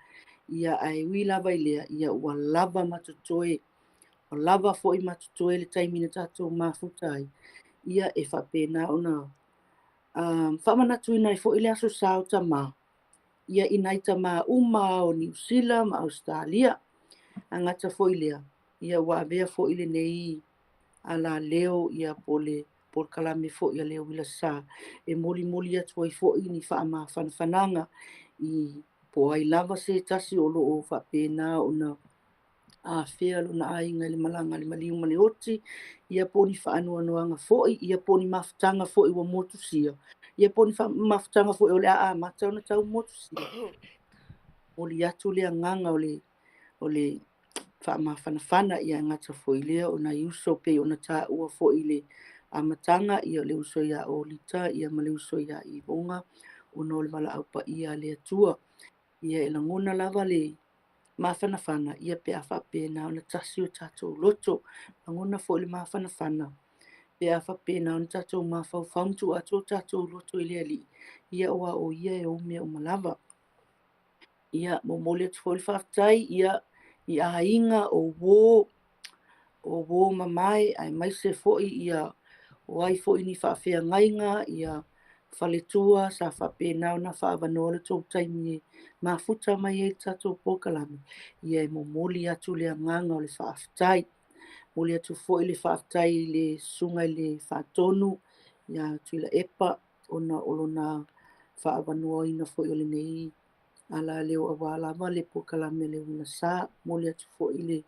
Ia ai ui lava i lea, ia ua lava matutoe. O lava fo i matutoe le taimi na tātou mafutai. Ia e whapena ona. Whamanatu ina i fo i le aso sao tama. Ia inai tama uma o New Zealand, ma Australia. Angata fo i lea. Ia ua avea fo i le nei ala leo ia pole. Por kalame fo ia leo wila sa e moli atu ai fo i ni whaama whananga i po ai lava se tasi o loo whapena o na a whea lo na ainga le malanga le maliu male oti ia po ni whaanuanuanga fo i ia po ni mafutanga fo i wa motu sia ia po ni mafutanga fo i o le a matau na tau motu sia moli atu le nganga o le whaama whanawhana ia ngata fo i lea o na iuso pe o na tā ua fo i le a matanga ia le uso ia o lita ia male uso ia i bonga o no le mala aupa ia le atua ia e langona lava le mawhanawhana ia pe a whapena o na tasi o tātou loto langona fo le mawhanawhana pe a whapena o na tātou mawhauwhauntu ato tātou loto i le ali ia oa o ia e o mea o malava ia mo mole atu fo le whaftai ia i a inga o wo mamai ai mai se fo ia o ai fo ini whaafea ngainga ia whaletua sa whapena o na whaavanoa le tō taimi mafuta mai e tātou pōkalame. Ia e moli atu le nganga o le whaafitai. Moli atu fo i le whaafitai le sunga i le whaatonu. Ia tui la epa ona olona whaavanoa ina fo i ole nei. Ala leo awalava le pōkalame le una sa. Moli atu fo i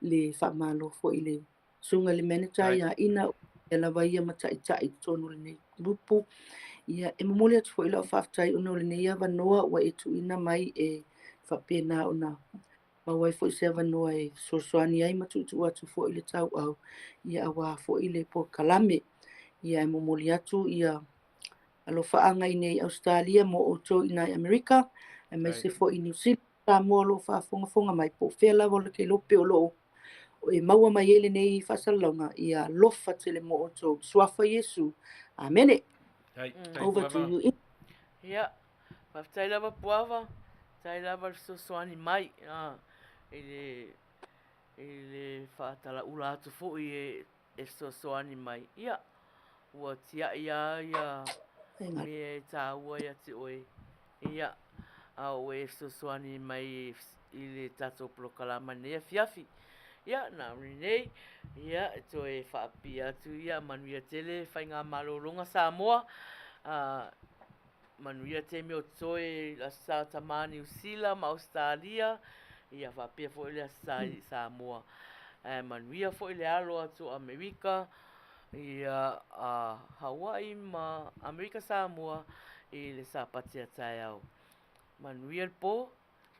le whaamalo fo i le sunga le meneta ia ina e lava ia matai tonu le nei grupu. Ia e mamoli atu fo i lau whaftai una le nei avanoa wa e tu ina mai e whapena ona. Mawai fo i se avanoa e sosoani ai matutu atu fo i le tau au. Ia awa fo i le po kalame. Ia e mamoli atu ia alo whaanga i nei Australia mo oto i nei Amerika. E mai se fo i New Zealand. Ta mua lo whaafonga mai po whela wala ke lope o loo. E maua mai ele nei whasalonga ia lofa tele mo oto swafa Yesu. Amene. Over to you. Ia, mawhtai lava puava, tai lava sosoani mai. Ele whaatala ula atu fo i e sosoani mai. Ia, ua tia ia me tā ua ia te oe. Ia, au e sosoani mai i le tato prokalama nea fiafi. Ia, nā rinei, ia, to e whaapi atu ia, manuia tele, whai ngā malolonga Samoa, manuia te meo toe la sa tamani usila, ma Australia, ia whaapi fo ile Samoa, manuia fo ile alo atu Amerika, ia Hawaii ma Amerika Samoa, i le sa patia tai au. Manuia po,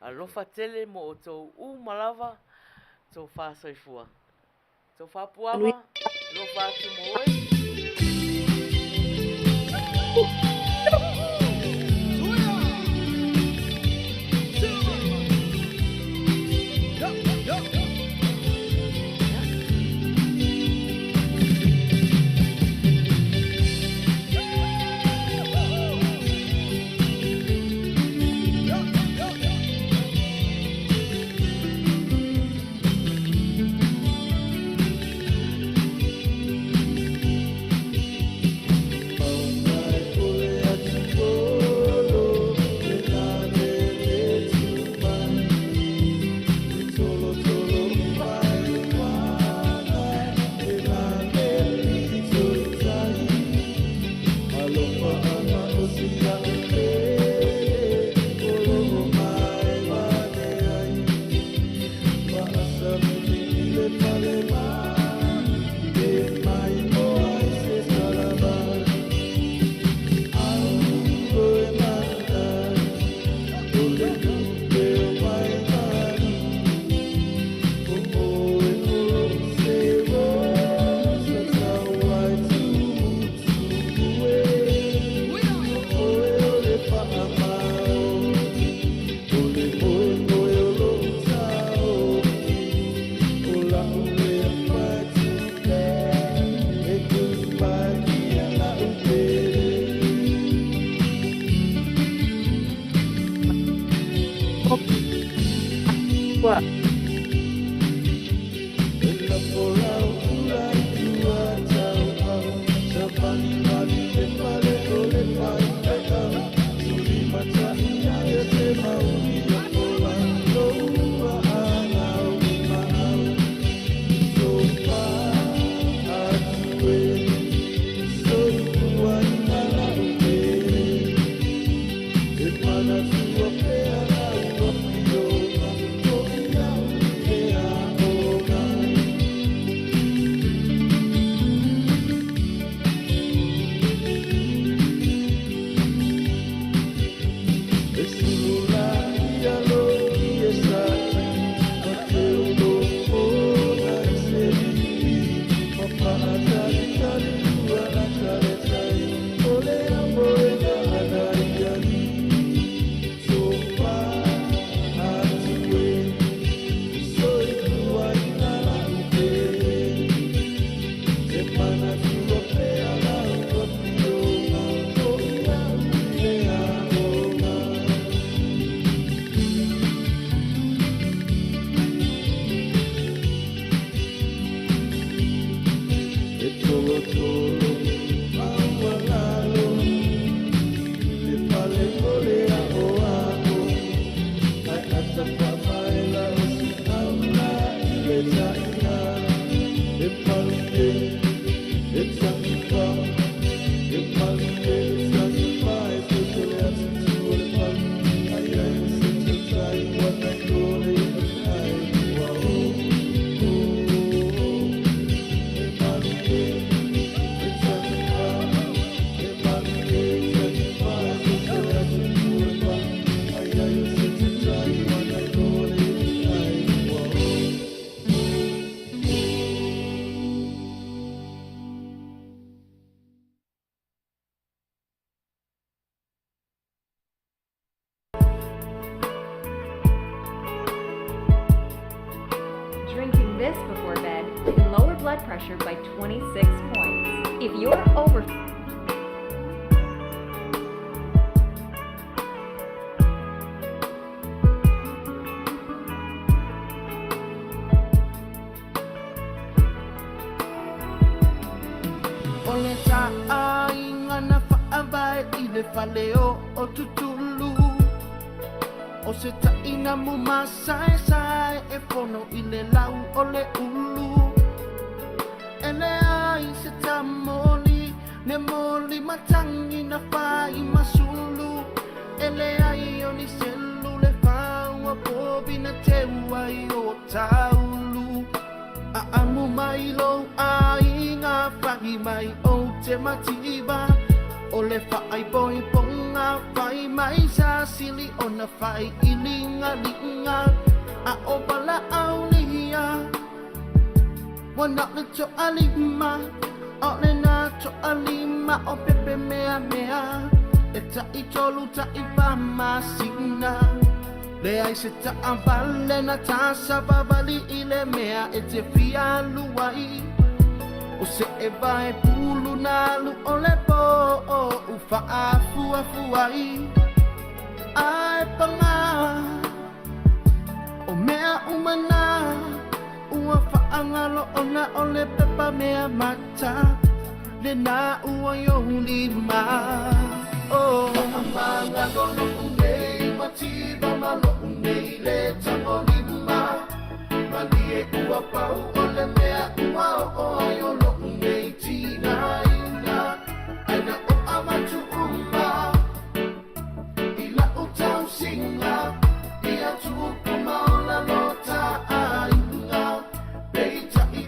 alofa tele mo o tau malava, so far so far. So far puava, lo far tu moe. Drinking this before bed can lower blood pressure by 26 points. If you're over... Ole ta inga na whaabai I le whaleo o tutulu. O se ta ina mu masai sai e pono I le lau o le ulu. E le ai se ta moli, ne moli matangi na whai masulu. E le ai o ni selu le whau a pobi na te uai o taulu. A amu mai lo a inga whangi mai o te matiba. O le whai boi ponga whai mai sa sili o na whai I linga linga. A o bala au lia. Wana le to alima. O le na to alima o pepe mea mea. E ta I tolu ta I pamasina. Le ai se ta avale na tasa babali I le mea e te fia luai. O se e vai pulu na lu o le po o ufa afu afu ai. Ai panga o mea umana. Ua whaangalo o na o le pepa mea mata. Le na ua yo lima. Oh, amanga gono unei matiba malo unei le tango lima. Malie ua pau o le mea ua o ayo lo unei tina ina. Aina o amatu umma. Ila o tau singa. Ia tuku maola no ta ainga. Beita I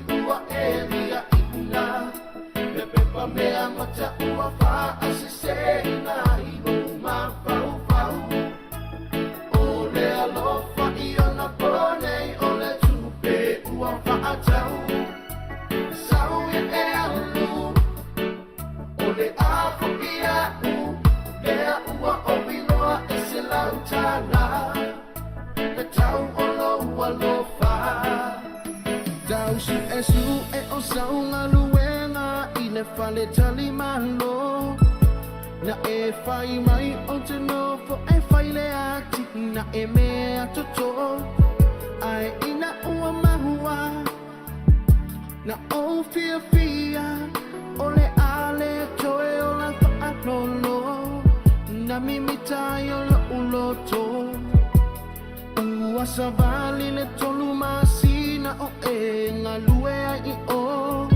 o saunga luenga I le fale tali malo Na e fai mai o te nofo e fai le ati Na e mea toto Ai ina ua mahua Na o fia fia O le ale toe o la whaatolo Na mimitai o la uloto Ua savali le tolu masina o e Ngā lue ai o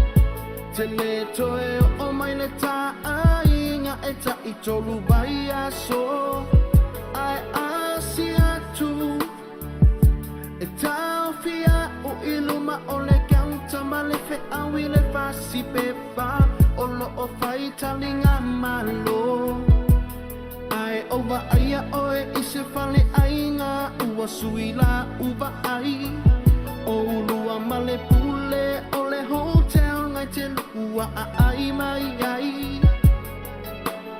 Te le toe o mai le taai Ngā e ta I tolu bai aso Ai asi atu E tau fia o iluma o le ganta Ma le fe awi le fasi pepa O lo o fai talinga malo Ai ova aia oe I se fale ai ngā ua sui la uva ai O ulua ma le pule o le hotel Ngai te lua a ai mai ai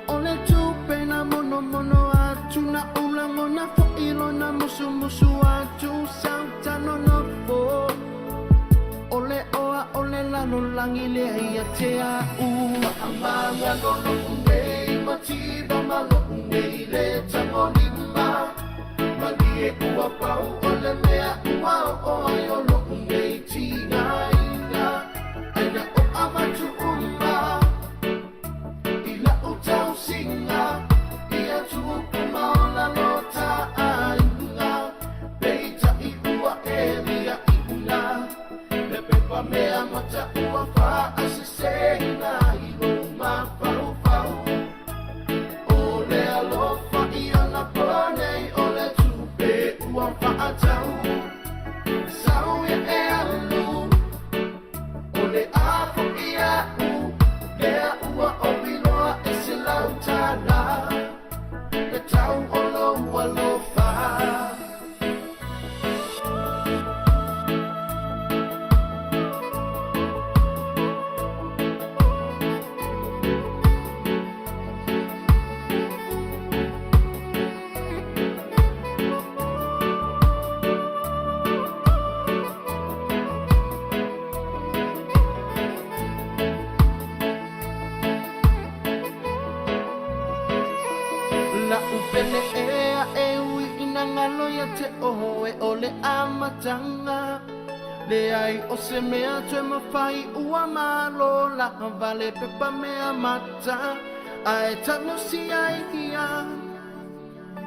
O le tupe na mono mono atu Na ulango na fo ilo na musu musu atu Sauta no no fo O le oa o le lano langi le ia te a ua Amanga no no unei Matiba malo unei le tango lima Malie ua pau o le mea ua o ai o lo unei tina ina Aina o amatu umma Ila utau singa Ia tuupuma o la lota ainga Beita I ua e ria I una Le pepa mea mata ua wha asesena I luma pau pau O le alofa I ana ponei o le tupe ua wha atau Sau ia e alu O le afo I au Lea ua o biloa e se lautana Le tau o lo ua lofa La upele ea e ui ina ngalo ya te oho e o le amatanga Le ai o se mea tue mawhai ua malo La vale pepa mea mata Ae tano si ai hia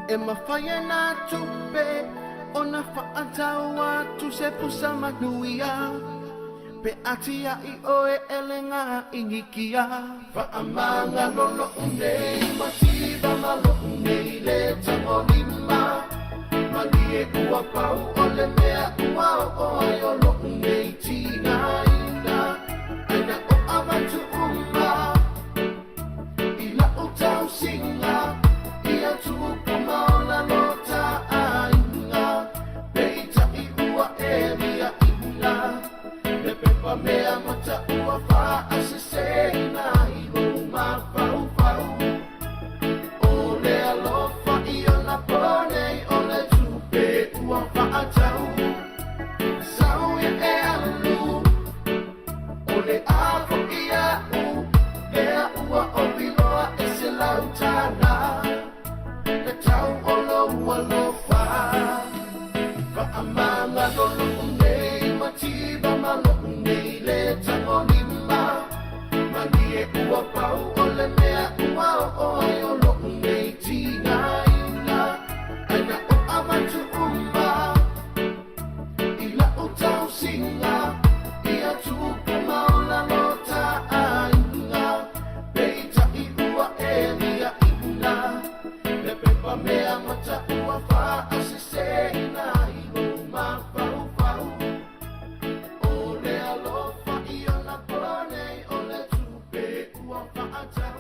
E mawhai e nā tupe O na whaatau atu se pusa manuia Pe ati ai oe ele ngā ingikia Whaamanga lolo unei Matiba malo unei le tango lima Malie ua pau o le mea ua o ai o lo unei tina ina Aina o amatu umma Ila utau singa Ia tuupuma o la lota ainga Beita I ua e ria I una Le pepa mea mata ua wha